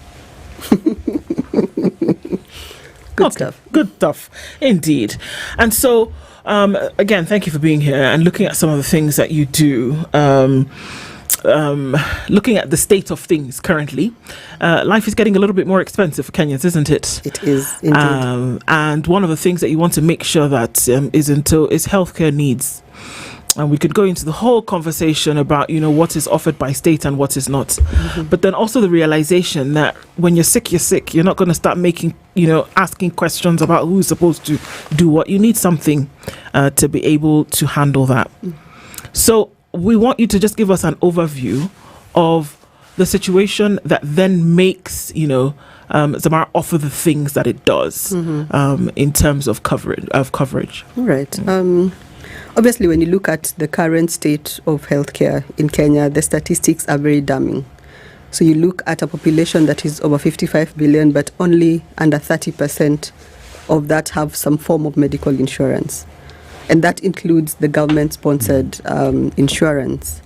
Good stuff. Good stuff, indeed. And so again, thank you for being here and looking at some of the things that you do. Looking at the state of things currently, life is getting a little bit more expensive for Kenyans, isn't it? It is, indeed. And one of the things that you want to make sure that is healthcare needs. And we could go into the whole conversation about, what is offered by state and what is not. Mm-hmm. But then also the realization that when you're sick, you're sick. You're not going to start making, asking questions about who's supposed to do what. You need something to be able to handle that. Mm. So we want you to just give us an overview of the situation that then makes, Zamara offer the things that it does in terms of coverage. All right. Obviously, when you look at the current state of healthcare in Kenya, the statistics are very damning. So you look at a population that is over 55 billion, but only under 30% of that have some form of medical insurance. And that includes the government-sponsored insurance.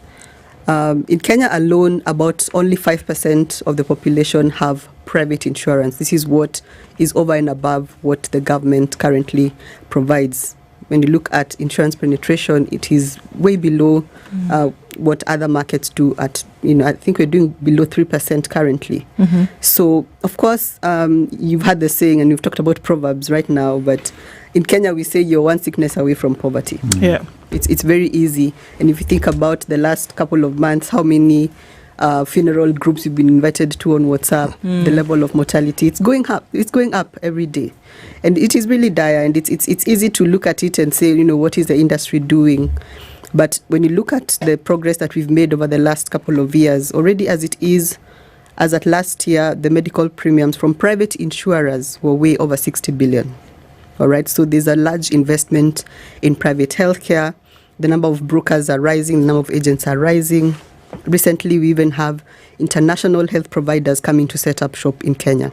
In Kenya alone, about only 5% of the population have private insurance. This is what is over and above what the government currently provides. When you look at insurance penetration, it is way below what other markets do at, I think we're doing below 3% currently. Mm-hmm. So, of course, you've had the saying, and we've talked about proverbs right now, but in Kenya, we say you're one sickness away from poverty. Mm-hmm. Yeah. It's very easy. And if you think about the last couple of months, how many funeral groups you've been invited to on WhatsApp, the level of mortality, it's going up. It's going up every day. And it is really dire, and it's easy to look at it and say, what is the industry doing? But when you look at the progress that we've made over the last couple of years, already as at last year, the medical premiums from private insurers were way over 60 billion. All right, so there's a large investment in private healthcare. The number of brokers are rising, the number of agents are rising. Recently, we even have international health providers coming to set up shop in Kenya,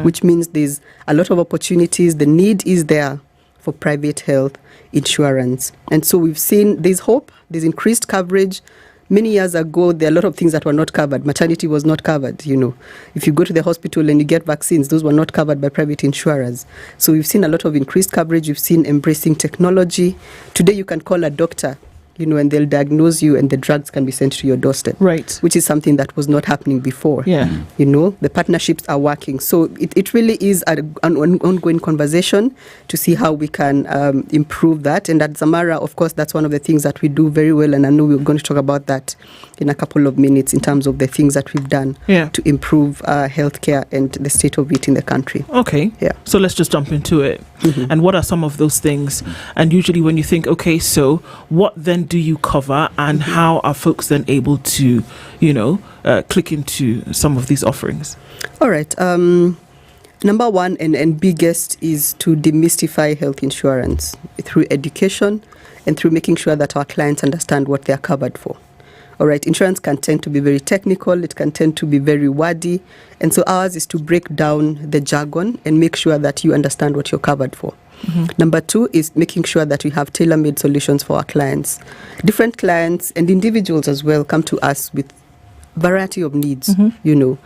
which means there's a lot of opportunities. The need is there for private health insurance. And so we've seen there's hope, there's increased coverage. Many years ago, there are a lot of things that were not covered. Maternity was not covered, If you go to the hospital and you get vaccines, those were not covered by private insurers. So we've seen a lot of increased coverage. We've seen embracing technology. Today, you can call a doctor, and they'll diagnose you and the drugs can be sent to your doorstep. Right. Which is something that was not happening before. Yeah. The partnerships are working. So it really is an ongoing conversation to see how we can improve that. And at Zamara, of course, that's one of the things that we do very well. And I know we're going to talk about that in a couple of minutes in terms of the things that we've done to improve healthcare and the state of it in the country. Okay. Yeah. So let's just jump into it. Mm-hmm. And what are some of those things? And usually when you think, okay, so what then do you cover, and how are folks then able to, click into some of these offerings? All right. Number one and biggest is to demystify health insurance through education and through making sure that our clients understand what they are covered for. All right, insurance can tend to be very technical, it can tend to be very wordy, and so ours is to break down the jargon and make sure that you understand what you're covered for. Mm-hmm. Number two is making sure that we have tailor-made solutions for our clients. Different clients and individuals as well come to us with variety of needs, and you're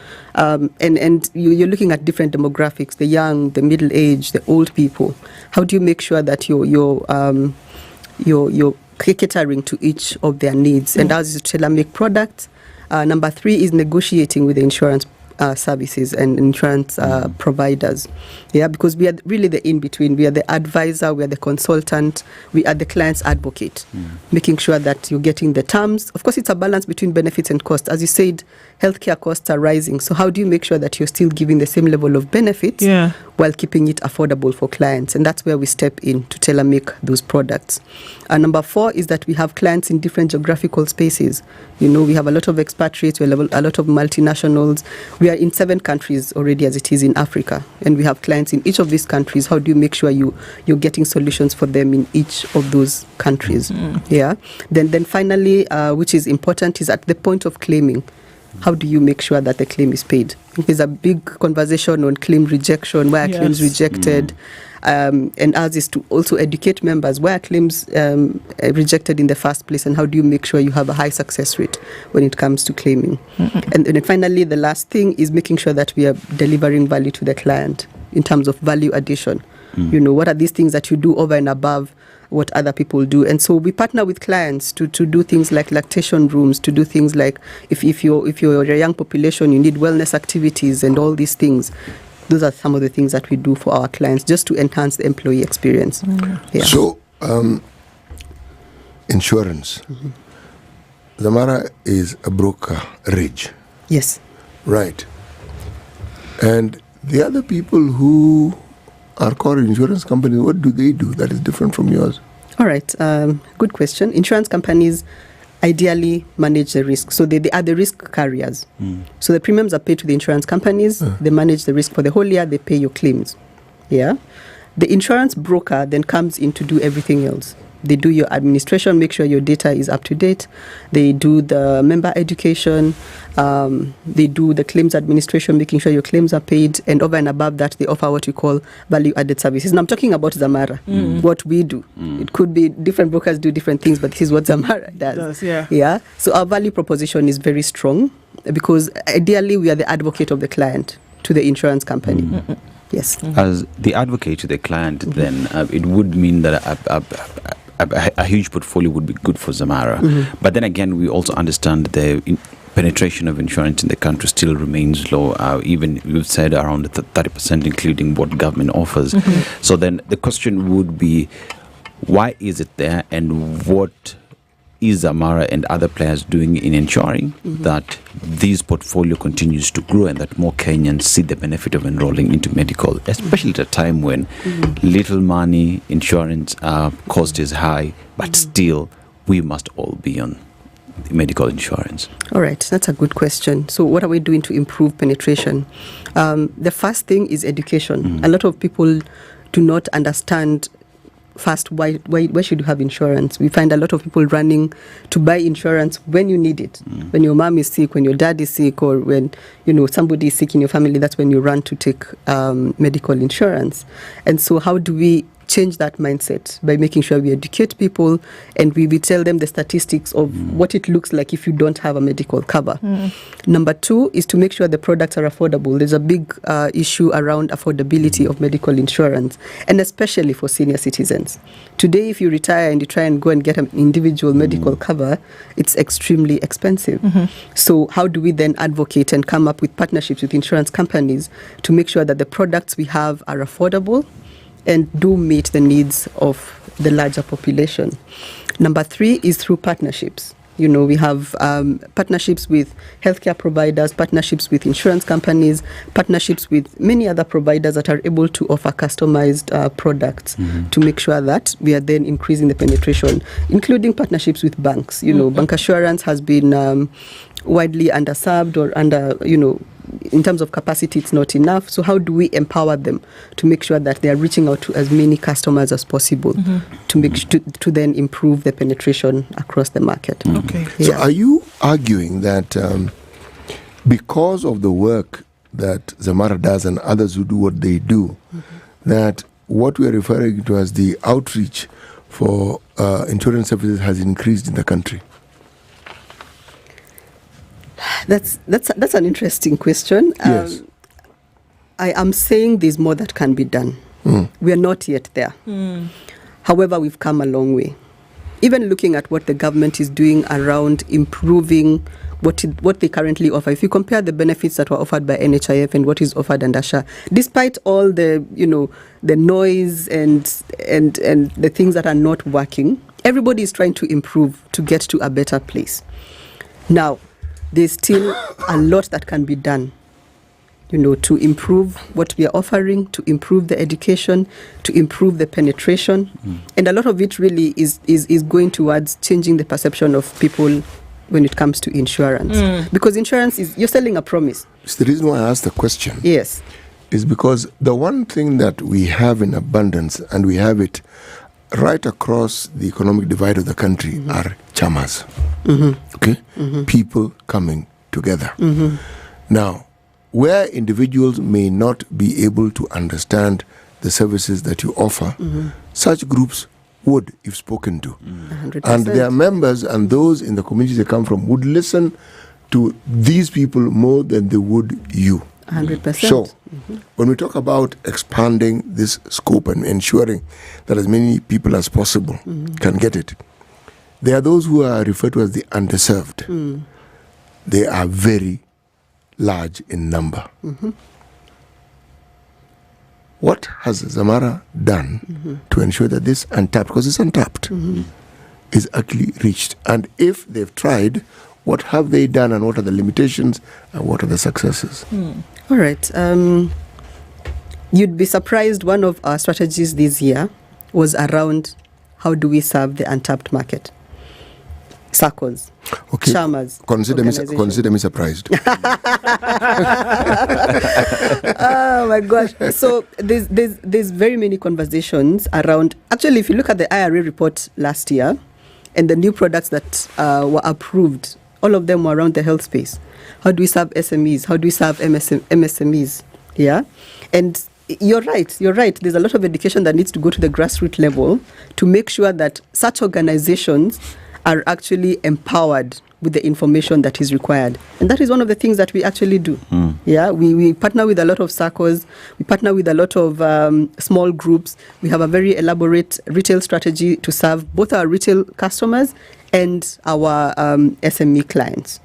looking at different demographics, the young, the middle-aged, the old people. How do you make sure that you're catering to each of their needs? And ours is to tailor-make products. Number three is negotiating with the insurance services and insurance providers. Yeah, because we are really the in-between. We are the advisor, we are the consultant, we are the client's advocate, making sure that you're getting the terms. Of course, it's a balance between benefits and costs. As you said, healthcare costs are rising. So how do you make sure that you're still giving the same level of benefits while keeping it affordable for clients? And that's where we step in to tailor-make those products. Number four is that we have clients in different geographical spaces. We have a lot of expatriates, we have a lot of multinationals. We are in 7 countries already as it is in Africa. And we have clients in each of these countries. How do you make sure you're getting solutions for them in each of those countries? Yeah. Then finally, which is important, is at the point of claiming. How do you make sure that the claim is paid? There's a big conversation on claim rejection, why are claims rejected? And ours is to also educate members why are claims rejected in the first place, and how do you make sure you have a high success rate when it comes to claiming? And then finally, the last thing is making sure that we are delivering value to the client in terms of value addition. What are these things that you do over and above what other people do? And so we partner with clients to do things like lactation rooms, to do things like if you're a young population, you need wellness activities and all these things. Those are some of the things that we do for our clients just to enhance the employee experience. Yeah. So, insurance. Zamara is a brokerage. Yes. Right. And the other people who are called insurance companies, what do they do that is different from yours? All right. Good question. Insurance companies ideally manage the risk. So they are the risk carriers. So the premiums are paid to the insurance companies. They manage the risk for the whole year. They pay your claims. Yeah. The insurance broker then comes in to do everything else. They do your administration, make sure your data is up to date. They do the member education. They do the claims administration, making sure your claims are paid. And over and above that, they offer what we call value-added services. Now, I'm talking about Zamara, what we do. It could be different brokers do different things, but this is what Zamara does. Yeah. So our value proposition is very strong because ideally we are the advocate of the client to the insurance company. Yes. As the advocate to the client, then it would mean that a huge portfolio would be good for Zamara. But then again, we also understand the penetration of insurance in the country still remains low. Even you've said around 30%, including what government offers. So then the question would be, why is it there, and what is Zamara and other players doing in ensuring that this portfolio continues to grow and that more Kenyans see the benefit of enrolling into medical, especially at a time when little money, insurance cost is high, but still we must all be on medical insurance? All right, that's a good question. So what are we doing to improve penetration? The first thing is education. A lot of people do not understand first, why should you have insurance? We find a lot of people running to buy insurance when you need it. When your mom is sick, when your dad is sick, or when somebody is sick in your family, that's when you run to take medical insurance. And so how do we change that mindset? By making sure we educate people and we tell them the statistics of what it looks like if you don't have a medical cover. Number two is to make sure the products are affordable. There's a big issue around affordability of medical insurance, and especially for senior citizens. Today, if you retire and you try and go and get an individual medical cover, it's extremely expensive. So how do we then advocate and come up with partnerships with insurance companies to make sure that the products we have are affordable and do meet the needs of the larger population? Number three is through partnerships. We have partnerships with healthcare providers, partnerships with insurance companies, partnerships with many other providers that are able to offer customized products to make sure that we are then increasing the penetration, including partnerships with banks. Bank assurance has been widely underserved or in terms of capacity, it's not enough. So how do we empower them to make sure that they are reaching out to as many customers as possible to then improve the penetration across the market? So are you arguing that because of the work that Zamara does and others who do what they do, that what we are referring to as the outreach for insurance services has increased in the country? That's an interesting question. Yes. I am saying there's more that can be done. We are not yet there. However, we've come a long way. Even looking at what the government is doing around improving what they currently offer. If you compare the benefits that were offered by NHIF and what is offered under SHA, despite all the the noise and the things that are not working, everybody is trying to improve to get to a better place. Now, there's still a lot that can be done, to improve what we are offering, to improve the education, to improve the penetration. And a lot of it really is going towards changing the perception of people when it comes to insurance. Because insurance you're selling a promise. It's the reason why I asked the question. Yes. Is because the one thing that we have in abundance, and we have it right across the economic divide of the country, are chamas. Okay? People coming together. Now, where individuals may not be able to understand the services that you offer, such groups would, if spoken to. 100%. And their members and those in the communities they come from would listen to these people more than they would you. 100%. So, when we talk about expanding this scope and ensuring that as many people as possible can get it, there are those who are referred to as the underserved. They are very large in number. What has Zamara done to ensure that this untapped, because it's untapped, is actually reached? And if they've tried, what have they done, and what are the limitations, and what are the successes? All right. You'd be surprised, one of our strategies this year was around how do we serve the untapped market. SACCOs, okay. Chamas. Consider me surprised. Oh my gosh. So there's very many conversations around. Actually, if you look at the IRA report last year and the new products that were approved, all of them were around the health space. How do we serve SMEs? How do we serve MSMEs? Yeah. And you're right. There's a lot of education that needs to go to the grassroots level to make sure that such organizations are actually empowered with the information that is required. And that is one of the things that we actually do. Yeah, we partner with a lot of SACCOs, we partner with a lot of small groups. We have a very elaborate retail strategy to serve both our retail customers and our SME clients.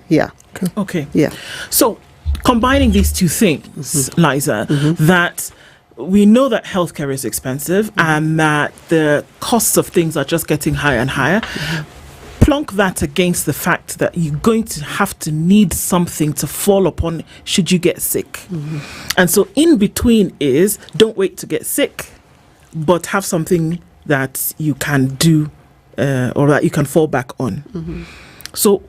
Yeah. Okay. Yeah. So combining these two things, Liza, that we know that healthcare is expensive and that the costs of things are just getting higher and higher. Plunk that against the fact that you're going to have to need something to fall upon should you get sick. And so in between is don't wait to get sick, but have something that you can do or that you can fall back on. So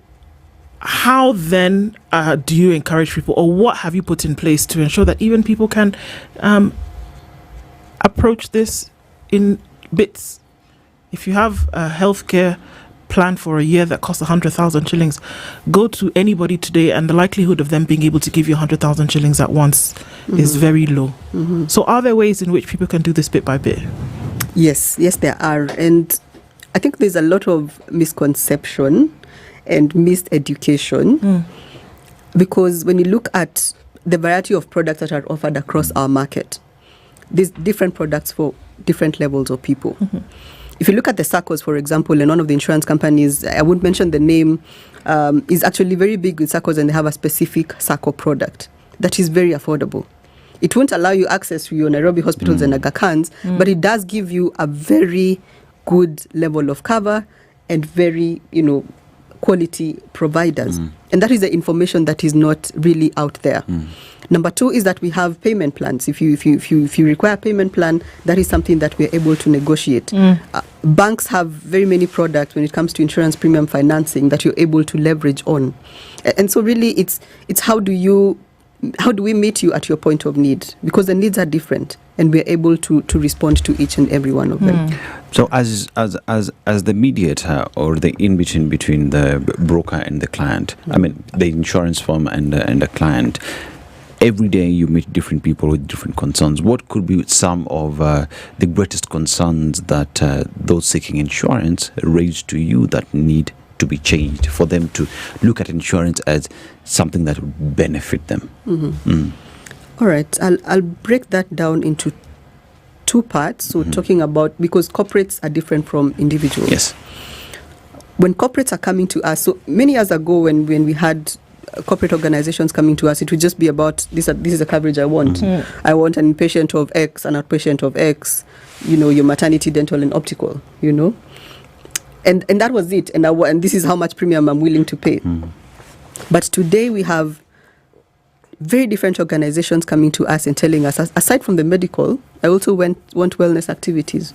how then do you encourage people, or what have you put in place to ensure that even people can approach this in bits? If you have a healthcare plan for a year that costs 100,000 shillings, go to anybody today and the likelihood of them being able to give you 100,000 shillings at once is very low. So are there ways in which people can do this bit by bit? Yes, there are. And I think there's a lot of misconception and miseducation because when you look at the variety of products that are offered across our market, there's different products for different levels of people. If you look at the SACCOs, for example, and one of the insurance companies, I won't mention the name, is actually very big with SACCOs, and they have a specific SACCO product that is very affordable. It won't allow you access to your Nairobi hospitals and Aga Khans, but it does give you a very good level of cover and very, quality providers. And that is the information that is not really out there. Number two is that we have payment plans. If you require a payment plan, that is something that we're able to negotiate. Banks have very many products when it comes to insurance premium financing that you're able to leverage on. And so really it's how do we meet you at your point of need? Because the needs are different and we're able to respond to each and every one of them. So as the mediator or the in-between between the broker and the client, I mean the insurance firm and the client, every day you meet different people with different concerns. What could be some of the greatest concerns that those seeking insurance raise to you that need to be changed for them to look at insurance as something that would benefit them? All right, I'll break that down into two parts. So talking about, because corporates are different from individuals. Yes. When corporates are coming to us, so many years ago when we had corporate organizations coming to us, it would just be about this is the coverage I want. I want an inpatient of X, an outpatient of X, your maternity, dental and optical, And that was it. And this is how much premium I'm willing to pay. But today we have very different organizations coming to us and telling us, aside from the medical, I also want wellness activities.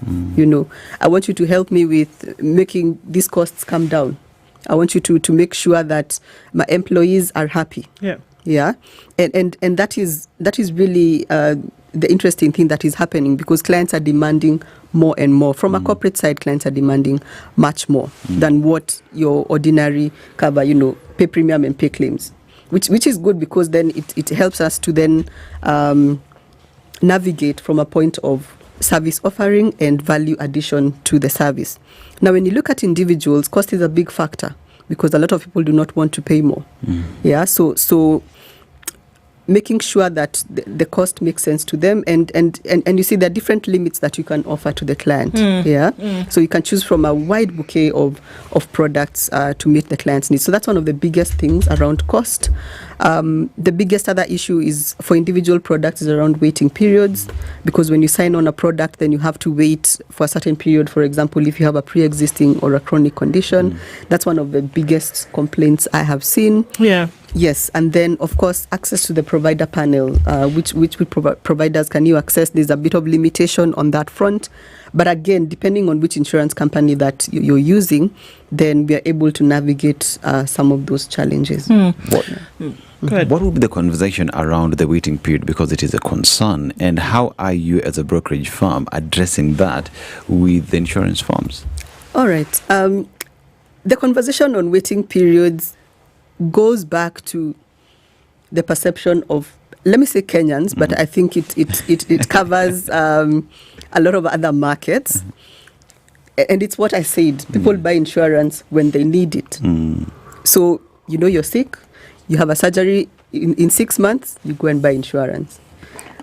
I want you to help me with making these costs come down. I want you to make sure that my employees are happy. Yeah. And that is really the interesting thing that is happening, because clients are demanding more and more. From a corporate side, clients are demanding much more than what your ordinary cover, pay premium and pay claims, which is good, because then it helps us to then navigate from a point of service offering and value addition to the service. Now, when you look at individuals, cost is a big factor, because a lot of people do not want to pay more. Yeah, so making sure that the cost makes sense to them, and you see there are different limits that you can offer to the client. So you can choose from a wide bouquet of products to meet the client's needs. So that's one of the biggest things around cost. The biggest other issue is for individual products is around waiting periods, because when you sign on a product, then you have to wait for a certain period. For example, if you have a pre-existing or a chronic condition, that's one of the biggest complaints I have seen. Yes, and then of course access to the provider panel, which providers can you access. There's a bit of limitation on that front, but again, depending on which insurance company that you're using, then we are able to navigate some of those challenges. What would be the conversation around the waiting period, because it is a concern, and how are you as a brokerage firm addressing that with the insurance firms? All right. The conversation on waiting periods goes back to the perception of, let me say, Kenyans, but I think it covers a lot of other markets. And it's what I said. People buy insurance when they need it. So, you're sick, you have a surgery in 6 months, you go and buy insurance,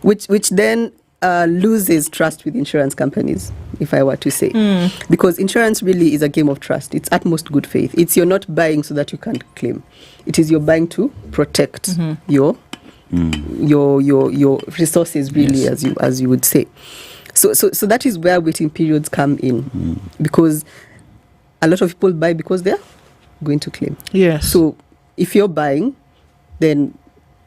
which then loses trust with insurance companies, if I were to say. Because insurance really is a game of trust. It's utmost good faith. It's you're not buying so that you can claim. It is you're buying to protect your resources, really, as you would say. So that is where waiting periods come in, because a lot of people buy because they're going to claim. So if you're buying, then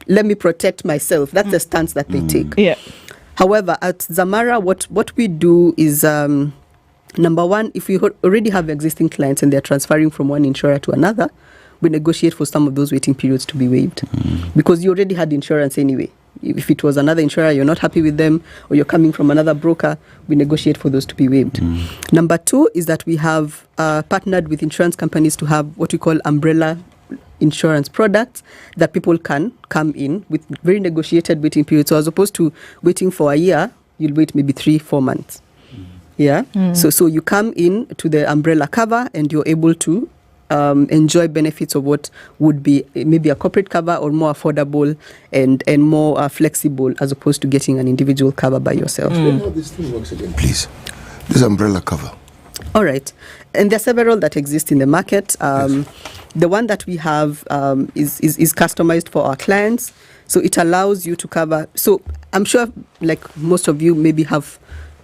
let me protect myself. That's the stance that they take. However, at Zamara, what we do is, number one, if we already have existing clients and they're transferring from one insurer to another, we negotiate for some of those waiting periods to be waived, because you already had insurance anyway. If it was another insurer, you're not happy with them, or you're coming from another broker, we negotiate for those to be waived. Number two is that we have partnered with insurance companies to have what we call umbrella insurance products that people can come in with very negotiated waiting periods. So as opposed to waiting for a year, you'll wait maybe 3-4 months. So you come in to the umbrella cover and you're able to enjoy benefits of what would be maybe a corporate cover, or more affordable and more flexible, as opposed to getting an individual cover by yourself. How this thing works again, please? This umbrella cover. All right. And there are several that exist in the market. The one that we have is customized for our clients. So it allows you to cover. So I'm sure, like most of you, maybe have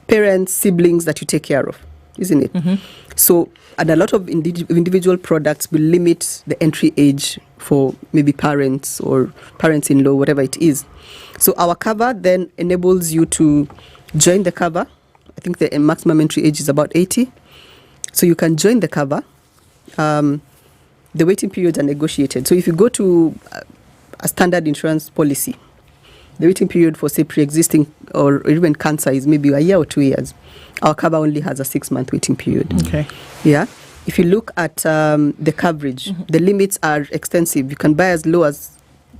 parents, siblings that you take care of, isn't it? So, and a lot of individual products will limit the entry age for maybe parents or parents-in-law, whatever it is. So our cover then enables you to join the cover. I think the maximum entry age is about 80. So you can join the cover. The waiting periods are negotiated. So if you go to a standard insurance policy, the waiting period for, say, pre-existing or even cancer is maybe a year or 2 years. Our cover only has a 6-month waiting period. If you look at the coverage, the limits are extensive. You can buy as low as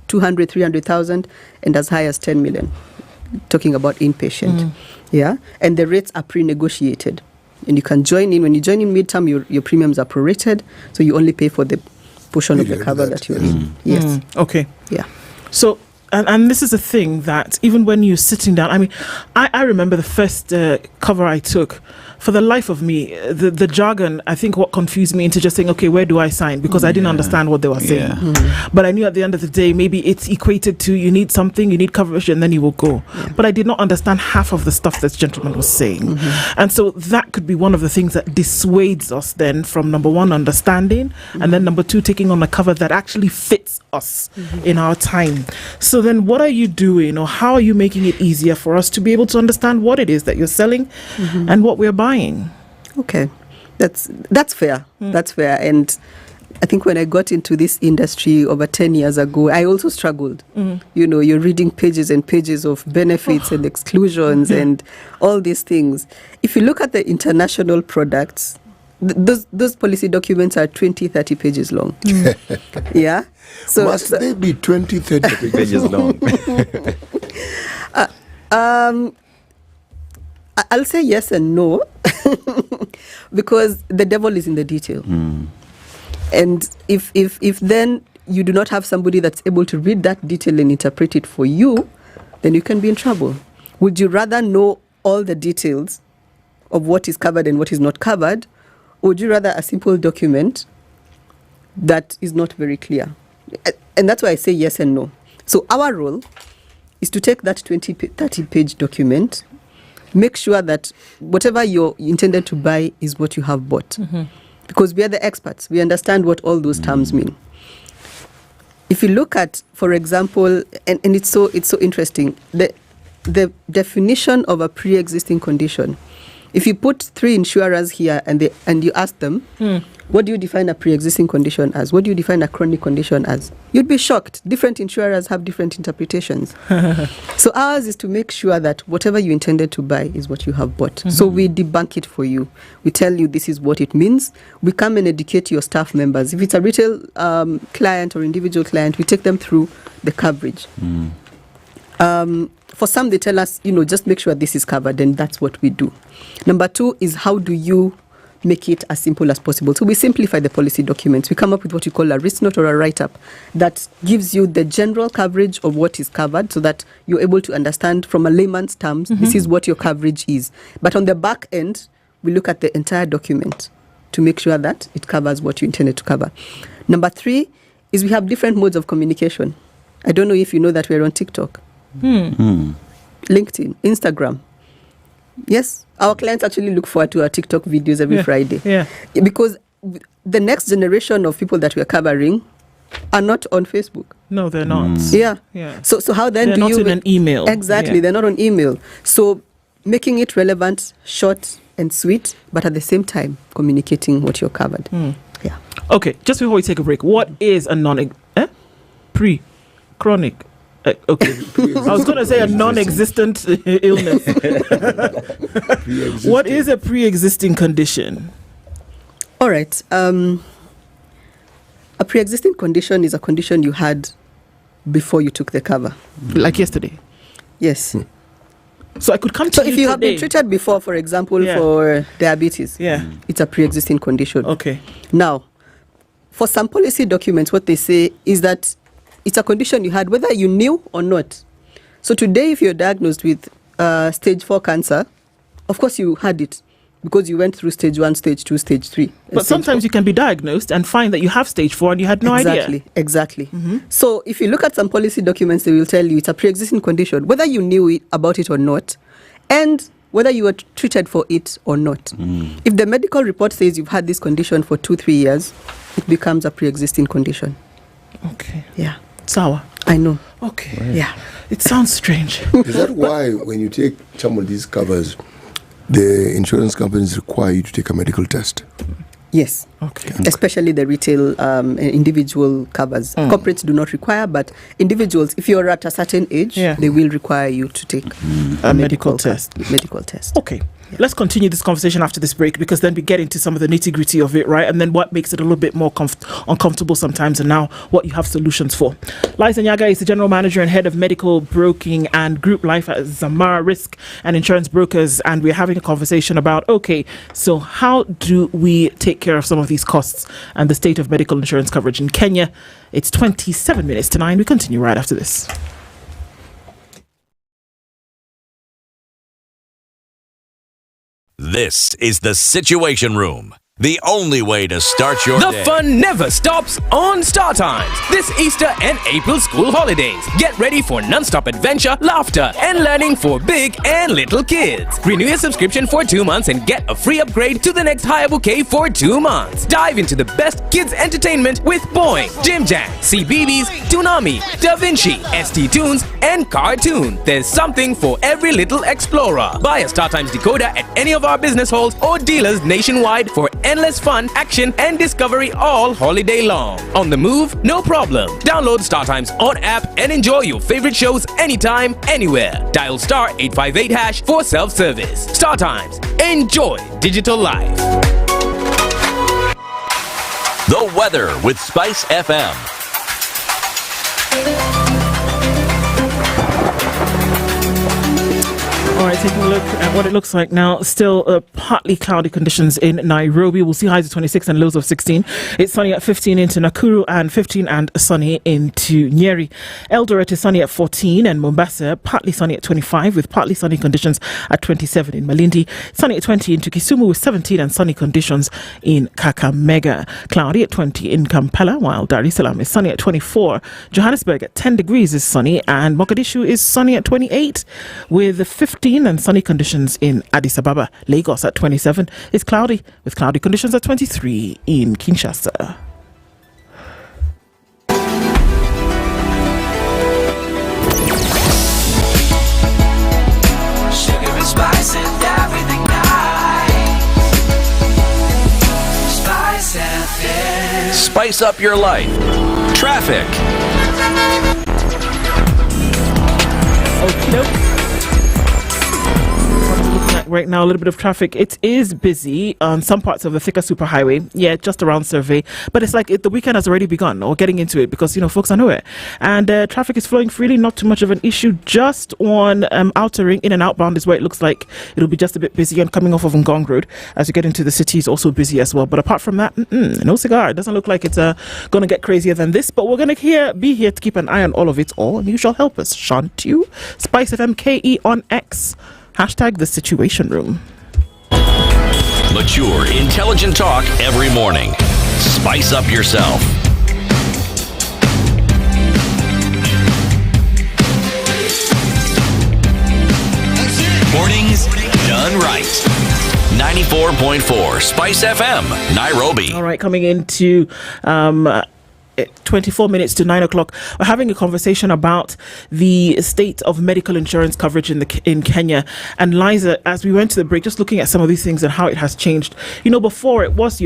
200, 300,000 and as high as 10 million. Talking about inpatient. And the rates are pre-negotiated. And you can join in. When you join in midterm, your premiums are prorated, so you only pay for the portion of the cover that you're in. So, and this is a thing that even when you're sitting down, I mean, I remember the first cover I took. For the life of me, the jargon, I think what confused me into just saying, okay, where do I sign? Because I didn't understand what they were saying. But I knew at the end of the day, maybe it's equated to you need something, you need coverage, and then you will go. But I did not understand half of the stuff this gentleman was saying. And so that could be one of the things that dissuades us then from, number one, understanding, and then number two, taking on a cover that actually fits us in our time. So then what are you doing, or how are you making it easier for us to be able to understand what it is that you're selling and what we're buying? Okay, that's fair. That's fair. And I think when I got into this industry over 10 years ago, I also struggled. You're reading pages and pages of benefits and exclusions and all these things. If you look at the international products, those policy documents are 20-30 pages long. So must they be 20-30 pages long? I'll say yes and no, because the devil is in the detail. And if then you do not have somebody that's able to read that detail and interpret it for you, then you can be in trouble. Would you rather know all the details of what is covered and what is not covered, or would you rather a simple document that is not very clear? And that's why I say yes and no. So our role is to take that 30-page document, make sure that whatever you're intended to buy is what you have bought. Mm-hmm. Because we are the experts. We understand what all those terms mean. If you look at, for example, and it's so interesting, the definition of a pre-existing condition. If you put 3 insurers here and you ask them, what do you define a pre-existing condition as? What do you define a chronic condition as? You'd be shocked. Different insurers have different interpretations. So ours is to make sure that whatever you intended to buy is what you have bought. Mm-hmm. So we debunk it for you. We tell you this is what it means. We come and educate your staff members. If it's a retail client or individual client, we take them through the coverage. For some, they tell us, just make sure this is covered, and that's what we do. Number 2 is how do you make it as simple as possible. So we simplify the policy documents. We come up with what you call a risk note or a write-up that gives you the general coverage of what is covered so that you're able to understand from a layman's terms, this is what your coverage is. But on the back end, we look at the entire document to make sure that it covers what you intended to cover. Number 3 is we have different modes of communication. I don't know if you know that we're on TikTok. LinkedIn, Instagram. Yes, our clients actually look forward to our TikTok videos every Friday. Yeah. Because the next generation of people that we're covering are not on Facebook. No, they're not. Yeah. So how then they're do not you... in an email. Exactly, they're not on email. So making it relevant, short and sweet, but at the same time communicating what you're covered. Yeah. Okay, just before we take a break, what is a pre-chronic? Okay, I was going to say a non-existent illness. What is a pre-existing condition? All right. A pre-existing condition is a condition you had before you took the cover. Like yesterday? Yes. So I could come to So you if you have been today. treated before, for example, for diabetes, it's a pre-existing condition. Okay. Now, for some policy documents, what they say is that it's a condition you had, whether you knew or not. So today, if you're diagnosed with stage 4 cancer, of course you had it because you went through stage 1, stage 2, stage 3. But sometimes you can be diagnosed and find that you have stage 4 and you had no idea. Exactly. So if you look at some policy documents, they will tell you it's a pre-existing condition, whether you knew about it or not, and whether you were treated for it or not. If the medical report says you've had this condition for 2-3 years, it becomes a pre-existing condition. Okay. Yeah. Sour. I know. Okay. Right. Yeah. It sounds strange. Is that why when you take some of these covers, the insurance companies require you to take a medical test? Yes. Okay. Especially the retail individual covers. Corporates do not require, but individuals, if you're at a certain age, they will require you to take a medical test. Medical test. Okay. Let's continue this conversation after this break, because then we get into some of the nitty-gritty of it, right? And then what makes it a little bit more uncomfortable sometimes, and now what you have solutions for. Liza Nyaga is the General Manager and Head of Medical Broking and Group Life at Zamara Risk and Insurance Brokers, and we're having a conversation about, okay, so how do we take care of some of these costs and the state of medical insurance coverage in Kenya? It's 27 minutes to 9. We continue right after this. This is the Situation Room, the only way to start your The day. fun never stops on Star Times this Easter and April school holidays. Get ready for non-stop adventure, laughter, and learning for big and little kids. Renew your subscription for 2 months and get a free upgrade to the next higher bouquet for 2 months. Dive into the best kids entertainment with Boing, Jim Jam, CBeebies, Toonami, Da Vinci, ST Tunes, and Cartoon. There's something for every little explorer. Buy a Star Times decoder at any of our business halls or dealers nationwide for endless fun, action, and discovery all holiday long. On the move? No problem. Download StarTimes on app and enjoy your favorite shows anytime, anywhere. Dial star 858# for self-service. StarTimes. Enjoy digital life. The weather with SpiceFM. right, taking a look at what it looks like now. Still partly cloudy conditions in Nairobi. We'll see highs of 26 and lows of 16. It's sunny at 15 into Nakuru and 15 and sunny into Nyeri. Eldoret is sunny at 14 and Mombasa partly sunny at 25 with partly sunny conditions at 27 in Malindi. Sunny at 20 into Kisumu with 17 and sunny conditions in Kakamega. Cloudy at 20 in Kampala, while Dar es Salaam is sunny at 24. Johannesburg at 10 degrees is sunny and Mogadishu is sunny at 28 with 15 and sunny conditions in Addis Ababa. Lagos at 27 is cloudy with cloudy conditions at 23 in Kinshasa. Sugar and spice and everything nice. Spice FM. Spice up your life. Traffic. Okello. Right now, a little bit of traffic. It is busy on some parts of the Thika Superhighway. Yeah, just around Survey. But it's like the weekend has already begun or getting into it because, folks are nowhere. And traffic is flowing freely, not too much of an issue. Just on outer ring, in and outbound is where it looks like it'll be just a bit busy. And coming off of Ngong Road as you get into the city is also busy as well. But apart from that, no cigar. It doesn't look like it's going to get crazier than this. But we're going to be here to keep an eye on all of it all. And you shall help us, shan't you? SpiceFM KE on X. Hashtag the Situation Room. Mature, intelligent talk every morning. Spice up yourself. Mornings done right. 94.4 Spice FM, Nairobi. All right, coming into 24 minutes to 9 o'clock, we're having a conversation about the state of medical insurance coverage in Kenya. And Liza, as we went to the break, just looking at some of these things and how it has changed. Before it was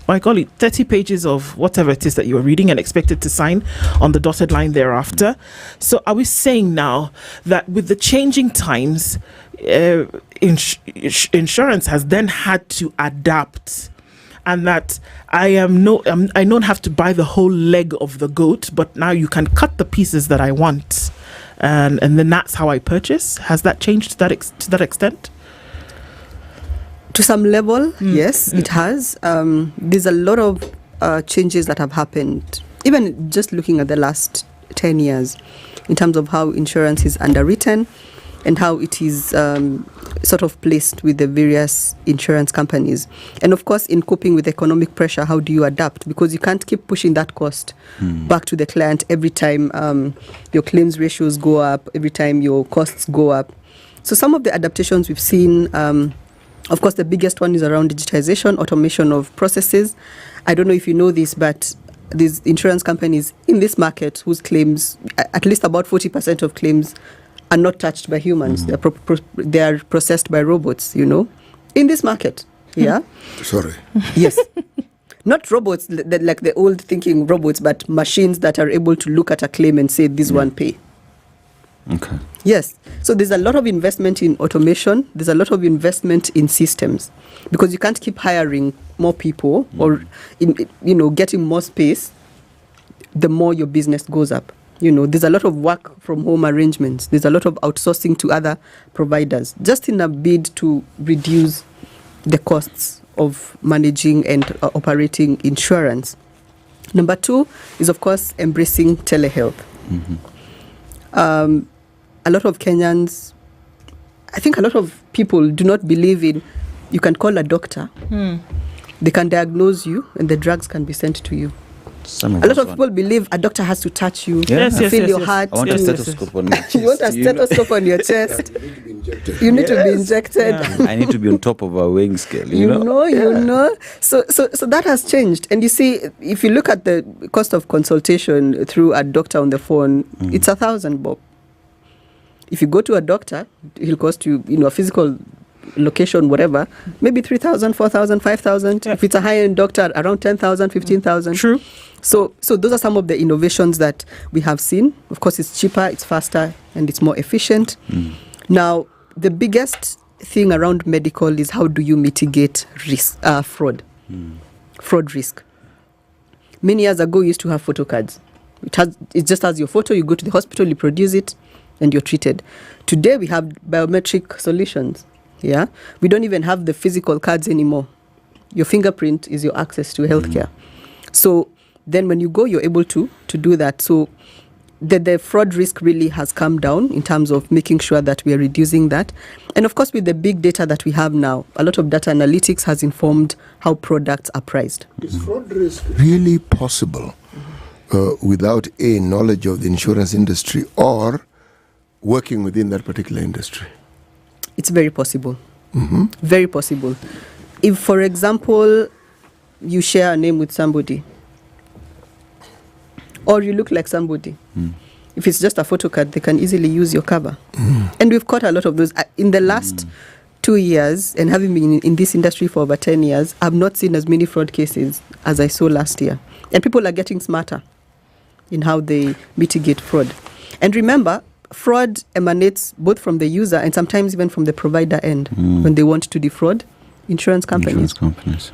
my golly, 30 pages of whatever it is that you were reading and expected to sign on the dotted line thereafter. So are we saying now that with the changing times, insurance has then had to adapt? And that I don't have to buy the whole leg of the goat, but now you can cut the pieces that I want, and then that's how I purchase. Has that changed to that extent? To some level, yes, it has. There's a lot of changes that have happened, even just looking at the last 10 years, in terms of how insurance is underwritten and how it is sort of placed with the various insurance companies. And of course, in coping with economic pressure, how do you adapt? Because you can't keep pushing that cost back to the client every time your claims ratios go up, every time your costs go up. So some of the adaptations we've seen, of course, the biggest one is around digitization, automation of processes. I don't know if you know this, but these insurance companies in this market whose claims, at least about 40% of claims, are not touched by humans. They are processed by robots, in this market. Yeah. Sorry. Yes. Not robots like the old thinking robots, but machines that are able to look at a claim and say, this one pay. Okay. Yes. So there's a lot of investment in automation. There's a lot of investment in systems because you can't keep hiring more people or, getting more space the more your business goes up. There's a lot of work from home arrangements. There's a lot of outsourcing to other providers, just in a bid to reduce the costs of managing and operating insurance. Number 2 is, of course, embracing telehealth. A lot of Kenyans, I think a lot of people do not believe in, you can call a doctor, they can diagnose you, and the drugs can be sent to you. A lot of people believe a doctor has to touch you, feel your heart. I want a stethoscope on my chest. You want a stethoscope on your chest. You need to be injected. I need to be on top of a weighing scale. You know. So that has changed. And you see, if you look at the cost of consultation through a doctor on the phone, it's 1,000 bob. If you go to a doctor, he'll cost you, a physical location, whatever, maybe 3,000, 4,000, 5,000. If it's a high-end doctor, around 10,000, 15,000. True. So those are some of the innovations that we have seen. Of course, it's cheaper, it's faster, and it's more efficient. Now, the biggest thing around medical is how do you mitigate risk, fraud risk. Many years ago, you used to have photo cards. It just has your photo, you go to the hospital, you produce it, and you're treated. Today we have biometric solutions. Yeah, we don't even have the physical cards anymore. Your fingerprint is your access to healthcare. So then when you go, you're able to do that. So the fraud risk really has come down in terms of making sure that we are reducing that. And of course, with the big data that we have now, a lot of data analytics has informed how products are priced. Is fraud risk really possible without a knowledge of the insurance industry or working within that particular industry? It's very possible. Very possible. If, for example, you share a name with somebody, or you look like somebody, if it's just a photo card, they can easily use your cover. And we've caught a lot of those. In the last 2 years, and having been in this industry for over 10 years, I've not seen as many fraud cases as I saw last year. And people are getting smarter in how they mitigate fraud. And remember, fraud emanates both from the user and sometimes even from the provider end when they want to defraud insurance companies.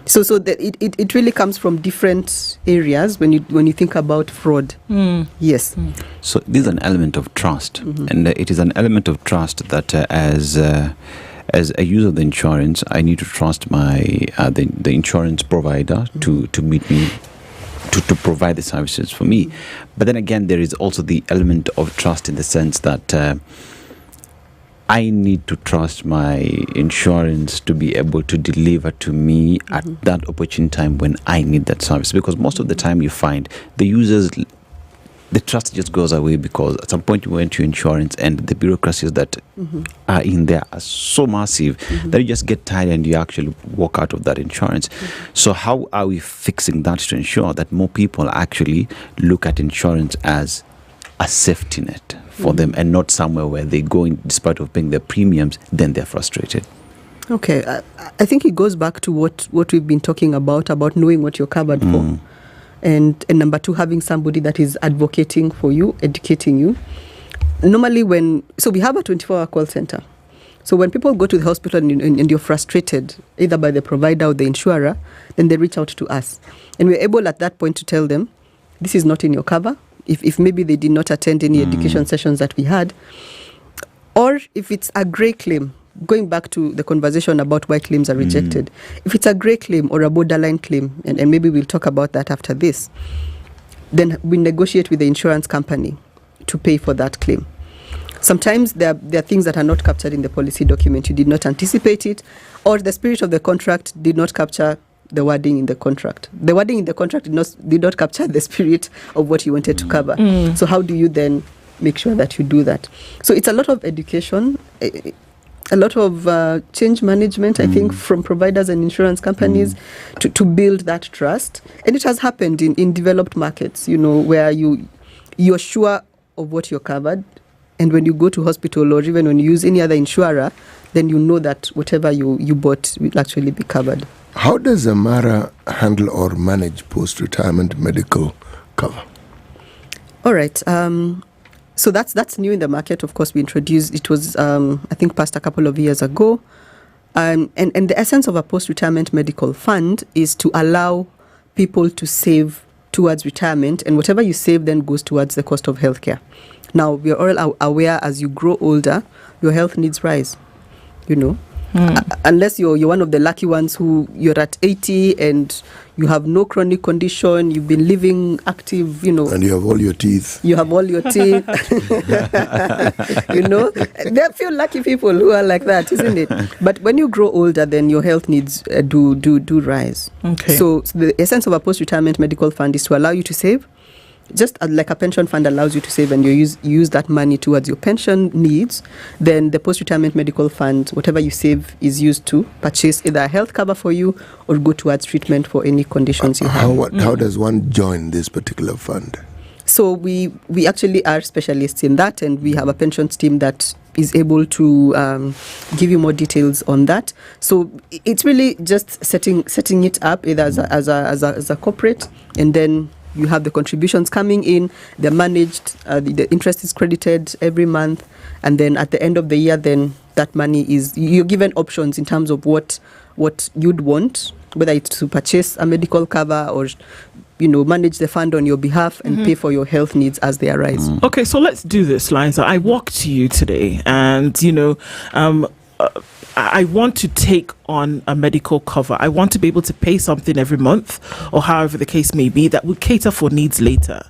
So it really comes from different areas when you think about fraud. Yes. So this is an element of trust, and it is an element of trust that as a user of the insurance, I need to trust my the insurance provider to meet me, to provide the services for me. But then again, there is also the element of trust in the sense that I need to trust my insurance to be able to deliver to me at that opportune time when I need that service. Because most of the time you find the users, the trust just goes away because at some point you went to insurance and the bureaucracies that are in there are so massive that you just get tired and you actually walk out of that insurance. So how are we fixing that to ensure that more people actually look at insurance as a safety net for them and not somewhere where they go in despite of paying their premiums, then they're frustrated? Okay, I think it goes back to what we've been talking about knowing what you're covered for. And number two, having somebody that is advocating for you, educating you. Normally we have a 24-hour call center. So when people go to the hospital and you're frustrated, either by the provider or the insurer, then they reach out to us. And we're able at that point to tell them, this is not in your cover. If maybe they did not attend any education sessions that we had, or if it's a grey claim, going back to the conversation about why claims are rejected, if it's a grey claim or a borderline claim, and maybe we'll talk about that after this, then we negotiate with the insurance company to pay for that claim. Sometimes there are things that are not captured in the policy document. You did not anticipate it, or the spirit of the contract did not capture the wording in the contract. The wording in the contract did not capture the spirit of what you wanted to cover. So how do you then make sure that you do that? So it's a lot of education, a lot of change management, I think, from providers and insurance companies to build that trust. And it has happened in developed markets, where you're sure of what you're covered. And when you go to hospital or even when you use any other insurer, then you know that whatever you bought will actually be covered. How does Amara handle or manage post-retirement medical cover? All right. So that's new in the market. Of course, we introduced, it was, I think, passed a couple of years ago. And the essence of a post-retirement medical fund is to allow people to save towards retirement, and whatever you save then goes towards the cost of healthcare. Now, we are all aware as you grow older, your health needs rise, unless you're one of the lucky ones who you're at 80 and you have no chronic condition, you've been living active, And you have all your teeth. You have all your teeth. There are a few lucky people who are like that, isn't it? But when you grow older, then your health needs do rise. Okay. So the essence of a post-retirement medical fund is to allow you to save, just like a pension fund allows you to save and you use that money towards your pension needs. Then the post-retirement medical fund, whatever you save, is used to purchase either a health cover for you or go towards treatment for any conditions you have. How does one join this particular fund? So we actually are specialists in that, and we have a pensions team that is able to give you more details on that. So it's really just setting it up either as a corporate, and then you have the contributions coming in, they're managed, the interest is credited every month, and then at the end of the year, then that money you're given options in terms of what you'd want, whether it's to purchase a medical cover or manage the fund on your behalf and pay for your health needs as they arise. Okay, so let's do this, Liza. I walk to you today and, I want to take on a medical cover. I want to be able to pay something every month or however the case may be that would cater for needs later.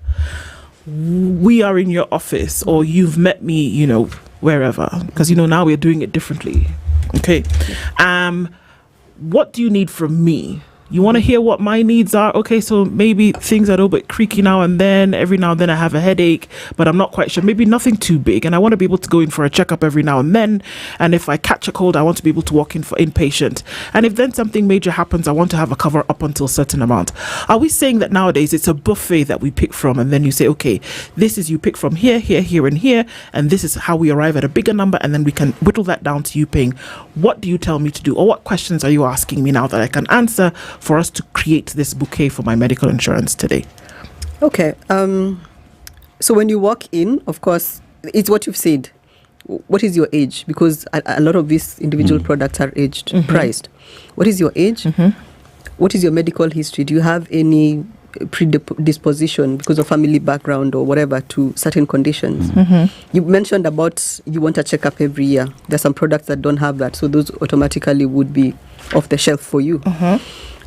We are in your office or you've met me, wherever, because, now we're doing it differently. Okay. What do you need from me? You want to hear what my needs are? Okay, so maybe things are a little bit creaky now and then. Every now and then I have a headache, but I'm not quite sure. Maybe nothing too big. And I want to be able to go in for a checkup every now and then. And if I catch a cold, I want to be able to walk in for inpatient. And if then something major happens, I want to have a cover up until a certain amount. Are we saying that nowadays it's a buffet that we pick from? And then you say, okay, this is you pick from here, here, here, and here. And this is how we arrive at a bigger number. And then we can whittle that down to you paying. What do you tell me to do? Or what questions are you asking me now that I can answer for us to create this bouquet for my medical insurance today? Okay. So when you walk in, of course, it's what you've said. What is your age? Because a lot of these individual products are aged, priced. What is your age? What is your medical history? Do you have any predisposition because of family background or whatever to certain conditions? You mentioned about you want a checkup every year. There's some products that don't have that, so those automatically would be off the shelf for you.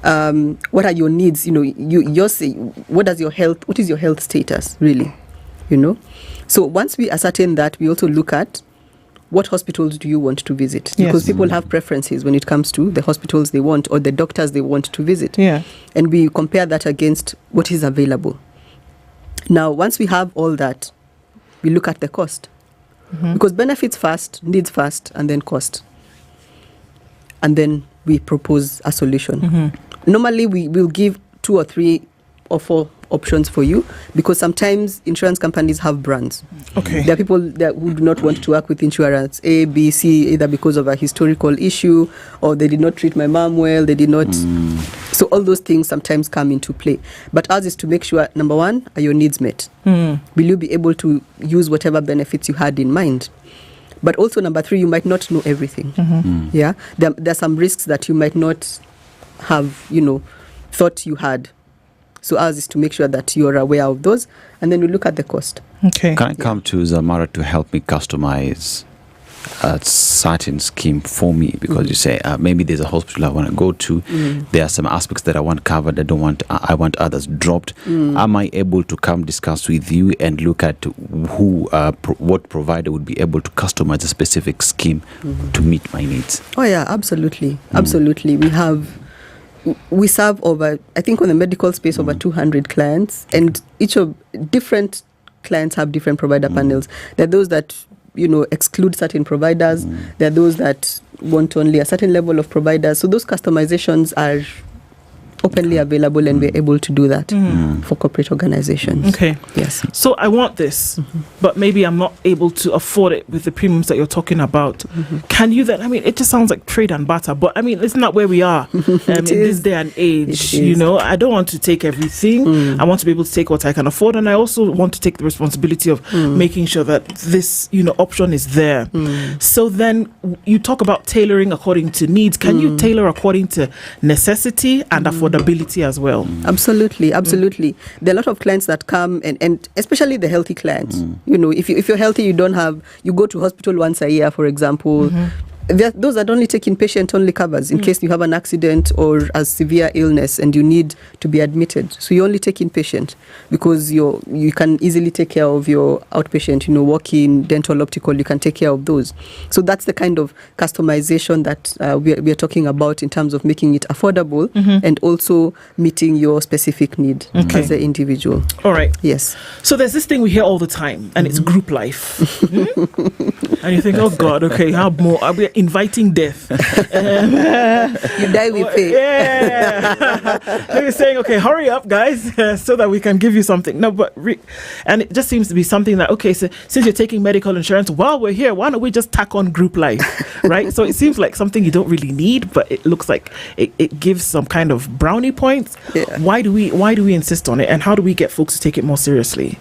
What are your needs? You're saying, what is your health status really? So once we ascertain that, we also look at what hospitals do you want to visit? Because people have preferences when it comes to the hospitals they want or the doctors they want to visit. And we compare that against what is available. Now, once we have all that, we look at the cost. Because benefits first, needs first, and then cost. And then we propose a solution. Normally, we will give 2 or 3 or 4 options for you because sometimes insurance companies have brands. There are people that who do not want to work with insurance A, B, C, either because of a historical issue or they did not treat my mom well, they did not. So all those things sometimes come into play. But ours is to make sure, number one, are your needs met? Will you be able to use whatever benefits you had in mind? But also, number 3, you might not know everything. There are some risks that you might not have, thought you had. So ours is to make sure that you're aware of those, and then we look at the cost. Can I come to Zamara to help me customize a certain scheme for me? Because you say maybe there's a hospital I want to go to. There are some aspects that I want covered. I want others dropped. Am I able to come discuss with you and look at what provider would be able to customize a specific scheme to meet my needs? Oh yeah, absolutely. We serve over, I think on the medical space, over 200 clients, and each of different clients have different provider panels. There are those that, exclude certain providers. There are those that want only a certain level of providers. So those customizations are openly available, and we're able to do that for corporate organizations. Yes. So I want this, but maybe I'm not able to afford it with the premiums that you're talking about. Can you then, it just sounds like trade and barter, but it's not where we are in this day and age. I don't want to take everything. I want to be able to take what I can afford, and I also want to take the responsibility of making sure that this, option is there. So then you talk about tailoring according to needs. Can you tailor according to necessity and affordability as well? Absolutely. There are a lot of clients that come and especially the healthy clients. If you're healthy, you go to hospital once a year, for example. Those that only take inpatient only covers in case you have an accident or a severe illness and you need to be admitted. So you only take inpatient because you can easily take care of your outpatient, walk-in, dental, optical, you can take care of those. So that's the kind of customization that we are talking about in terms of making it affordable and also meeting your specific need as an individual. All right. Yes. So there's this thing we hear all the time, and it's group life. And you think, oh God, okay, how more? Are we inviting death? You die, we pay. They're saying, okay, hurry up, guys, so that we can give you something. No, but and it just seems to be something that, okay, so since you're taking medical insurance, while we're here, why don't we just tack on group life, right? So it seems like something you don't really need, but it looks like it gives some kind of brownie points. Why do we insist on it, and how do we get folks to take it more seriously?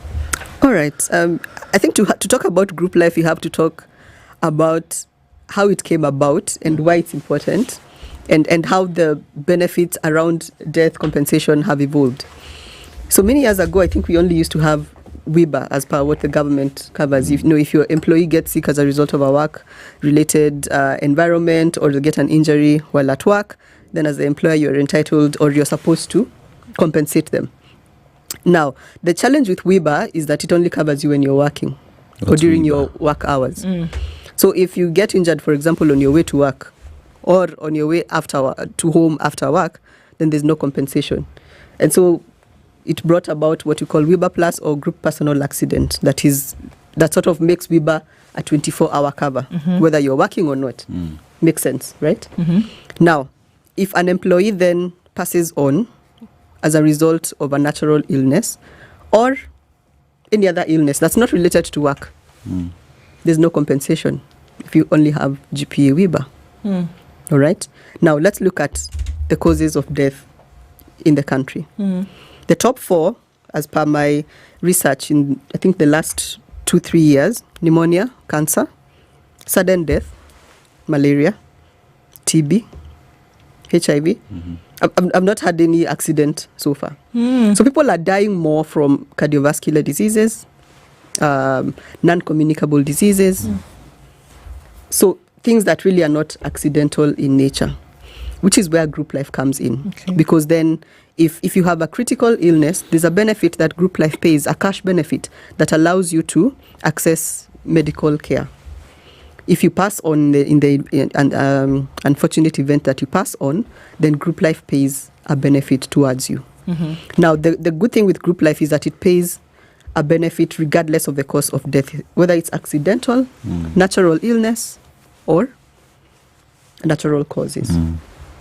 All right. I think to talk about group life, you have to talk about how it came about and why it's important, and how the benefits around death compensation have evolved. So many years ago, I think we only used to have WIBA as per what the government covers. If your employee gets sick as a result of a work-related environment, or they get an injury while at work, then as the employer, you're entitled, or you're supposed to compensate them. Now, the challenge with WIBA is that it only covers you when you're working or during your work hours. So if you get injured, for example, on your way to work or on your way to home after work, then there's no compensation. And so it brought about what you call WIBA Plus, or group personal accident. That sort of makes WIBA a 24-hour cover, whether you're working or not. Makes sense, right? Now, if an employee then passes on as a result of a natural illness or any other illness that's not related to work, there's no compensation if you only have GPA WIBA. All right? Now, let's look at the causes of death in the country. The top 4, as per my research in, I think, the last 2-3 years: pneumonia, cancer, sudden death, malaria, TB, HIV. I've not had any accident so far. So people are dying more from cardiovascular diseases, non-communicable diseases. So things that really are not accidental in nature, which is where group life comes in. Because then if you have a critical illness, there's a benefit that group life pays, a cash benefit that allows you to access medical care. If you pass on in the unfortunate event that you pass on, then group life pays a benefit towards you. Now, the good thing with group life is that it pays a benefit regardless of the cause of death, whether it's accidental, natural illness, or natural causes.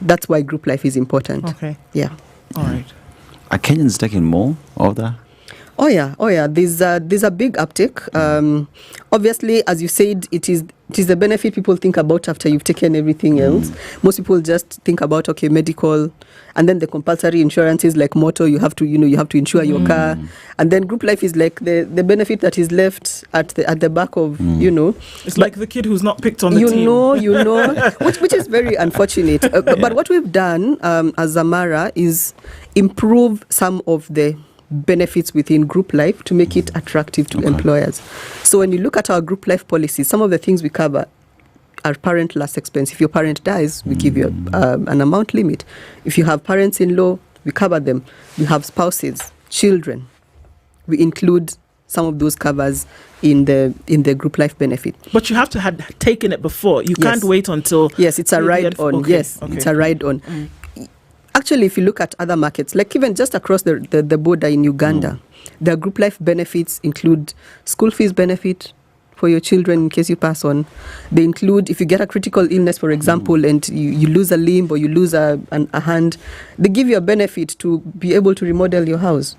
That's why group life is important. Yeah. All right. Are Kenyans taking more of that? Oh yeah. There's a big uptake. Obviously, as you said, it is the benefit people think about after you've taken everything else. Most people just think about medical, and then the compulsory insurances like motor. You have to insure your car, and then group life is like the benefit that is left at the back of It's like the kid who's not picked on the team. which is very unfortunate. But what we've done as Zamara is improve some of the benefits within group life to make it attractive to employers. So when you look at our group life policy, some of the things we cover are parent last expense. If your parent dies, we give you an amount limit. If you have parents-in-law, we cover them. We have spouses, children. We include some of those covers in the group life benefit. But you have to have taken it before. You can't wait until... Yes, it's a ride-on. It's a ride-on. Actually, if you look at other markets, like even just across the border in Uganda, their group life benefits include school fees benefit for your children in case you pass on. They include, if you get a critical illness, for example, and you lose a limb or you lose a hand, they give you a benefit to be able to remodel your house,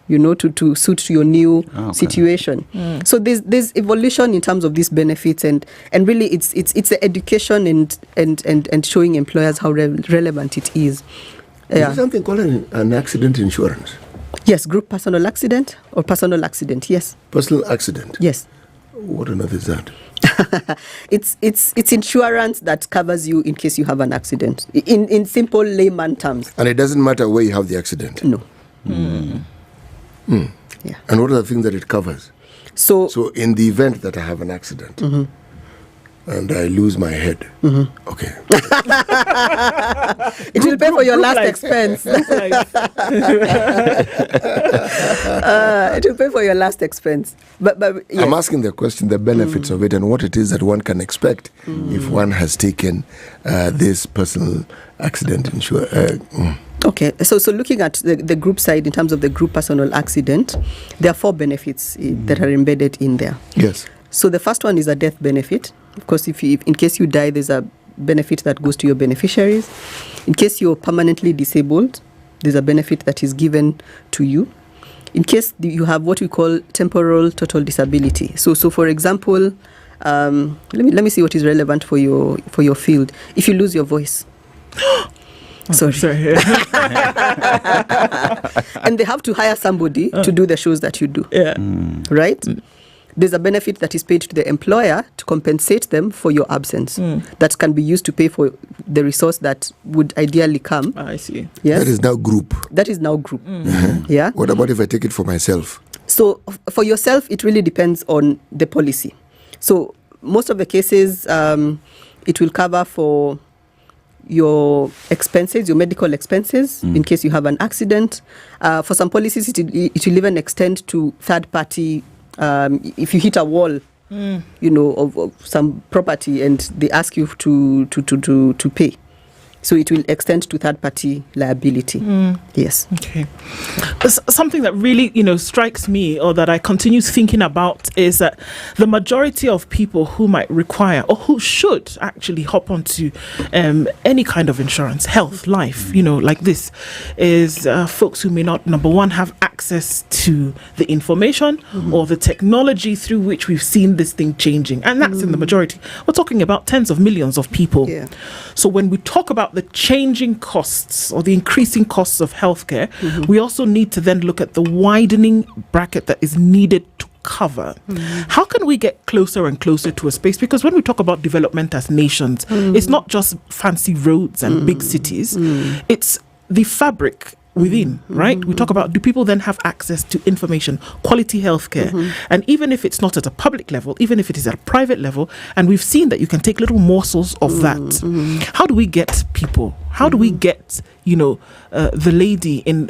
to suit to your new situation. So there's evolution in terms of these benefits, and really it's the education and showing employers how relevant it is. Is there something called an accident insurance? Yes, group personal accident or personal accident. Yes. Personal accident. Yes. What on earth is that? It's insurance that covers you in case you have an accident. In simple layman terms. And it doesn't matter where you have the accident. No. Yeah. And what are the things that it covers? So in the event that I have an accident and I lose my head, okay. It will pay for your last expense. It will pay for your last expense. But yes. I'm asking the question, the benefits of it, and what it is that one can expect if one has taken this personal accident insurance. Okay, so looking at the group side in terms of the group personal accident, there are 4 benefits that are embedded in there. Yes. So the first one is a death benefit. Of course, if in case you die, there's a benefit that goes to your beneficiaries. In case you're permanently disabled, there's a benefit that is given to you. In case you have what we call temporal total disability. So for example, let me see what is relevant for your field. If you lose your voice. Sorry. And they have to hire somebody to do the shows that you do. Yeah. Right? there's a benefit that is paid to the employer to compensate them for your absence. That can be used to pay for the resource that would ideally come. I see. Yes. That is now group. That is now group. Yeah. What about if I take it for myself? So for yourself, it really depends on the policy. So most of the cases, it will cover for your expenses, your medical expenses, in case you have an accident. For some policies, it will even extend to third party. If you hit a wall, of some property, and they ask you to pay, so it will extend to third party liability. Yes. Okay. Something that really strikes me, or that I continue thinking about, is that the majority of people who might require or who should actually hop onto any kind of insurance, health, life, like this, is folks who may not, number one, have access to the information or the technology through which we've seen this thing changing, and that's in the majority. We're talking about tens of millions of people. So when we talk about the changing costs or the increasing costs of healthcare, we also need to then look at the widening bracket that is needed to cover. How can we get closer and closer to a space? Because when we talk about development as nations, it's not just fancy roads and big cities, it's the fabric within, right? We talk about, do people then have access to information, quality healthcare? And even if it's not at a public level, even if it is at a private level, and we've seen that you can take little morsels of that. How do we get people? How do we get, the lady in,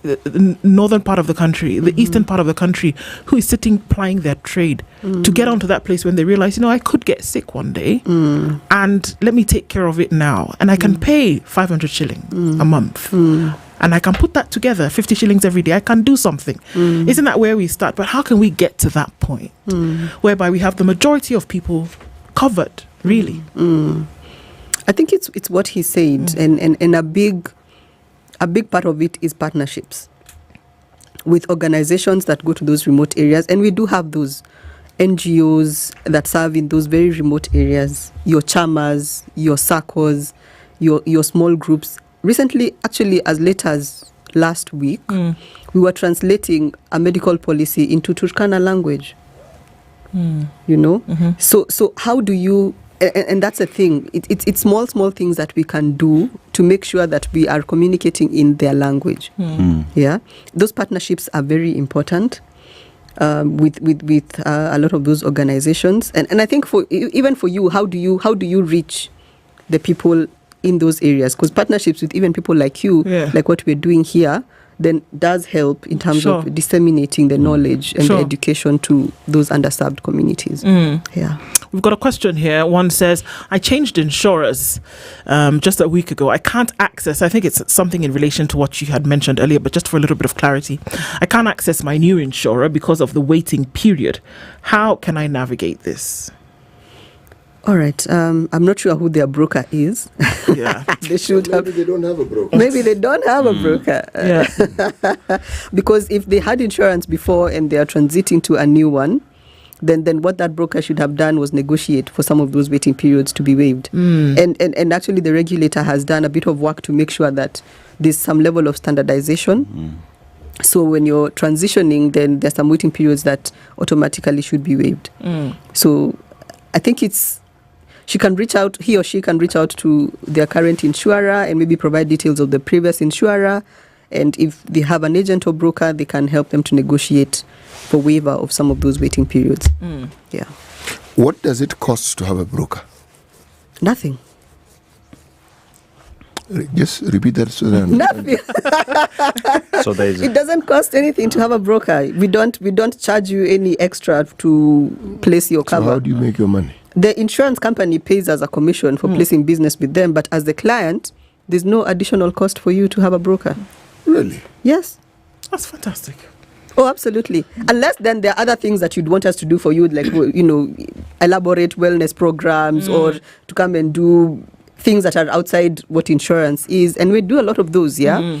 the northern part of the country, the eastern part of the country, who is sitting plying their trade, to get onto that place when they realize, I could get sick one day, and let me take care of it now, and I can pay 500 shilling a month, and I can put that together, 50 shillings every day, I can do something. Isn't that where we start? But how can we get to that point whereby we have the majority of people covered, really? I think it's what he said, and a big part of it is partnerships with organizations that go to those remote areas. And we do have those NGOs that serve in those very remote areas, your chamas, your SACCOs, your small groups. Recently, actually, as late as last week, we were translating a medical policy into Turkana language. So how do you... And that's the thing. It's small things that we can do to make sure that we are communicating in their language. Yeah, those partnerships are very important with a lot of those organizations. And I think even for you, how do you reach the people in those areas? Because partnerships with even people like you, like what we're doing here, then does help in terms of disseminating the knowledge and the education to those underserved communities. Yeah. We've got a question here. One says, I changed insurers just a week ago. I can't access, I think it's something in relation to what you had mentioned earlier, but just for a little bit of clarity, I can't access my new insurer because of the waiting period. How can I navigate this? All right. I'm not sure who their broker is. Yeah. They should Maybe they don't have a broker. Maybe they don't have a broker. Yeah. Because if they had insurance before and they are transiting to a new one, then what that broker should have done was negotiate for some of those waiting periods to be waived. And actually the regulator has done a bit of work to make sure that there's some level of standardization. So when you're transitioning, then there's some waiting periods that automatically should be waived. So I think he or she can reach out to their current insurer and maybe provide details of the previous insurer. And if they have an agent or broker, they can help them to negotiate for waiver of some of those waiting periods. Yeah. What does it cost to have a broker? Nothing. Just repeat that so that Nothing. So it doesn't cost anything to have a broker. We don't charge you any extra to place your cover. So how do you make your money? The insurance company pays us a commission for placing business with them, but as the client, there's no additional cost for you to have a broker. Really? Yes. That's fantastic. Oh, absolutely. Unless then there are other things that you'd want us to do for you, like, elaborate wellness programs or to come and do things that are outside what insurance is. And we do a lot of those, yeah?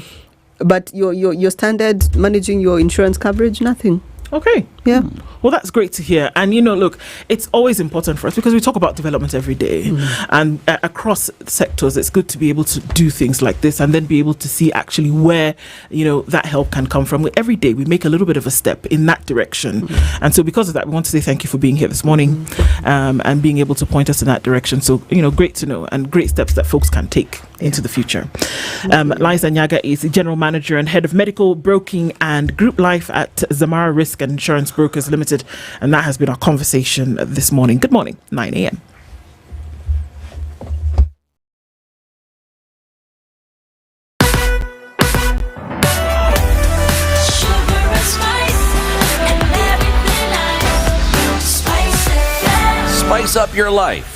But your standard managing your insurance coverage, nothing. Okay. Yeah. Well, that's great to hear. And, look, it's always important for us because we talk about development every day. And across sectors, it's good to be able to do things like this and then be able to see actually where, that help can come from. Every day we make a little bit of a step in that direction. And so because of that, we want to say thank you for being here this morning and being able to point us in that direction. So, great to know and great steps that folks can take into the future. Liza Nyaga is the General Manager and Head of Medical Broking and Group Life at Zamara Risk and Insurance Brokers Limited. And that has been our conversation this morning. Good morning, 9 a.m. Spice up your life.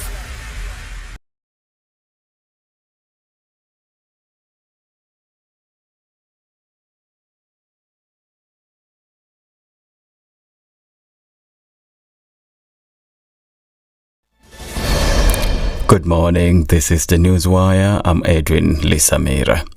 Good morning, this is the Newswire. I'm Edwin Lisamira.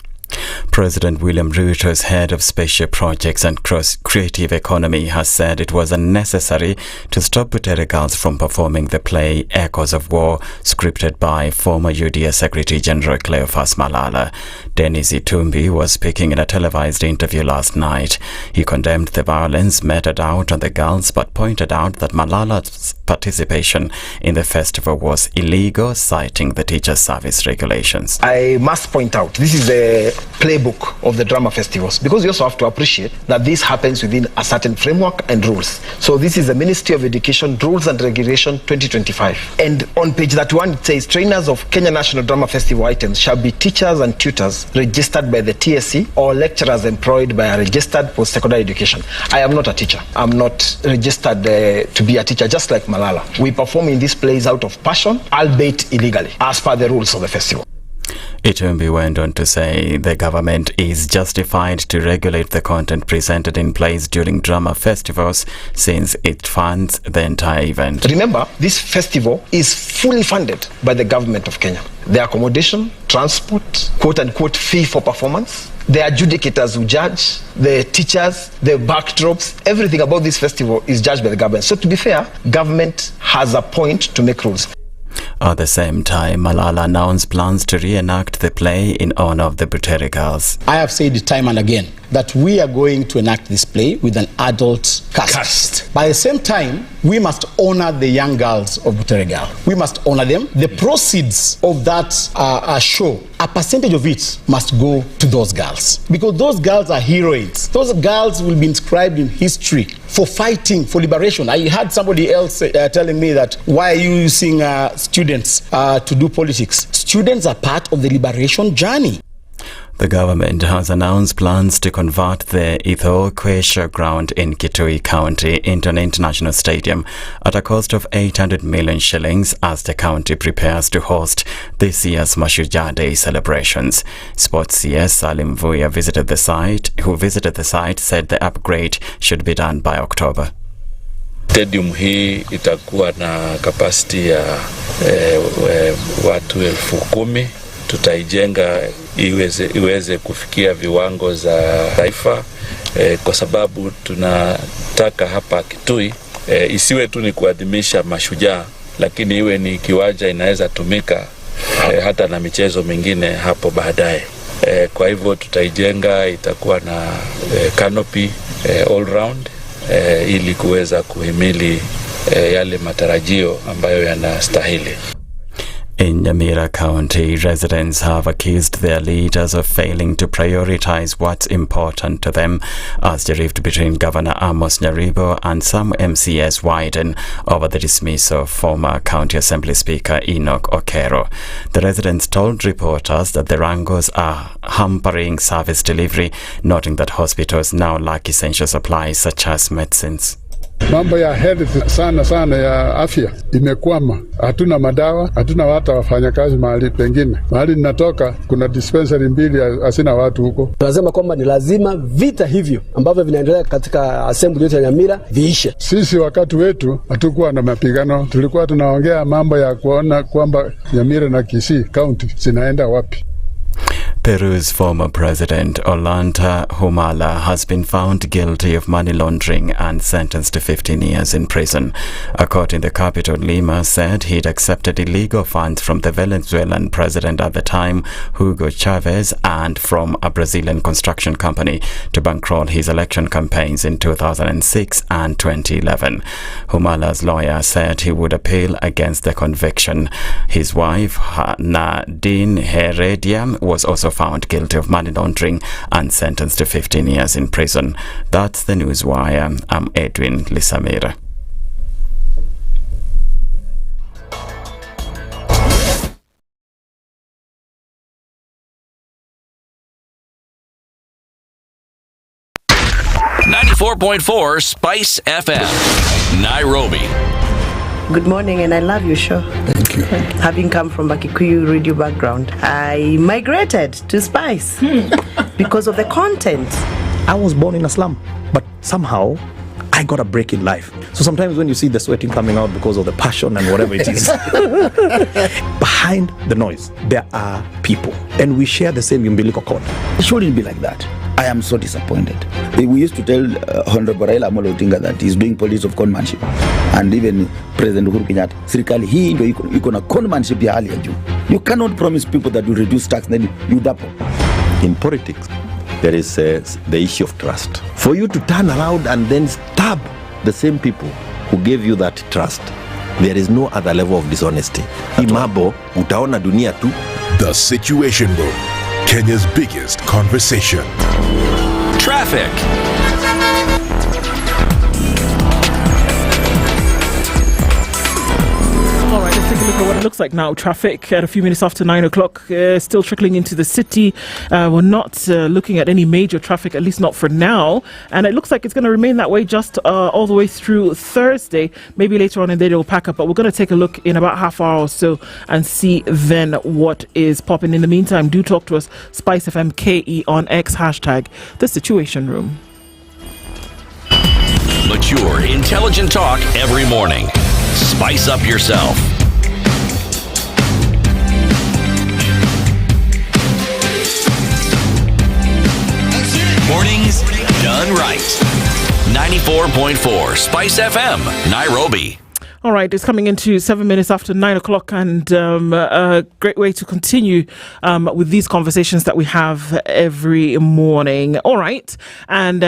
President William Ruto's head of special projects and creative economy has said it was unnecessary to stop Butere girls from performing the play Echoes of War, scripted by former UDA Secretary General Cleophas Malala. Dennis Itumbi was speaking in a televised interview last night. He condemned the violence meted out on the girls but pointed out that Malala's participation in the festival was illegal, citing the Teachers' Service regulations. I must point out, this is a playbook of the drama festivals, because you also have to appreciate that this happens within a certain framework and rules. So this is the Ministry of Education Rules and Regulation 2025. And on page 31 it says trainers of Kenya National Drama Festival items shall be teachers and tutors registered by the TSC or lecturers employed by a registered post-secondary education. I am not a teacher. I'm not registered to be a teacher, just like Malala. We perform in these plays out of passion, albeit illegally, as per the rules of the festival. Itumbi went on to say the government is justified to regulate the content presented in plays during drama festivals since it funds the entire event. Remember, this festival is fully funded by the government of Kenya. The accommodation, transport, quote-unquote fee for performance, the adjudicators who judge, the teachers, the backdrops, everything about this festival is judged by the government. So to be fair, government has a point to make rules. At the same time, Malala announced plans to reenact the play in honor of the Butere girls. I have said it time and again that we are going to enact this play with an adult cast. By the same time, we must honor the young girls of Butere girl. We must honor them. The proceeds of that show, a percentage of it must go to those girls, because those girls are heroines. Those girls will be inscribed in history for fighting for liberation. I had somebody else telling me that, why are you using students to do politics? Students are part of the liberation journey. The government has announced plans to convert the Okoh showground in Kitui County into an international stadium at a cost of 800 million shillings as the county prepares to host this year's Mashujaa Day celebrations. Sports CS Salim Vuya who visited the site, said the upgrade should be done by October. Stadium hii itakuwa na capacity ya watu 10,000. Tutaijenga iweze kufikia viwango za taifa, kwa sababu tunataka hapa Kitui isiwe tu ni kuadhimisha mashujaa, lakini iwe ni kiwanja inaweza tumika hata na michezo mingine hapo baadaye. Kwa hivyo tutaijenga, itakuwa na canopy all round ili kuweza kuhimili yale matarajio ambayo yanastahili. In Nyamira County, residents have accused their leaders of failing to prioritize what's important to them as the rift between Governor Amos Nyaribo and some MCS widen over the dismissal of former County Assembly Speaker Enoch Okello. The residents told reporters that the wrangles are hampering service delivery, noting that hospitals now lack essential supplies such as medicines. Mambo ya health sana ya afya imekwama. Hatuna madawa, hatuna hata wafanyakazi mahali pengine. Mahali ninatoka kuna dispensary 2 hasina watu huko. Tunasema kwamba ni lazima vita hivyo ambavyo vinaendelea katika assembly yote ya Nyamira viishe. Sisi wakati wetu hatukuwa na mapigano, tulikuwa tunaongea mambo ya kuona kwamba Nyamira na Kisii county zinaenda wapi. Peru's former president, Ollanta Humala, has been found guilty of money laundering and sentenced to 15 years in prison. A court in the capital, Lima, said he'd accepted illegal funds from the Venezuelan president at the time, Hugo Chavez, and from a Brazilian construction company to bankroll his election campaigns in 2006 and 2011. Humala's lawyer said he would appeal against the conviction. His wife, Nadine Heredia, was also found guilty of money laundering and sentenced to 15 years in prison. That's the Newswire. I'm Edwin Lisamira. .4 Spice FM, Nairobi. Good morning, and I love your show. Thank you. Having come from a Kikuyu radio background, I migrated to Spice because of the content. I was born in a slum, but somehow I got a break in life. So sometimes when you see the sweating coming out because of the passion and whatever it is, behind the noise, there are people, and we share the same umbilical cord. It shouldn't be like that. I am so disappointed. We used to tell Honorable Raila Amolo Odinga that he's doing politics of conmanship, and even President Uhuru Kenyatta, serikali hii ndio iko na conmanship ya hali ya juu. You cannot promise people that you reduce tax, then you double. In politics, there is the issue of trust. For you to turn around and then stab the same people who gave you that trust, there is no other level of dishonesty. Imabo, utaona dunia tu. The Situation Room, Kenya's biggest conversation. Traffic. All right, let's take a look at what it looks like now. Traffic at a few minutes after 9 o'clock, still trickling into the city. We're not looking at any major traffic, at least not for now. And it looks like it's going to remain that way just all the way through Thursday. Maybe later on in the day it'll pack up. But we're going to take a look in about half hour or so and see then what is popping. In the meantime, do talk to us, SpiceFM KE on X, hashtag The Situation Room. Mature, intelligent talk every morning. Spice up yourself. Mornings done right. 94.4 Spice FM, Nairobi. All right, it's coming into 7 minutes after 9 o'clock, and a great way to continue with these conversations that we have every morning. All right, and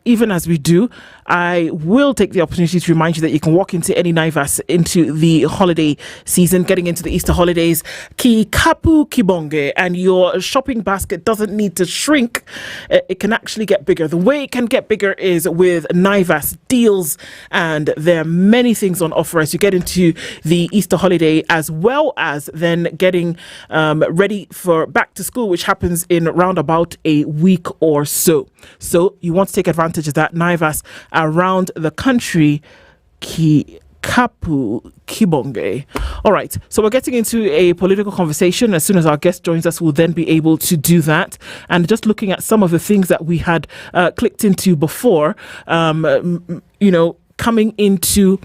even as we do, I will take the opportunity to remind you that you can walk into any Naivas into the holiday season, getting into the Easter holidays. Kikapu Kibonge, and your shopping basket doesn't need to shrink. It can actually get bigger. The way it can get bigger is with Naivas deals, and there are many things on offer as you get into the Easter holiday, as well as then getting ready for back to school, which happens in around about a week or so. So you want to take advantage of that. Naivas around the country, Kikapu Kibonge. All right, so we're getting into a political conversation. As soon as our guest joins us, we'll then be able to do that. And just looking at some of the things that we had clicked into before, coming into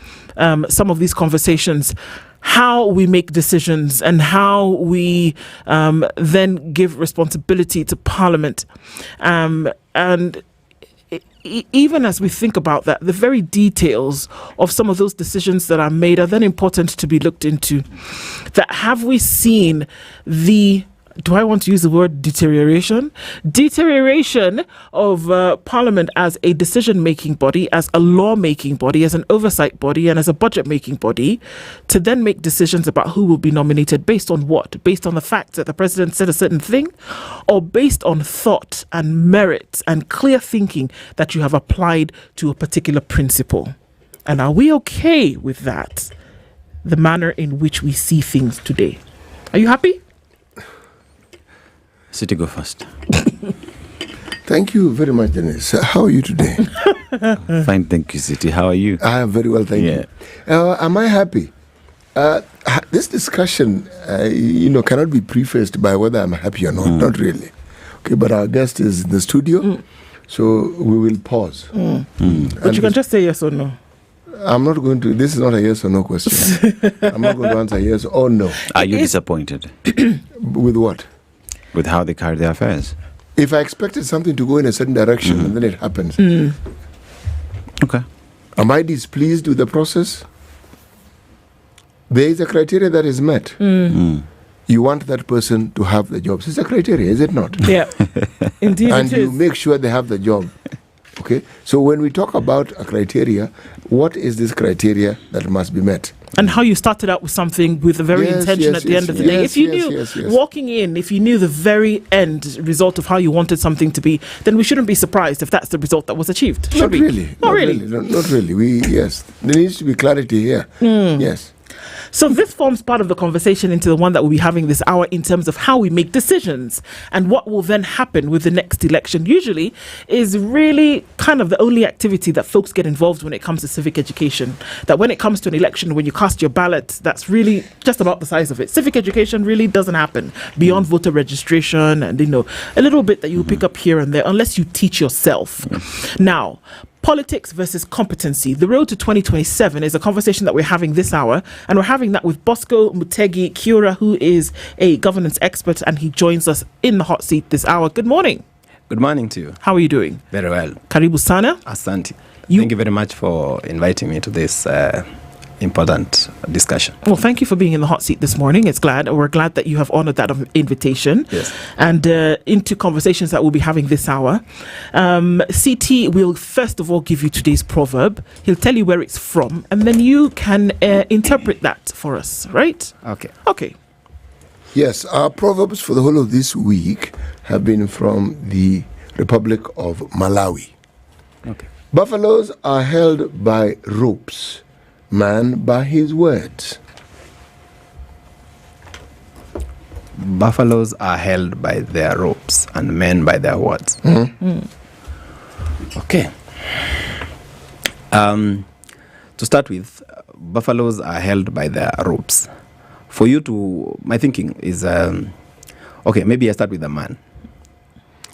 some of these conversations, how we make decisions and how we then give responsibility to Parliament. And even as we think about that, the very details of some of those decisions that are made are then important to be looked into. That have we seen the, do I want to use the word deterioration? Deterioration of Parliament as a decision-making body, as a law-making body, as an oversight body, and as a budget-making body, to then make decisions about who will be nominated based on what? Based on the fact that the president said a certain thing, or based on thought and merit and clear thinking that you have applied to a particular principle? And are we okay with that? The manner in which we see things today. Are you happy? City, go first. Thank you very much, Dennis. How are you today? Fine, thank you, City. How are you? I am very well, thank you. Am I happy? This discussion, cannot be prefaced by whether I'm happy or not. Not really. Okay, but our guest is in the studio, so we will pause. But you can just say yes or no. I'm not going to. This is not a yes or no question. I'm not going to answer yes or no. Are you disappointed? With what? with how they carry their affairs. If I expected something to go in a certain direction and then it happens, okay, am I displeased with the process? There is a criteria that is met. You want that person to have the job. It's a criteria, is it not? Yeah, indeed. And it you is. make sure they have the job. Okay, so when we talk about a criteria, what is this criteria that must be met? And how you started out with something with a very intention at the end of the day. If you knew walking in, if you knew the very end result of how you wanted something to be, then we shouldn't be surprised if that's the result that was achieved. Not really. Not really. Not really. Yes, there needs to be clarity here. Yes. So this forms part of the conversation into the one that we'll be having this hour in terms of how we make decisions and what will then happen with the next election. Usually is really kind of the only activity that folks get involved when it comes to civic education. That when it comes to an election, when you cast your ballot, that's really just about the size of it. Civic education really doesn't happen beyond voter registration and, a little bit that you pick up here and there, unless you teach yourself. Now, politics versus competency. The road to 2027 is a conversation that we're having this hour, and we're having that with Bosco Mutegi Kiura, who is a governance expert, and he joins us in the hot seat this hour. Good morning. Good morning to you. How are you doing? Very well. Karibu sana. Asante. Thank you very much for inviting me to this important discussion. Well, thank you for being in the hot seat this morning. We're glad that you have honored that invitation. Yes. And into conversations that we'll be having this hour. CT will first of all give you today's proverb. He'll tell you where it's from, and then you can interpret that for us, right? Okay. Yes, our proverbs for the whole of this week have been from the Republic of Malawi. Okay. Buffaloes are held by ropes, man by his words. Buffaloes are held by their ropes and men by their words. Okay. To start with, buffaloes are held by their ropes. For you to, my thinking is, maybe I start with a man.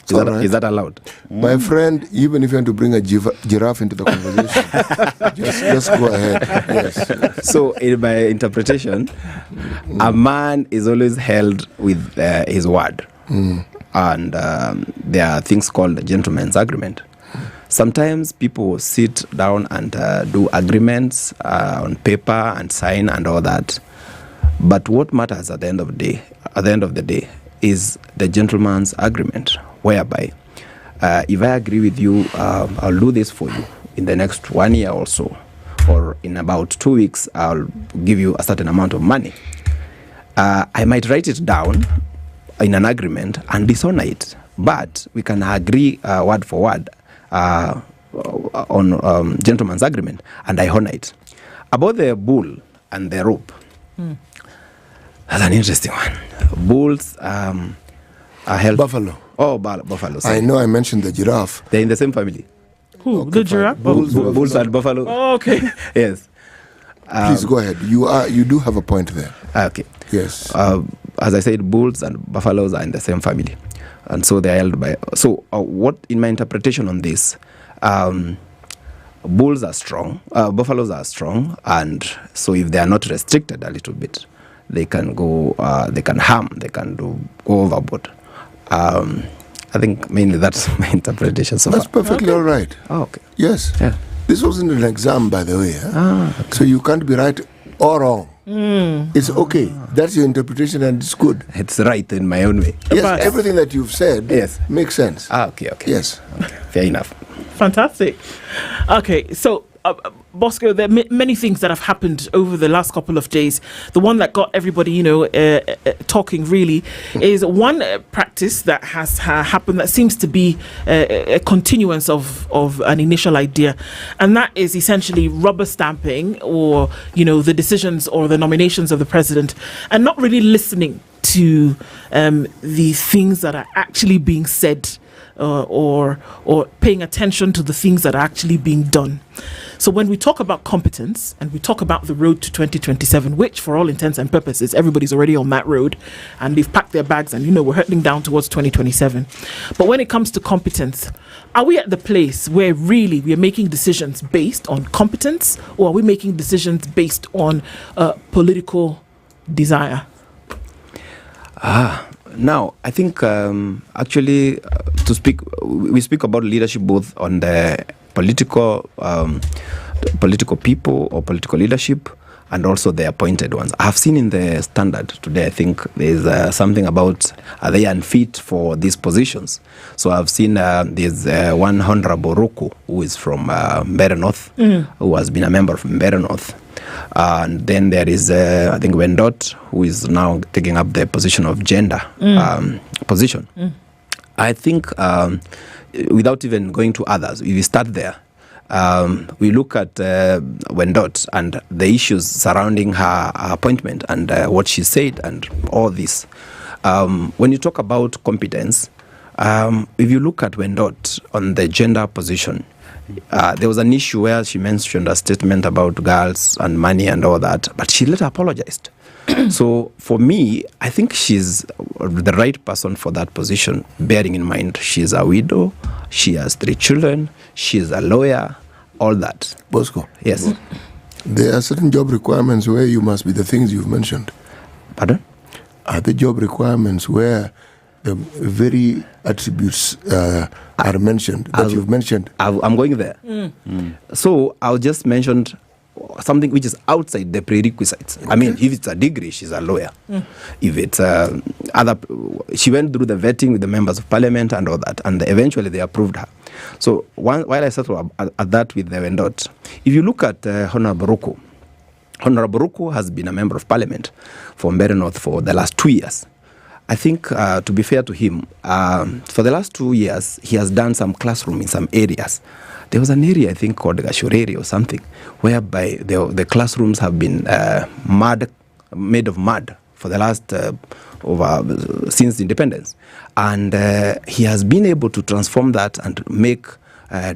Is that allowed? My friend, even if you want to bring a giraffe into the conversation, just go ahead. Yes. So, in my interpretation, a man is always held with his word. And there are things called a gentleman's agreement. Sometimes people sit down and do agreements on paper and sign and all that. But what matters at the end of the day, is the gentleman's agreement, whereby if I agree with you, I'll do this for you in the next 1 year or so, or in about 2 weeks, I'll give you a certain amount of money. I might write it down in an agreement and dishonor it, but we can agree word for word on gentleman's agreement, and I honor it. About the bull and the rope, that's an interesting one. Bulls are held... Buffalo. Oh, buffalo. I know I mentioned the giraffe. They're in the same family. Who? The giraffe? Bulls and buffalo. Oh, okay. Yes. Please go ahead. You do have a point there. Okay. Yes. As I said, bulls and buffaloes are in the same family, and so they're held by. So, what in my interpretation on this, bulls are strong, buffaloes are strong, and so if they are not restricted a little bit, they can go, they can harm, they can go overboard. I think mainly that's my interpretation so That's far. perfectly all right. Oh, okay. Yes. Yeah. This wasn't an exam, by the way. Okay. So you can't be right or wrong. It's okay. That's your interpretation, and it's good. It's right in my own way. Yes, everything that you've said makes sense. Okay. Yes. Okay. Fair enough. Fantastic. Okay, so Bosco, there are many things that have happened over the last couple of days. The one that got everybody, talking really is one practice that has happened that seems to be a continuance of an initial idea, and that is essentially rubber stamping, or the decisions or the nominations of the president, and not really listening to the things that are actually being said, or paying attention to the things that are actually being done. So when we talk about competence and we talk about the road to 2027, which for all intents and purposes, everybody's already on that road and they've packed their bags and, we're hurtling down towards 2027. But when it comes to competence, are we at the place where really we are making decisions based on competence, or are we making decisions based on political desire? Now, I think we speak about leadership both on the political people or political leadership, and also the appointed ones. I have seen in the Standard today, I think there's something about are they unfit for these positions. So I've seen there's one Honorable Okoh, who is from Mbeere North, who has been a member from Mbeere North. And then there is, I think, Wendot, who is now taking up the position of gender position. I think, without even going to others, if we start there, we look at Wendot and the issues surrounding her appointment and what she said and all this. When you talk about competence, if you look at Wendot on the gender position, there was an issue where she mentioned a statement about girls and money and all that, but she later apologized. So for me, I think she's the right person for that position, bearing in mind she's a widow, she has 3 children, she's a lawyer, all that. Bosco. Yes. There are certain job requirements where you must be the things you've mentioned. Pardon? Are the job requirements where the very attributes are mentioned that you've mentioned? I'm going there. So I'll just mention something which is outside the prerequisites. Okay. I mean, if it's a degree, she's a lawyer. If it's she went through the vetting with the members of parliament and all that, and eventually they approved her. So while I settle at that with the Wendot, if you look at Honorable Okoh has been a member of parliament for Mbeere North for the last 2 years. I think, to be fair to him, for the last 2 years, he has done some classroom in some areas. There was an area, I think, called Gashoreri or something, whereby the classrooms have been made of mud for the last since independence. And he has been able to transform that and make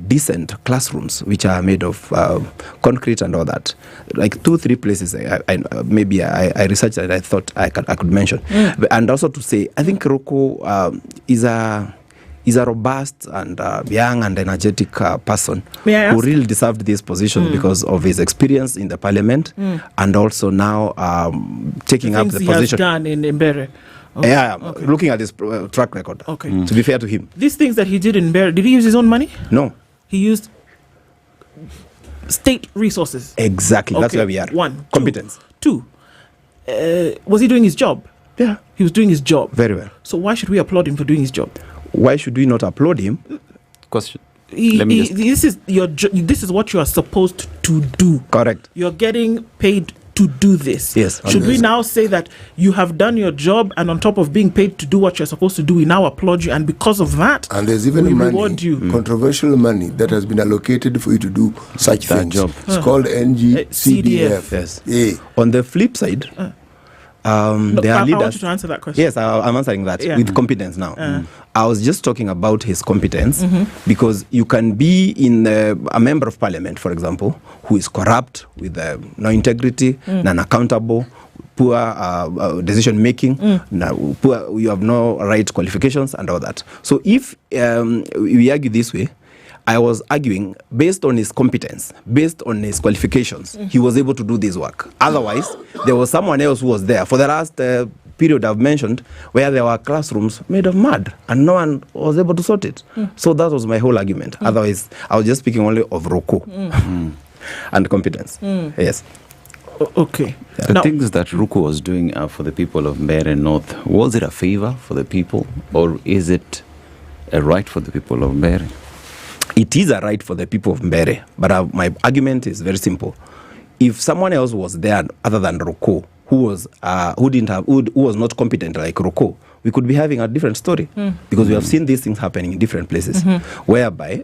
decent classrooms, which are made of concrete and all that. Like 2-3 places, I researched and I thought I could mention. And also to say, I think Okoh is a robust and young and energetic person who really deserved this position because of his experience in the parliament and also now taking up the position. He has done in Mbeere. Okay. Yeah, okay. Looking at his track record. Okay. To be fair to him. These things that he did in Mbeere, did he use his own money? No. He used state resources. Exactly. That's where we are. 1. Competence. 2. Was he doing his job? Yeah. He was doing his job. Very well. So why should we applaud him for doing his job? Why should we not applaud him? Question. This is what you are supposed to do. Correct. You're getting paid to do this. Yes. Should we now say that you have done your job and on top of being paid to do what you're supposed to do, we now applaud you, and because of that, and there's even controversial money that has been allocated for you to do such things. Job. It's called NGCDF. Yes. Yeah. On the flip side, there are leaders. I want you to answer that question. Yes, I'm answering that with competence now. I was just talking about his competence because you can be in a member of parliament, for example, who is corrupt with no integrity, non-accountable, poor decision making, you have no right qualifications and all that. So if we argue this way, I was arguing based on his competence, based on his qualifications, he was able to do this work. Otherwise, there was someone else who was there. For the last period I've mentioned, where there were classrooms made of mud and no one was able to sort it. So that was my whole argument. Otherwise, I was just speaking only of Okoh and competence. Yes. Okay. The things that Okoh was doing for the people of Mbeere North, was it a favor for the people or is it a right for the people of Mbeere? It is a right for the people of Mbeere, but my argument is very simple. If someone else was there other than Okoh, who was not competent like Okoh, we could be having a different story because we have seen these things happening in different places, whereby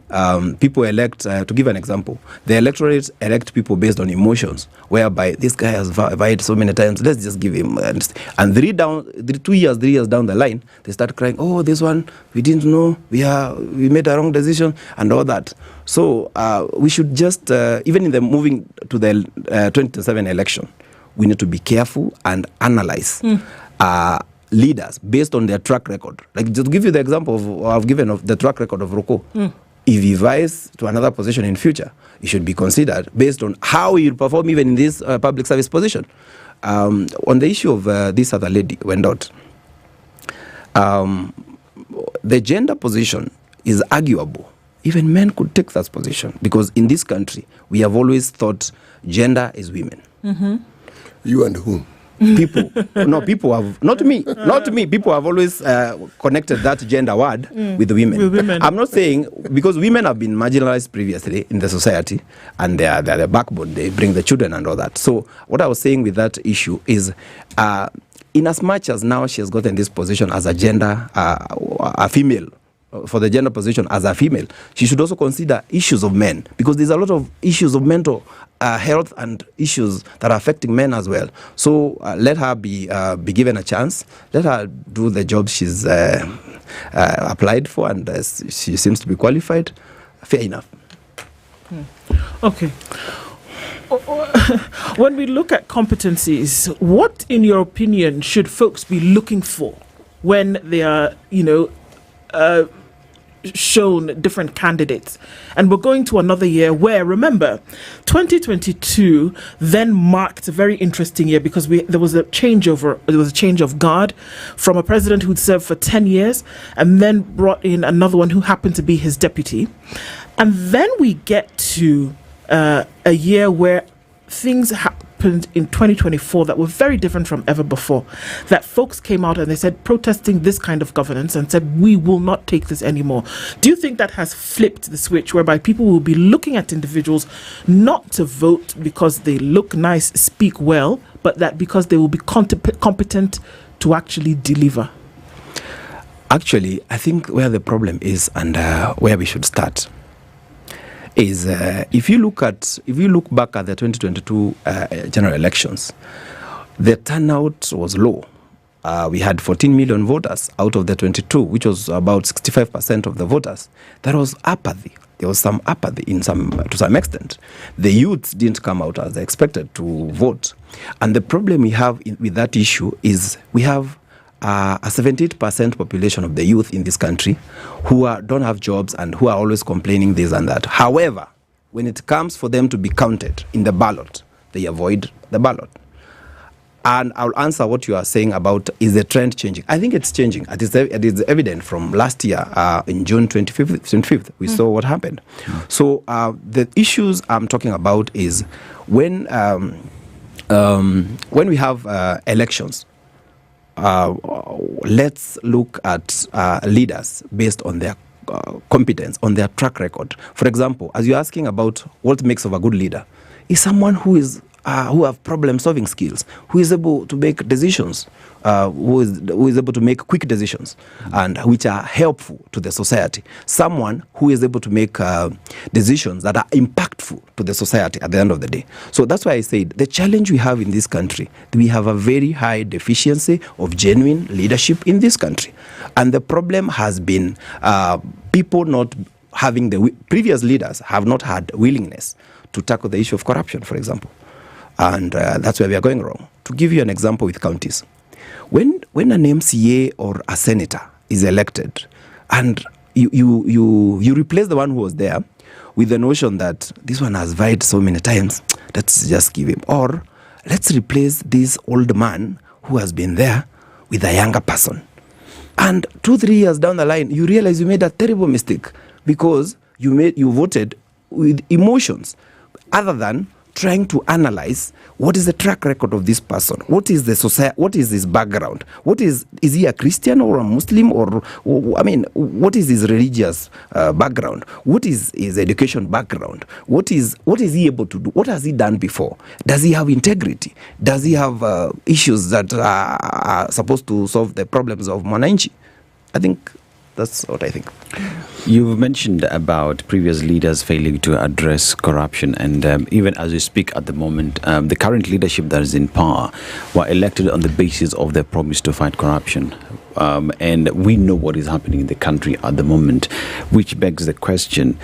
people elect. To give an example, the electorate elect people based on emotions, whereby this guy has vied so many times. Let's just give him, and 3 years down the line, they start crying. Oh, this one we didn't know. We made a wrong decision and all that. So we should just even in the moving to the 2027 election, we need to be careful and analyze leaders based on their track record. Like, just to give you the example I've given of the track record of Okoh. If he vies to another position in future, he should be considered based on how he will perform even in this public service position. On the issue of this other lady, Wendot, The gender position is arguable. Even men could take that position because in this country, we have always thought gender is women. Mm-hmm. You and whom? People. No, people have, not me. People have always connected that gender word with women. I'm not saying, because women have been marginalized previously in the society and they are the backbone, they bring the children and all that. So what I was saying with that issue is, in as much as now she has gotten this position as a gender, a female, for the gender position as a female, she should also consider issues of men, because there's a lot of issues of mental health and issues that are affecting men as well. So let her be given a chance. Let her do the job she's applied for, and she seems to be qualified. Fair enough. Okay. When we look at competencies, what, in your opinion, should folks be looking for when they are, shown different candidates? And we're going to another year where, remember, 2022 then marked a very interesting year because there was a changeover. There was a change of guard from a president who'd served for 10 years and then brought in another one who happened to be his deputy. And then we get to a year where things happened in 2024 that were very different from ever before, that folks came out and they said, protesting this kind of governance, and said, we will not take this anymore. Do you think that has flipped the switch, whereby people will be looking at individuals not to vote because they look nice, speak well, but that because they will be competent to actually deliver? Actually, I think where the problem is and where we should start is if you look back at the 2022 general elections, the turnout was low. We had 14 million voters out of the 22, which was about 65% of the voters. There was apathy. There was some apathy to some extent. The youth didn't come out as they expected to vote. And the problem we have with that issue is we have a 78% population of the youth in this country who don't have jobs and who are always complaining this and that. However, when it comes for them to be counted in the ballot, they avoid the ballot. And I'll answer what you are saying about, is the trend changing? I think it's changing. It is evident from last year, in June 25th, we saw what happened. So the issues I'm talking about is when we have elections, let's look at leaders based on their competence, on their track record. For example, as you're asking about what makes of a good leader, is someone who have problem-solving skills, who is able to make decisions, who is able to make quick decisions, and which are helpful to the society. Someone who is able to make decisions that are impactful to the society at the end of the day. So that's why I said the challenge we have in this country, we have a very high deficiency of genuine leadership in this country. And the problem has been people not having previous leaders have not had willingness to tackle the issue of corruption, for example. And that's where we are going wrong. To give you an example with counties, when an MCA or a senator is elected, and you replace the one who was there with the notion that this one has vied so many times, let's just give him. Or let's replace this old man who has been there with a younger person. And 2-3 years down the line, you realize you made a terrible mistake because you voted with emotions other than trying to analyze what is the track record of this person, what is the society, what is his background, is he a Christian or a Muslim, or what is his religious background, what is his education background, what is he able to do, what has he done before, does he have integrity, does he have issues that are supposed to solve the problems of Mwananchi. I think that's what I think. You've mentioned about previous leaders failing to address corruption, and even as we speak at the moment, the current leadership that is in power were elected on the basis of their promise to fight corruption. And we know what is happening in the country at the moment, which begs the question,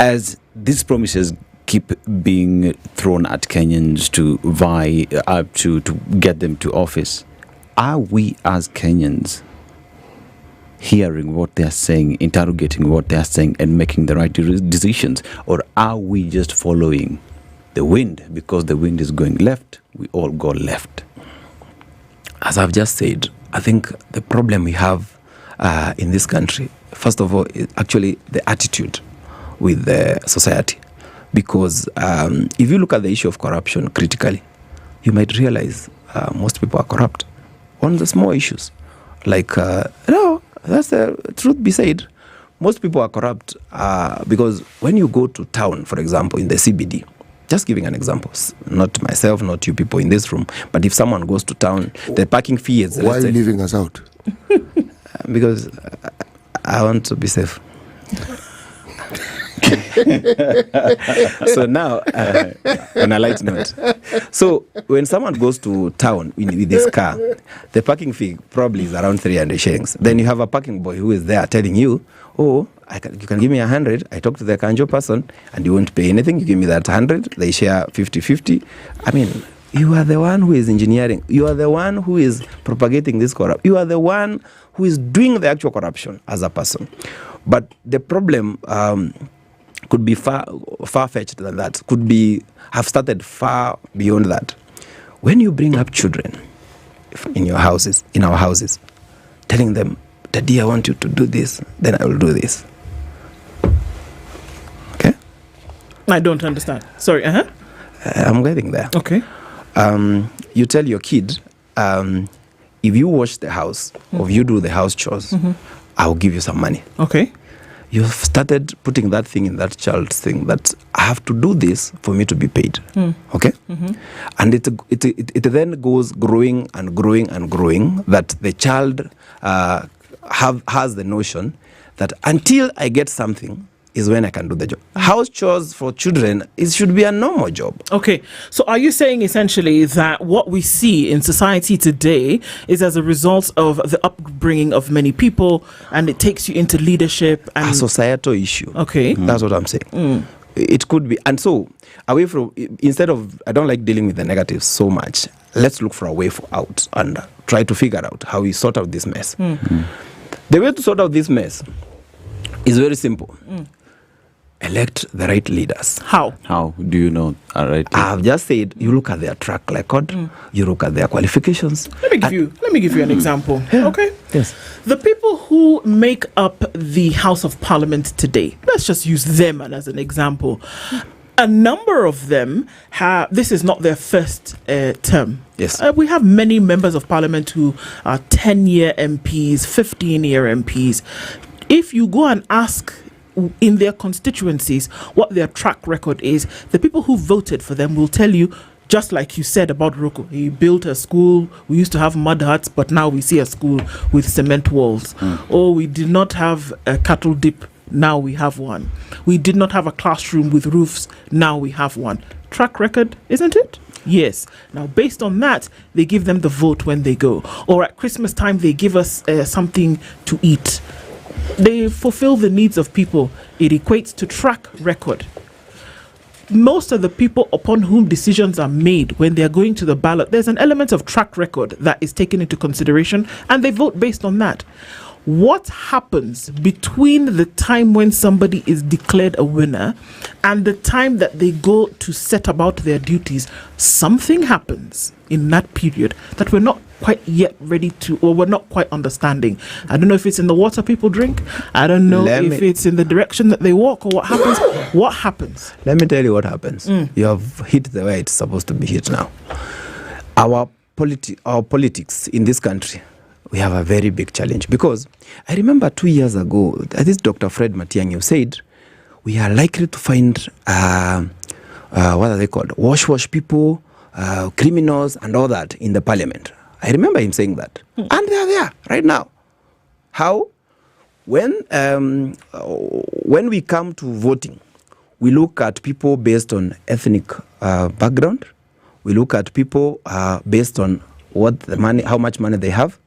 as these promises keep being thrown at Kenyans to vie to get them to office, are we as Kenyans hearing what they're saying, interrogating what they're saying, and making the right decisions? Or are we just following the wind? Because the wind is going left, we all go left. As I've just said, I think the problem we have in this country, first of all, is actually the attitude with the society. Because if you look at the issue of corruption critically, you might realize most people are corrupt on the small issues. Like, no, that's the truth be said. Most people are corrupt because when you go to town, for example, in the CBD, just giving an example, not myself, not you people in this room, but if someone goes to town, the parking fee is... Why are you leaving us out? Because I want to be safe. So now, on a light note, so when someone goes to town with this car, the parking fee probably is around 300 shillings. Then you have a parking boy who is there telling you, oh, you can give me 100. I talk to the Kanjo person and you won't pay anything. You give me that 100. They share 50-50. I mean, you are the one who is engineering. You are the one who is propagating this corruption. You are the one who is doing the actual corruption as a person. But the problem could be far-fetched than that, have started far beyond that. When you bring up children in our houses, telling them, Daddy, I want you to do this, then I will do this. Okay? I don't understand. Sorry, I'm getting there. Okay. You tell your kid, if you wash the house, or if you do the house chores, I'll give you some money. Okay. You've started putting that thing in that child's thing that I have to do this for me to be paid. Okay? And it then goes growing and growing and growing that the child has the notion that until I get something is when I can do the job. House chores for children, it should be a normal job. Okay, so are you saying essentially that what we see in society today is as a result of the upbringing of many people and it takes you into leadership? And a societal issue. Okay. That's what I'm saying. It could be. And so, away from, instead of, I don't like dealing with the negatives so much, let's look for a way out and try to figure out how we sort out this mess. The way to sort out this mess is very simple. Elect the right leaders. How? How do you know? All right. I've just said you look at their track record, you look at their qualifications. Let me give you an example. Okay. Yes. The people who make up the House of Parliament today, let's just use them as an example. A number of them this is not their first term. Yes. We have many members of Parliament who are 10-year MPs, 15-year MPs. If you go and ask in their constituencies what their track record is, the people who voted for them will tell you, just like you said about Roko, he built a school, we used to have mud huts, but now we see a school with cement walls. Or we did not have a cattle dip, now we have one. We did not have a classroom with roofs, now we have one. Track record, isn't it? Yes. Now, based on that, they give them the vote when they go. Or at Christmas time, they give us something to eat. They fulfill the needs of people. It equates to track record. Most of the people upon whom decisions are made when they are going to the ballot, there's an element of track record that is taken into consideration, and they vote based on that. What happens between the time when somebody is declared a winner and the time that they go to set about their duties? Something happens in that period that we're not quite yet ready to, or we're not quite understanding. I don't know if it's in the water people drink. I don't know if it's in the direction that they walk, or what happens. What happens? Let me tell you what happens. You have hit the way it's supposed to be hit now. Our politics in this country, we have a very big challenge, because I remember 2 years ago, this Dr. Fred Matiang'i said, we are likely to find, what are they called? Wash people, criminals and all that in the parliament. I remember him saying that. And they are there right now. How? When we come to voting, we look at people based on ethnic background. We look at people based on what the money, how much money they have.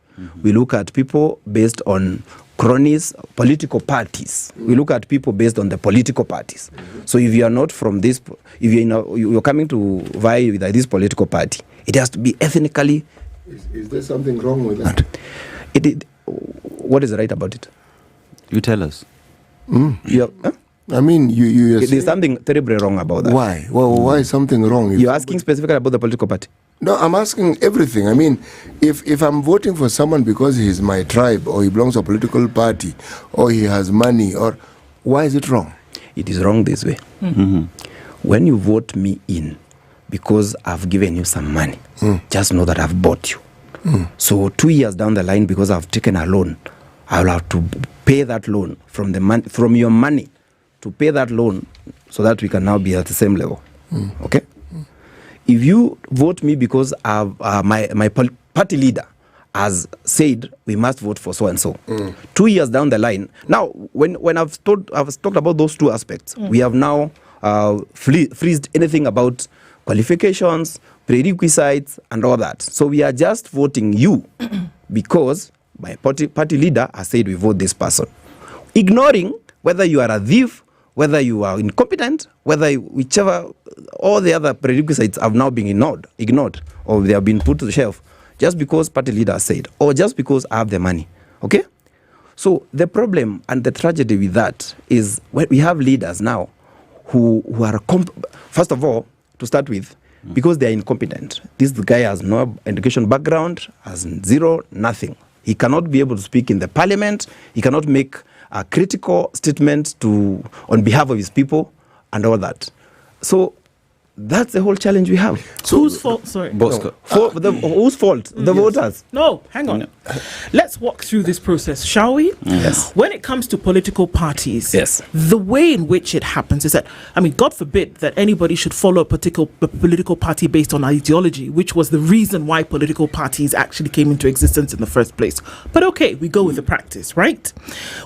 We look at people based on cronies, political parties. We look at people based on the political parties. So if you are not from this, if you're coming to vie with this political party, it has to be ethnically. Is there something wrong with that? What is right about it? You tell us. I mean, there's something terribly wrong about that. Why? Well, why is something wrong? You're asking specifically about the political party? No, I'm asking everything. I mean, if I'm voting for someone because he's my tribe, or he belongs to a political party, or he has money, or why is it wrong? It is wrong this way. When you vote me in because I've given you some money, just know that I've bought you. So 2 years down the line, because I've taken a loan, I'll have to pay that loan from your money to pay that loan, so that we can now be at the same level. Okay? If you vote me because my party leader has said we must vote for so and so, 2 years down the line, now when I've talked about those two aspects, we have now freezed anything about qualifications, prerequisites, and all that. So we are just voting you because my party leader has said we vote this person, ignoring whether you are a thief, whether you are incompetent, whichever, all the other prerequisites have now been ignored, or they have been put to the shelf, just because party leader said, or just because I have the money. Okay? So the problem and the tragedy with that is when we have leaders now who are, first of all, to start with, because they are incompetent. This guy has no education background, has zero, nothing. He cannot be able to speak in the parliament. He cannot make a critical statement on behalf of his people and all that. So that's the whole challenge we have. So whose fault? Sorry. Bosco. Whose fault? The voters. No, hang on. Let's walk through this process, shall we? Yes. When it comes to political parties, yes, the way in which it happens is that, I mean, God forbid that anybody should follow a particular political party based on ideology, which was the reason why political parties actually came into existence in the first place. But okay, we go with the practice, right?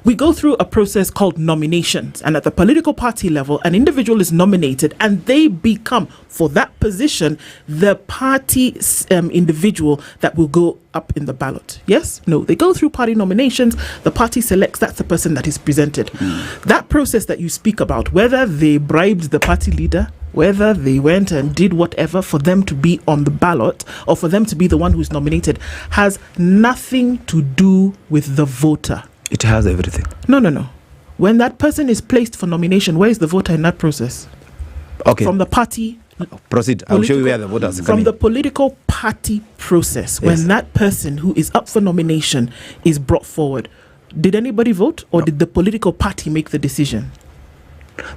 We go through a process called nominations, and at the political party level, an individual is nominated and they become, for that position, the party individual that will go up in the ballot. Yes? No. They go through party nominations. The party selects. That's the person that is presented. That process that you speak about, whether they bribed the party leader, whether they went and did whatever for them to be on the ballot, or for them to be the one who's nominated, has nothing to do with the voter. It has everything. No. When that person is placed for nomination, where is the voter in that process? Okay. From the party. Proceed. I'll show you where the voters are from the political party process. When that person who is up for nomination is brought forward, did anybody vote, or did the political party make the decision?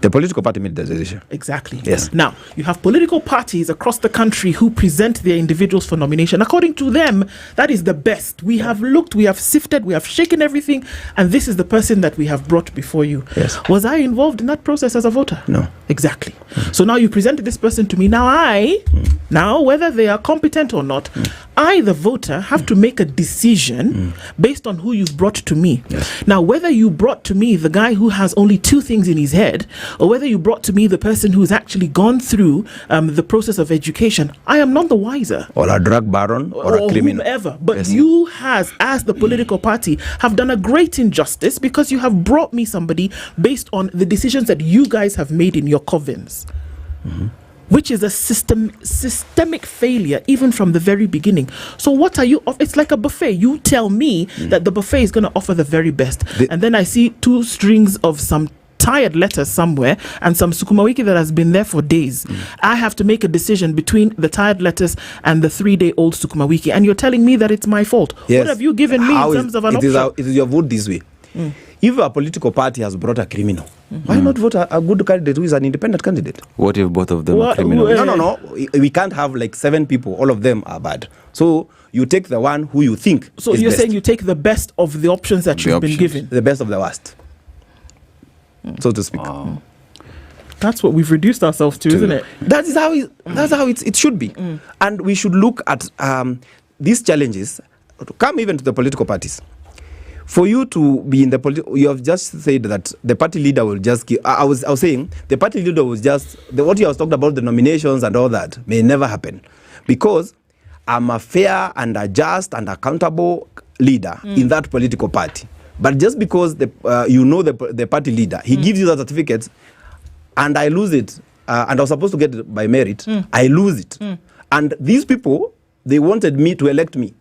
The political party made the decision. Exactly. Yes. Now, you have political parties across the country who present their individuals for nomination. According to them, that is the best. We have looked, we have sifted, we have shaken everything, and this is the person that we have brought before you. Yes. Was I involved in that process as a voter? No. Exactly. So now you presented this person to me. Now whether they are competent or not, I, the voter, have to make a decision based on who you've brought to me. Yes. Now, whether you brought to me the guy who has only two things in his head, or whether you brought to me the person who's actually gone through the process of education, I am not the wiser. Or a drug baron or a criminal. Whomever. But you as the political party, have done a great injustice because you have brought me somebody based on the decisions that you guys have made in your covens. Which is a systemic failure even from the very beginning. So what are you? It's like a buffet. You tell me that the buffet is going to offer the very best, and then I see two strings of some tired letters somewhere and some sukuma wiki that has been there for days. I have to make a decision between the tired letters and the 3-day-old sukuma wiki, and you're telling me that it's my fault. Yes. What have you given me in terms of an option? It is your vote this way. If a political party has brought a criminal, why not vote a good candidate who is an independent candidate? What if both of them are criminals? No. We can't have like 7 people. All of them are bad. So you take the one who you think So is you're best. saying you take the best of the options that you've been given? The best of the worst, so to speak. That's what we've reduced ourselves to, isn't it? That's how it should be. And we should look at these challenges to come even to the political parties. For you to be in the you have just said that the party leader will just give. I was saying the party leader was just what you have talked about, the nominations and all that may never happen, because I'm a fair and a just and accountable leader in that political party. But just because the party leader, he gives you the certificates, and I lose it, and I was supposed to get it by merit, I lose it, and these people, they wanted me to elect me.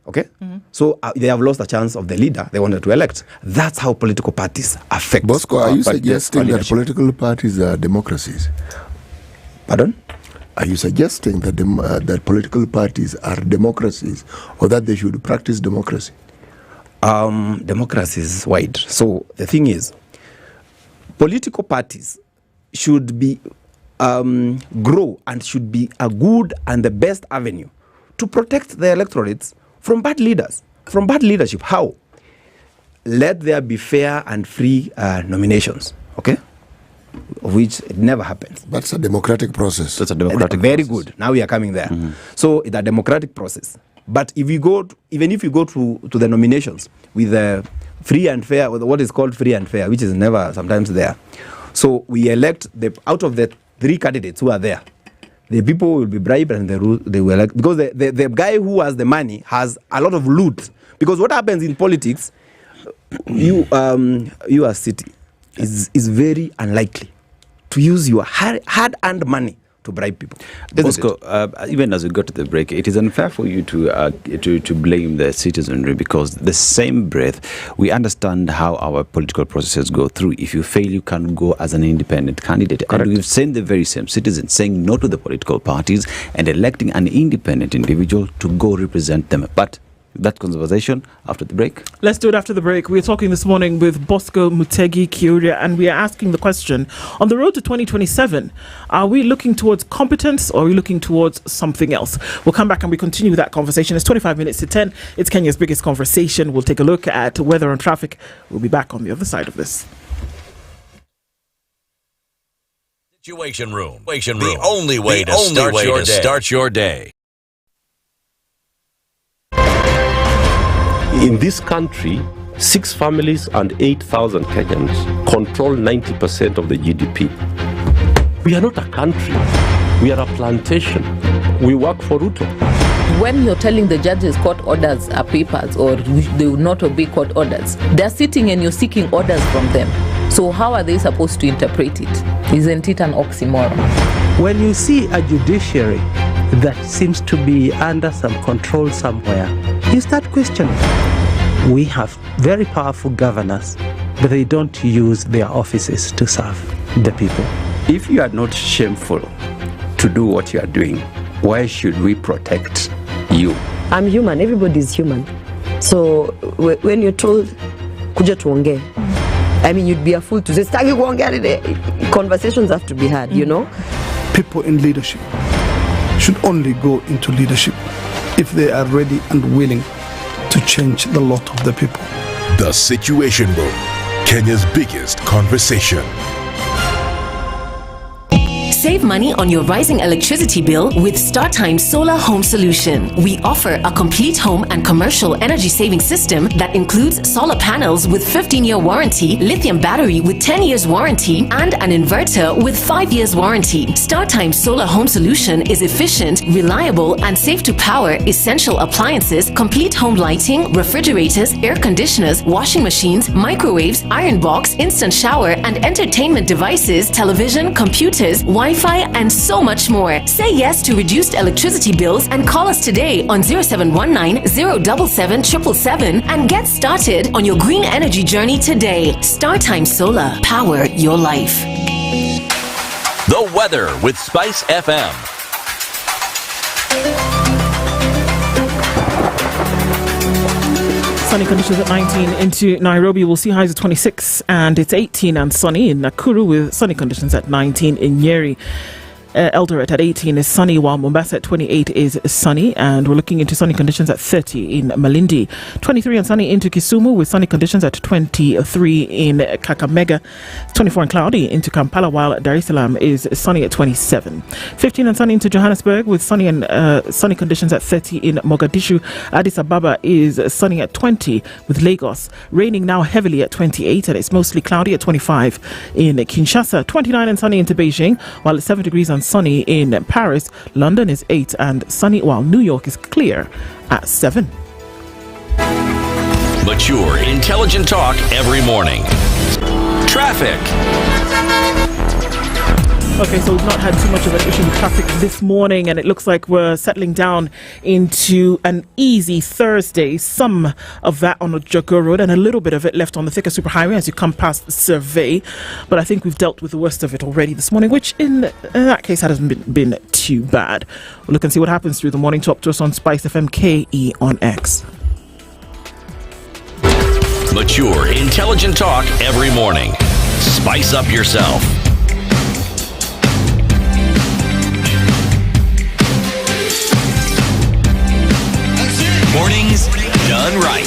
Okay? So they have lost the chance of the leader they wanted to elect. That's how political parties affect. Bosco, are you our suggesting that leadership. political parties are democracies? Pardon? Are you suggesting that that political parties are democracies, or that they should practice democracy? Democracy is wide. So the thing is, political parties should be grow and should be a good and the best avenue to protect the electorates from bad leaders, from bad leadership. How? Let there be fair and free nominations. Okay? Of which it never happens. That's a democratic process. That's a democratic very process. Good. Now we are coming there. So it's a democratic process. But if you go, even if you go to the nominations with the free and fair, with what is called free and fair, which is never sometimes there. So we elect out of the 3 candidates who are there, the people will be bribed and they will elect, because the guy who has the money has a lot of loot. Because what happens in politics, you as city is very unlikely to use your hard-earned money to bribe people. Bosco, even as we go to the break, it is unfair for you to blame the citizenry, because the same breath, we understand how our political processes go through. If you fail, you can go as an independent candidate. Correct. And we've seen the very same citizens saying no to the political parties and electing an independent individual to go represent them. But that conversation after the break. Let's do it after the break. We're talking this morning with Bosco Mutegi Kiuria, and we are asking the question, on the road to 2027, are we looking towards competence or are we looking towards something else? We'll come back and we continue that conversation. It's 25 minutes to 10. It's Kenya's biggest conversation. We'll take a look at weather and traffic. We'll be back on the other side of this. Situation Room. The only way to start your day. In this country, 6 families and 8,000 Kenyans control 90% of the GDP. We are not a country. We are a plantation. We work for Ruto. When you're telling the judges court orders are papers or they will not obey court orders, they're sitting and you're seeking orders from them. So how are they supposed to interpret it? Isn't it an oxymoron? When you see a judiciary that seems to be under some control somewhere, you start questioning. We have very powerful governors, but they don't use their offices to serve the people. If you are not shameful to do what you are doing, why should we protect you? I'm human. Everybody's human. So when you're told, kuja tuongee, I mean, you'd be a fool to say, staki kuongea today. Conversations have to be had, you know? People in leadership should only go into leadership if they are ready and willing to change the lot of the people. The Situation Room, Kenya's biggest conversation. Save money on your rising electricity bill with StarTime Solar Home Solution. We offer a complete home and commercial energy saving system that includes solar panels with 15-year warranty, lithium battery with 10 years warranty, and an inverter with 5 years warranty. StarTime Solar Home Solution is efficient, reliable, and safe to power essential appliances, complete home lighting, refrigerators, air conditioners, washing machines, microwaves, iron box, instant shower, and entertainment devices, television, computers, Wi-Fi, and so much more. Say yes to reduced electricity bills and call us today on 0719 077 777 and get started on your green energy journey today. StarTime Solar. Power your life. The weather with SpiceFM. Sunny conditions at 19 into Nairobi. We'll see highs at 26 and it's 18 and sunny in Nakuru with sunny conditions at 19 in Nyeri. Eldoret at 18 is sunny, while Mombasa at 28 is sunny, and we're looking into sunny conditions at 30 in Malindi. 23 and sunny into Kisumu with sunny conditions at 23 in Kakamega. 24 and cloudy into Kampala, while Dar es Salaam is sunny at 27. 15 and sunny into Johannesburg with sunny and sunny conditions at 30 in Mogadishu. Addis Ababa is sunny at 20 with Lagos. Raining now heavily at 28, and it's mostly cloudy at 25 in Kinshasa. 29 and sunny into Beijing, while it's 7 degrees and sunny in Paris. London is 8 and sunny, while New York is clear at 7. Mature, intelligent talk every morning. Traffic. Okay, so we've not had too much of an issue with traffic this morning, and it looks like we're settling down into an easy Thursday. Some of that on Okoh Road and a little bit of it left on the Thika Superhighway as you come past the survey. But I think we've dealt with the worst of it already this morning, which in that case hasn't been too bad. We'll look and see what happens through the morning. Talk to us on SpiceFM KE on X. Mature, intelligent talk every morning. Spice up yourself. Mornings done right.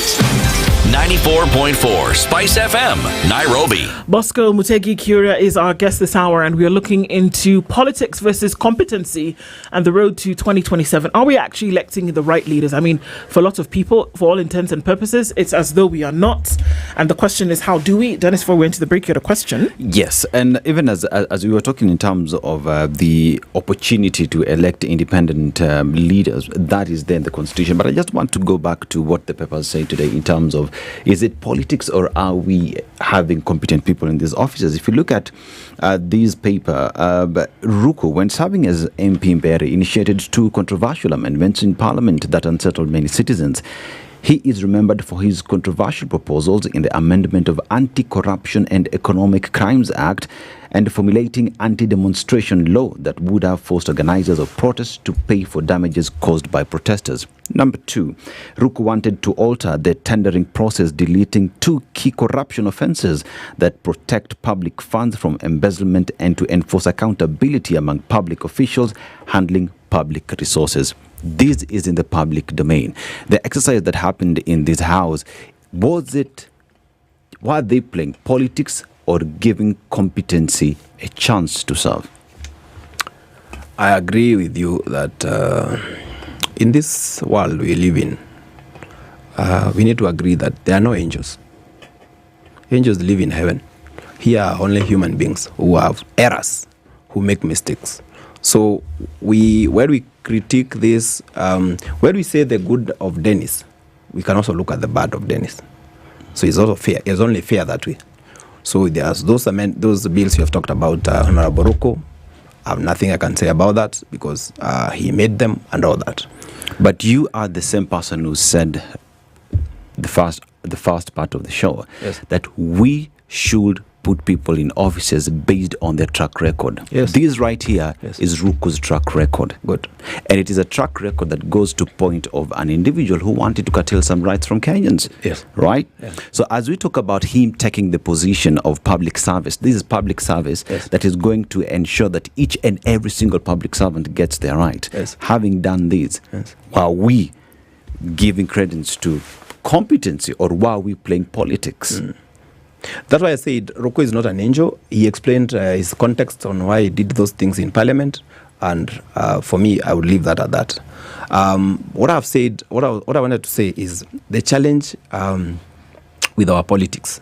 94.4 Spice FM, Nairobi. Bosco Mutegi Kuria is our guest this hour, and we are looking into politics versus competency and the road to 2027. Are we actually electing the right leaders? I mean, for a lot of people, for all intents and purposes, it's as though we are not. And the question is, how do we? Dennis, before we went to the break, you had a question. Yes, and even as we were talking in terms of the opportunity to elect independent leaders, that is there in the Constitution. But I just want to go back to what the papers say today in terms of, is it politics or are we having competent people in these offices? If you look at this paper, Ruku, when serving as MP in Mbeere, initiated 2 controversial amendments in Parliament that unsettled many citizens. He is remembered for his controversial proposals in the amendment of Anti-Corruption and Economic Crimes Act and formulating anti-demonstration law that would have forced organizers of protests to pay for damages caused by protesters. Number 2, Ruku wanted to alter the tendering process, deleting 2 key corruption offences that protect public funds from embezzlement and to enforce accountability among public officials handling public resources. This is in the public domain. The exercise that happened in this house, were they playing politics or giving competency a chance to serve? I agree with you that in this world we live in, we need to agree that there are no angels. Angels live in heaven. Here are only human beings who have errors, who make mistakes. So when we critique this, when we say the good of Dennis, we can also look at the bad of Dennis. So it's also fair. It's only fair that way. So there's those bills you have talked about, Honorable Okoh. I have nothing I can say about that because he made them and all that. But you are the same person who said the first part of the show, yes, that we should put people in offices based on their track record. Yes. This right here, yes, is Ruku's track record. Good. And it is a track record that goes to point of an individual who wanted to curtail some rights from Kenyans. Yes. Right? Yes. So as we talk about him taking the position of public service, this is public service, yes, that is going to ensure that each and every single public servant gets their right. Yes. Having done this, yes, are we giving credence to competency or were we playing politics? That's why I said Okoh is not an angel. He explained his context on why he did those things in Parliament, and for me, I would leave that at that. What I've said, what I wanted to say is the challenge with our politics,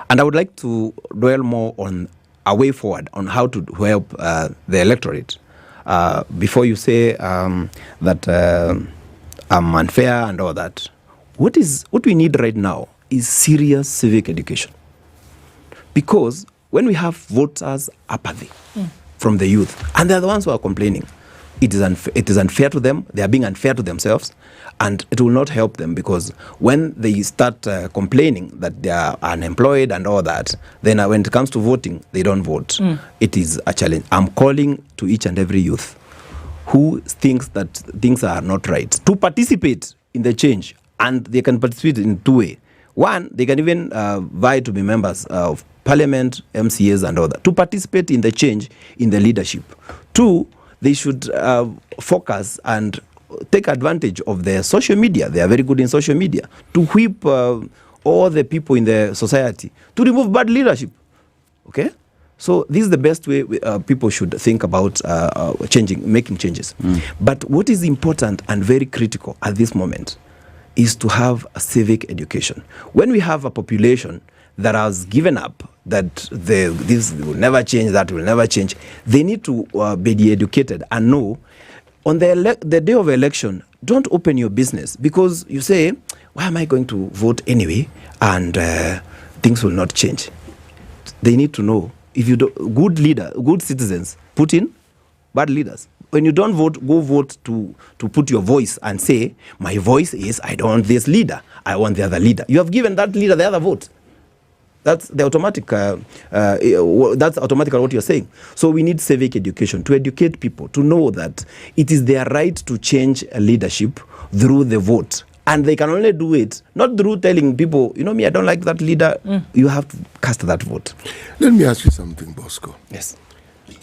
and I would like to dwell more on a way forward on how to help the electorate. Before you say that I'm unfair and all that, what we need right now is serious civic education. Because when we have voters apathy from the youth, and they're the ones who are complaining, it is unfair to them, they are being unfair to themselves, and it will not help them because when they start complaining that they are unemployed and all that, then when it comes to voting, they don't vote. It is a challenge. I'm calling to each and every youth who thinks that things are not right to participate in the change, and they can participate in 2 ways. One, they can even vie to be members of Parliament, MCAs and all that, to participate in the change in the leadership. 2, they should focus and take advantage of their social media. They are very good in social media to whip all the people in the society to remove bad leadership. Okay? So this is the best way people should think about making changes. But what is important and very critical at this moment is to have a civic education. When we have a population that has given up, that this will never change, that will never change, they need to be educated and know on the day of election, don't open your business because you say, why am I going to vote anyway? And things will not change. They need to know if you do, good citizens put in bad leaders. When you don't vote, go vote to put your voice and say, my voice is, I don't want this leader, I want the other leader. You have given that leader the other vote. That's the automatic. That's automatically what you're saying. So we need civic education to educate people to know that it is their right to change a leadership through the vote, and they can only do it not through telling people, you know me, I don't like that leader. You have to cast that vote. Let me ask you something, Bosco. Yes.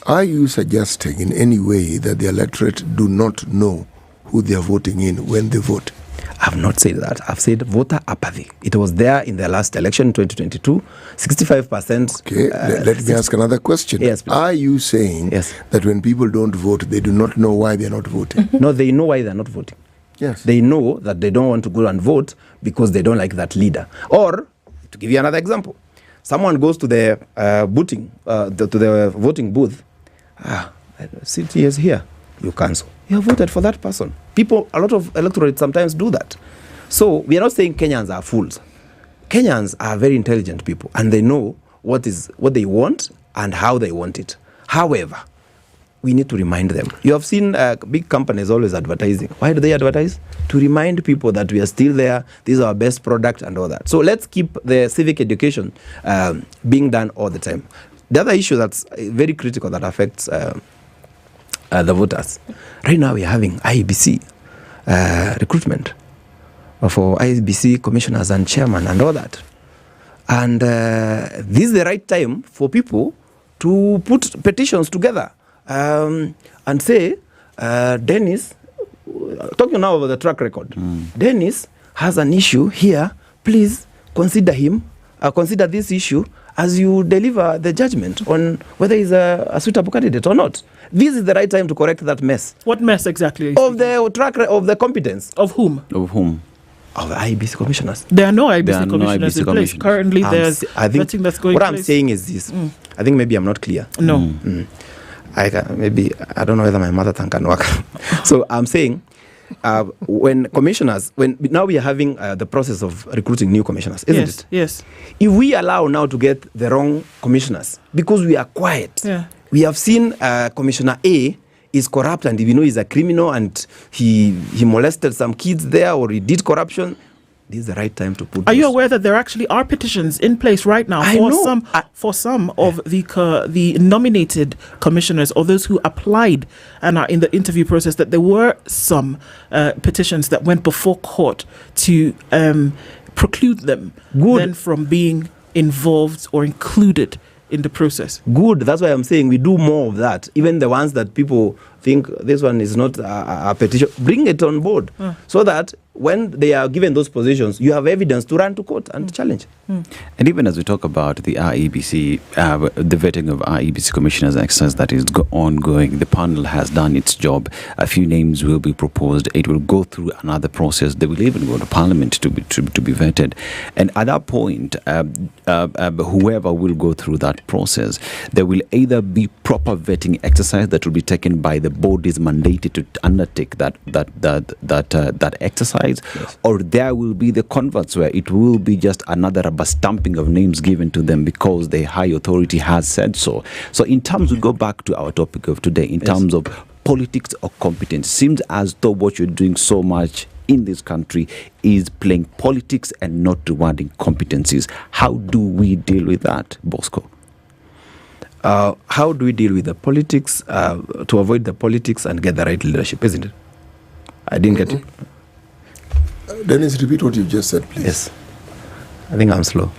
Are you suggesting in any way that the electorate do not know who they are voting in when they vote? I've not said that. I've said voter apathy. It was there in the last election, 2022, 65%. Okay, let me ask another question. Yes, please. Are you saying that when people don't vote, they do not know why they're not voting? No, they know why they're not voting. Yes. They know that they don't want to go and vote because they don't like that leader. Or, to give you another example, someone goes to the voting booth. Sit here. You cancel. You have voted for that person. People, a lot of electorate sometimes do that. So we are not saying Kenyans are fools. Kenyans are very intelligent people, and they know what they want and how they want it. However, we need to remind them. You have seen big companies always advertising. Why do they advertise? To remind people that we are still there, this is our best product and all that. So let's keep the civic education being done all the time. The other issue that's very critical that affects the voters. Right now we are having IEBC recruitment for IEBC commissioners and chairman and all that. And this is the right time for people to put petitions together and say, Dennis, talking now about the track record, Dennis has an issue here, please consider this issue as you deliver the judgment on whether he's a suitable candidate or not. This is the right time to correct that mess. What mess exactly? Of the competence. Of whom? Of whom? Of the IEBC commissioners. There are no IEBC commissioners in place. Currently, there's vetting that's going on. What I'm saying is this. I think maybe I'm not clear. No. I don't know whether my mother tongue can work. So I'm saying, when now we are having the process of recruiting new commissioners, isn't it? Yes. If we allow now to get the wrong commissioners because we are quiet, we have seen Commissioner A is corrupt and we know he's a criminal and he molested some kids there or he did corruption. This is the right time to put. Are you aware that there actually are petitions in place right now for some of the nominated commissioners or those who applied and are in the interview process, that there were some petitions that went before court to preclude them then from being involved or included in the process? Good. That's why I'm saying we do more of that. Even the ones that people think this one is not a petition, bring it on board so that when they are given those positions, you have evidence to run to court and challenge. And even as we talk about the IEBC, the vetting of IEBC commissioners exercise that is ongoing, the panel has done its job. A few names will be proposed. It will go through another process. They will even go to Parliament to be vetted. And at that point, whoever will go through that process, there will either be proper vetting exercise that will be taken by the bodies mandated to undertake that exercise, or there will be the converts where it will be just another rubber stamping of names given to them because the high authority has said so. So in terms, we go back to our topic of today, in terms of politics or competence, seems as though what you're doing so much in this country is playing politics and not rewarding competencies. How do we deal with that, Bosco? How do we deal with the politics to avoid the politics and get the right leadership, isn't it? I didn't get it. Dennis, repeat what you just said, please. Yes. I think I'm slow.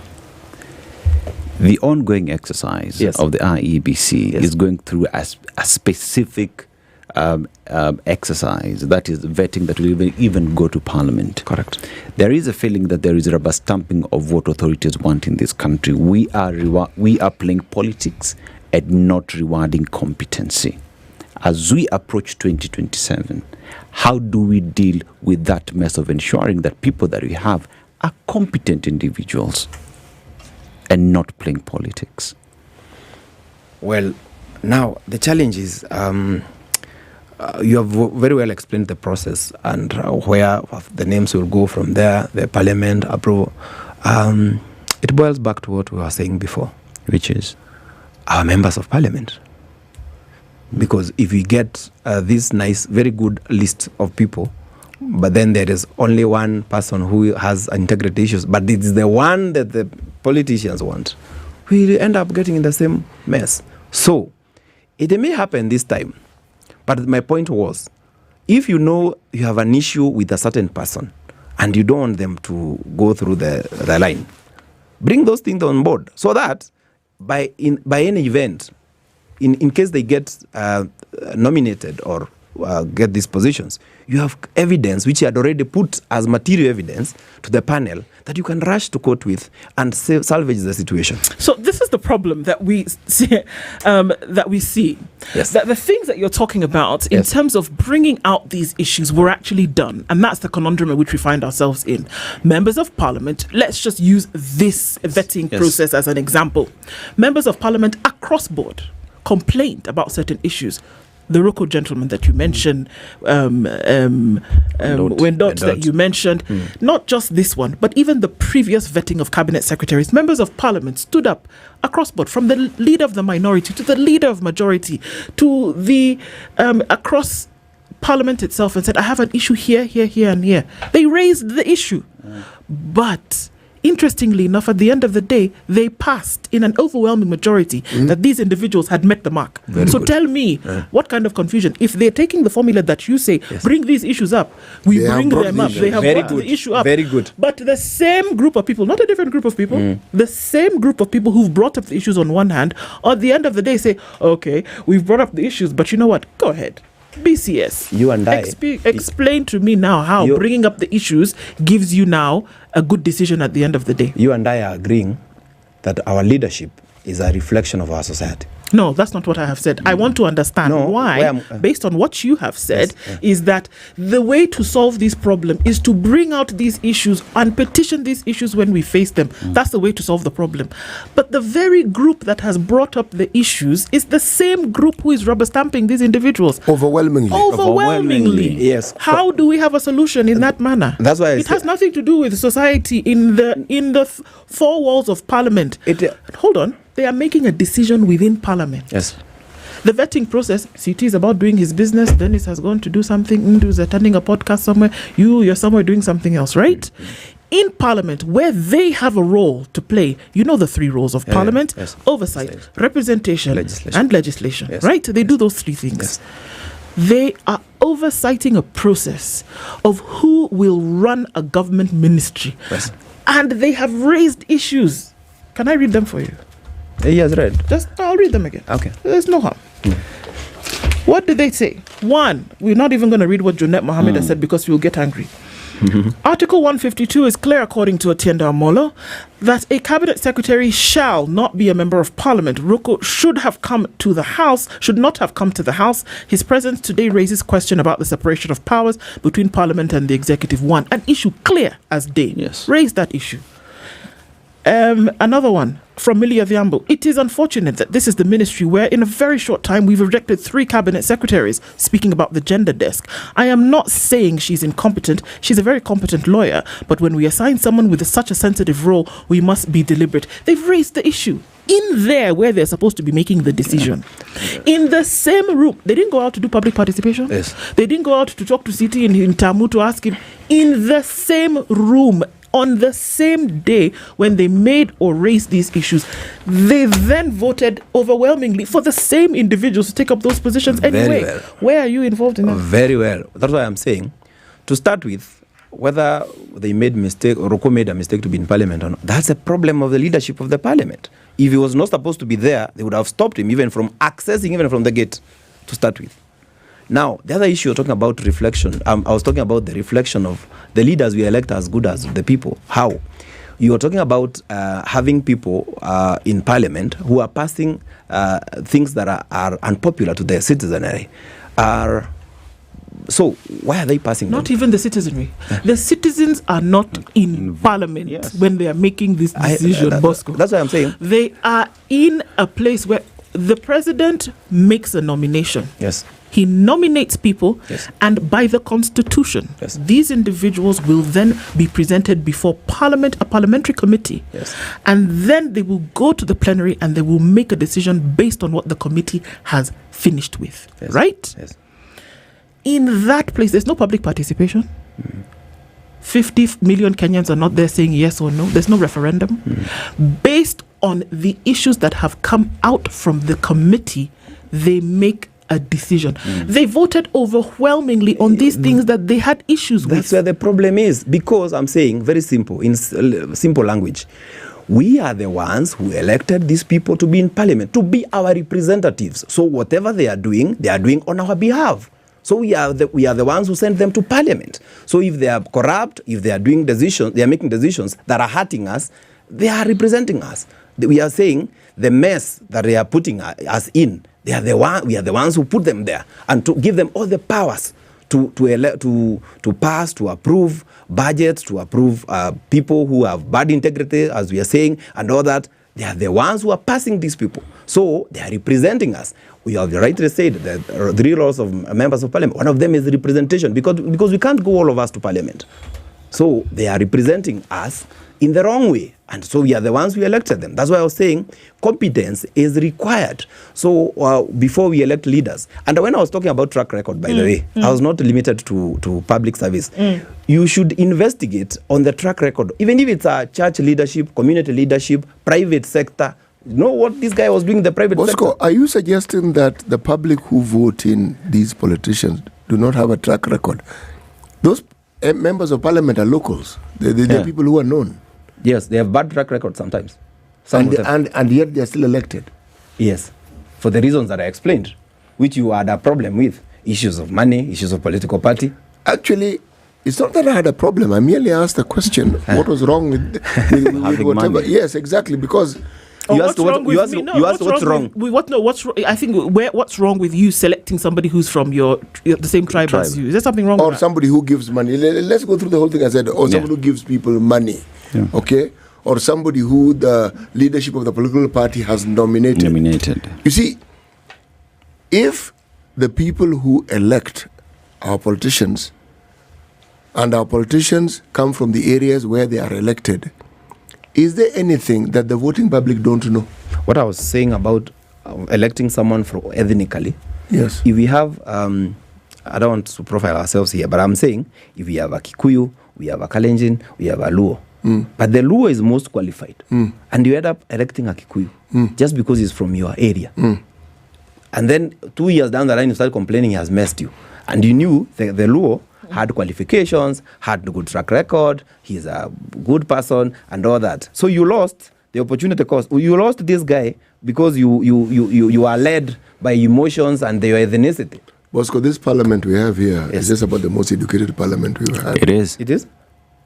The ongoing exercise of the IEBC is going through a specific exercise, that is vetting, that will even go to Parliament. Correct. There is a feeling that there is a rubber stamping of what authorities want in this country. We are playing politics and not rewarding competency. As we approach 2027, how do we deal with that mess of ensuring that people that we have are competent individuals and not playing politics? Well, now the challenge is you have very well explained the process and where the names will go from there, the Parliament approval. It boils back to what we were saying before, which is our members of parliament. Because if we get this nice, very good list of people, but then there is only one person who has integrity issues, but it is the one that the politicians want, we end up getting in the same mess. So, it may happen this time. But my point was, if you know you have an issue with a certain person and you don't want them to go through the line, bring those things on board so that by any event, in case they get nominated or get these positions, you have evidence which you had already put as material evidence to the panel that you can rush to court with and salvage the situation. So this is the problem that we see. Yes. That the things that you're talking about in terms of bringing out these issues were actually done, and that's the conundrum in which we find ourselves in. Members of Parliament, let's just use this vetting process as an example. Members of Parliament across board complained about certain issues. The Okoh gentleman that you mentioned, Wendot that you mentioned, not just this one, but even the previous vetting of cabinet secretaries, members of parliament stood up across board, from the leader of the minority to the leader of majority to the across parliament itself, and said, I have an issue here, here, here, and here. They raised the issue. But interestingly enough, at the end of the day, they passed in an overwhelming majority that these individuals had met the mark. So tell me, what kind of confusion? If they're taking the formula that you say, bring these issues up, we bring them up. They have brought the issue up. Very good. But the same group of people, not a different group of people, the same group of people who've brought up the issues on one hand, at the end of the day say, okay, we've brought up the issues, but you know what? Go ahead. BCS. You and I. Explain to me now how bringing up the issues gives you now a good decision at the end of the day. You and I are agreeing that our leadership is a reflection of our society. No, that's not what I have said. I want to understand why, based on what you have said, is that the way to solve this problem is to bring out these issues and petition these issues when we face them. That's the way to solve the problem. But the very group that has brought up the issues is the same group who is rubber stamping these individuals. Overwhelmingly. Yes. How do we have a solution in that manner? That's why it has nothing to do with society in the four walls of parliament. Hold on. They are making a decision within parliament. Yes. The vetting process, CT is about doing his business, Dennis has gone to do something, Ndu's attending a podcast somewhere, you're somewhere doing something else, right? In parliament, where they have a role to play, you know the three roles of parliament, oversight, representation, and legislation, right? They do those three things. They are oversighting a process of who will run a government ministry. And they have raised issues. Can I read them for you? He has read. I'll read them again. Okay. There's no harm. What did they say? One, we're not even going to read what Junet Mohammed has said because we'll get angry. Article 152 is clear, according to Atienda Amolo, that a cabinet secretary shall not be a member of parliament. Okoh should not have come to the house. His presence today raises question about the separation of powers between parliament and the executive. One, an issue clear as day. Raise that issue. Another one from Millie Adhiambo. It is unfortunate that this is the ministry where in a very short time we've rejected 3 cabinet secretaries. Speaking about the gender desk, I am not saying she's incompetent. She's a very competent lawyer, but when we assign someone with such a sensitive role, we must be deliberate. They've raised the issue in there where they're supposed to be making the decision. In the same room, they didn't go out to do public participation. They didn't go out to talk to CT in Tamu to ask him. In the same room, on the same day when they made or raised these issues, they then voted overwhelmingly for the same individuals to take up those positions anyway. Very well. Where are you involved in that? Very well. That's why I'm saying, to start with, whether they made mistake or Okoh made a mistake to be in parliament or not, that's a problem of the leadership of the parliament. If he was not supposed to be there, they would have stopped him even from accessing, even from the gate, to start with. Now, the other issue you're talking about, reflection. I was talking about the reflection of the leaders we elect as good as the people. How? You are talking about having people in parliament who are passing things that are unpopular to their citizenry. So why are they passing them? Not even the citizenry. The citizens are not in parliament when they are making this decision, Bosco. That's what I'm saying. They are in a place where the president makes a nomination. He nominates people, and by the constitution, these individuals will then be presented before Parliament, a parliamentary committee, and then they will go to the plenary and they will make a decision based on what the committee has finished with, right? In that place, there's no public participation. 50 million Kenyans are not there saying yes or no. There's no referendum. Based on the issues that have come out from the committee, they make a decision. They voted overwhelmingly on these things that they had issues with. That's where the problem is, because I'm saying very simple, in simple language. We are the ones who elected these people to be in parliament, to be our representatives. So whatever they are doing on our behalf. So we are the ones who send them to parliament. So if they are corrupt, if they are doing decisions, they are making decisions that are hurting us, they are representing us. We are saying the mess that they are putting us in, we are the ones who put them there, and to give them all the powers to pass, to approve budgets, to approve people who have bad integrity, as we are saying, and all that. They are the ones who are passing these people. So they are representing us. We have rightly said that the 3 roles of members of parliament. One of them is representation, because we can't go all of us to parliament. So they are representing us in the wrong way. And so we are the ones who elected them. That's why I was saying competence is required. So before we elect leaders, and when I was talking about track record, by the way, I was not limited to public service. You should investigate on the track record, even if it's a church leadership, community leadership, private sector. You know what this guy was doing in the private sector? Are you suggesting that the public who vote in these politicians do not have a track record? Those members of parliament are locals. They're people who are known. Yes, they have bad track record sometimes. And yet they are still elected. Yes, for the reasons that I explained, which you had a problem with. Issues of money, issues of political party. Actually, it's not that I had a problem. I merely asked a question. What was wrong with whatever? Money. Yes, exactly, because... what's wrong with you selecting somebody who's from the same tribe as you? Is there something wrong with that? Or somebody who gives money. Let's go through the whole thing I said. Or somebody who gives people money. Yeah. Okay? Or somebody who the leadership of the political party has nominated. You see, if the people who elect our politicians and our politicians come from the areas where they are elected, is there anything that the voting public don't know? What I was saying about electing someone from ethnically. Yes. If we have, I don't want to profile ourselves here, but I'm saying if we have a Kikuyu, we have a Kalenjin, we have a Luo. But the Luo is most qualified. And you end up electing a Kikuyu just because he's from your area. And then 2 years down the line, you start complaining he has messed you. And you knew the Luo had qualifications, had a good track record, he's a good person, and all that. So you lost the opportunity cost. You lost this guy because you are led by emotions and their ethnicity. Bosco, this parliament we have here is just about the most educated parliament we've had. It is. It is?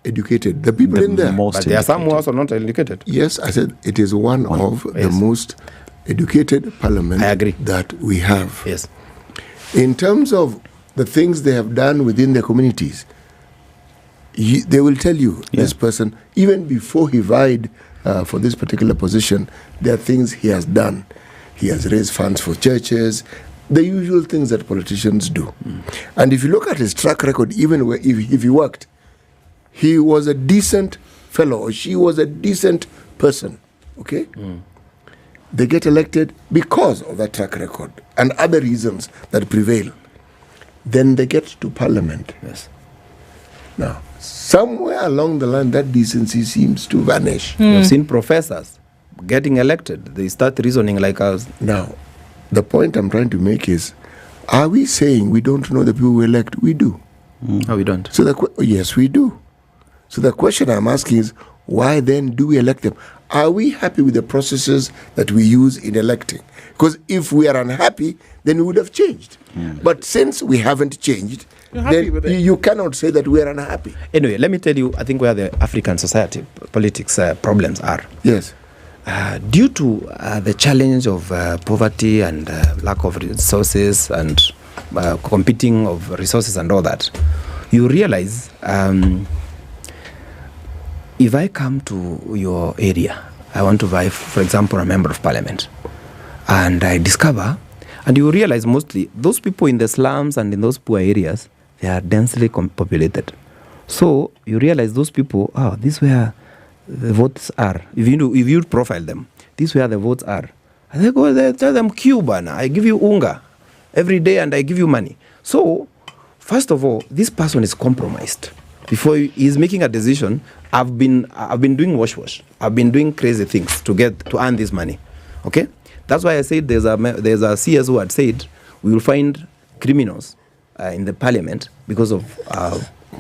Educated. The people in there. But there are some who are also not educated. Yes, I said it is one of the most educated parliament that we have. Yes. In terms of the things they have done within their communities, they will tell you, this person, even before he vied for this particular position, there are things he has done. He has raised funds for churches, the usual things that politicians do. And if you look at his track record, even if he worked, he was a decent fellow, or she was a decent person, okay? They get elected because of that track record and other reasons that prevail. Then they get to parliament. Yes. Now, somewhere along the line, that decency seems to vanish. You've seen professors getting elected. They start reasoning like us. Now, the point I'm trying to make is, are we saying we don't know the people we elect? We do. No, we don't. So yes, we do. So the question I'm asking is, why then do we elect them? Are we happy with the processes that we use in electing? Because if we are unhappy, then we would have changed. But since we haven't changed, then you cannot say that we are unhappy. Anyway, let me tell you, I think where the African society politics problems are. Yes. Due to the challenge of poverty and lack of resources and competing of resources and all that, you realize if I come to your area, I want to buy, for example, a member of parliament, and I discover And you realize mostly those people in the slums and in those poor areas, they are densely populated. So you realize those people, this is where the votes are. If you profile them, this is where the votes are. And they tell them, Cuban, I give you unga every day and I give you money. So, first of all, this person is compromised. Before he's making a decision, I've been doing wash. I've been doing crazy things to earn this money. Okay? That's why I said there's a CS who had said we will find criminals in the parliament because of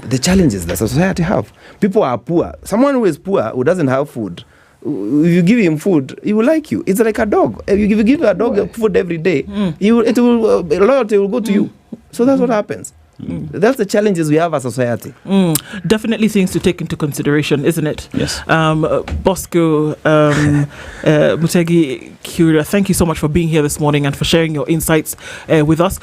the challenges that society have. People are poor. Someone who is poor, who doesn't have food, if you give him food, he will like you. It's like a dog. If you give a dog food every day, loyalty will go to you. So that's what happens. That's the challenges we have as a society. Definitely things to take into consideration, isn't it? Yes. Bosco, Mutegi Kura, thank you so much for being here this morning and for sharing your insights with us.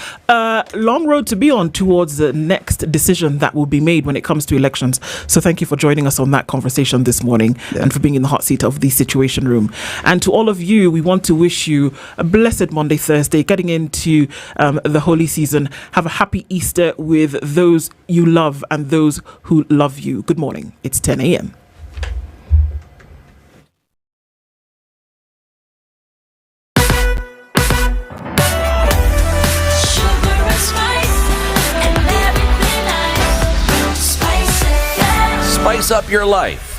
Long road to be on towards the next decision that will be made when it comes to elections. So thank you for joining us on that conversation this morning and for being in the hot seat of the Situation Room. And to all of you, we want to wish you a blessed Monday, Thursday, getting into the holy season. Have a happy Easter with those you love and those who love you. Good morning. It's 10 a.m. Spice up your life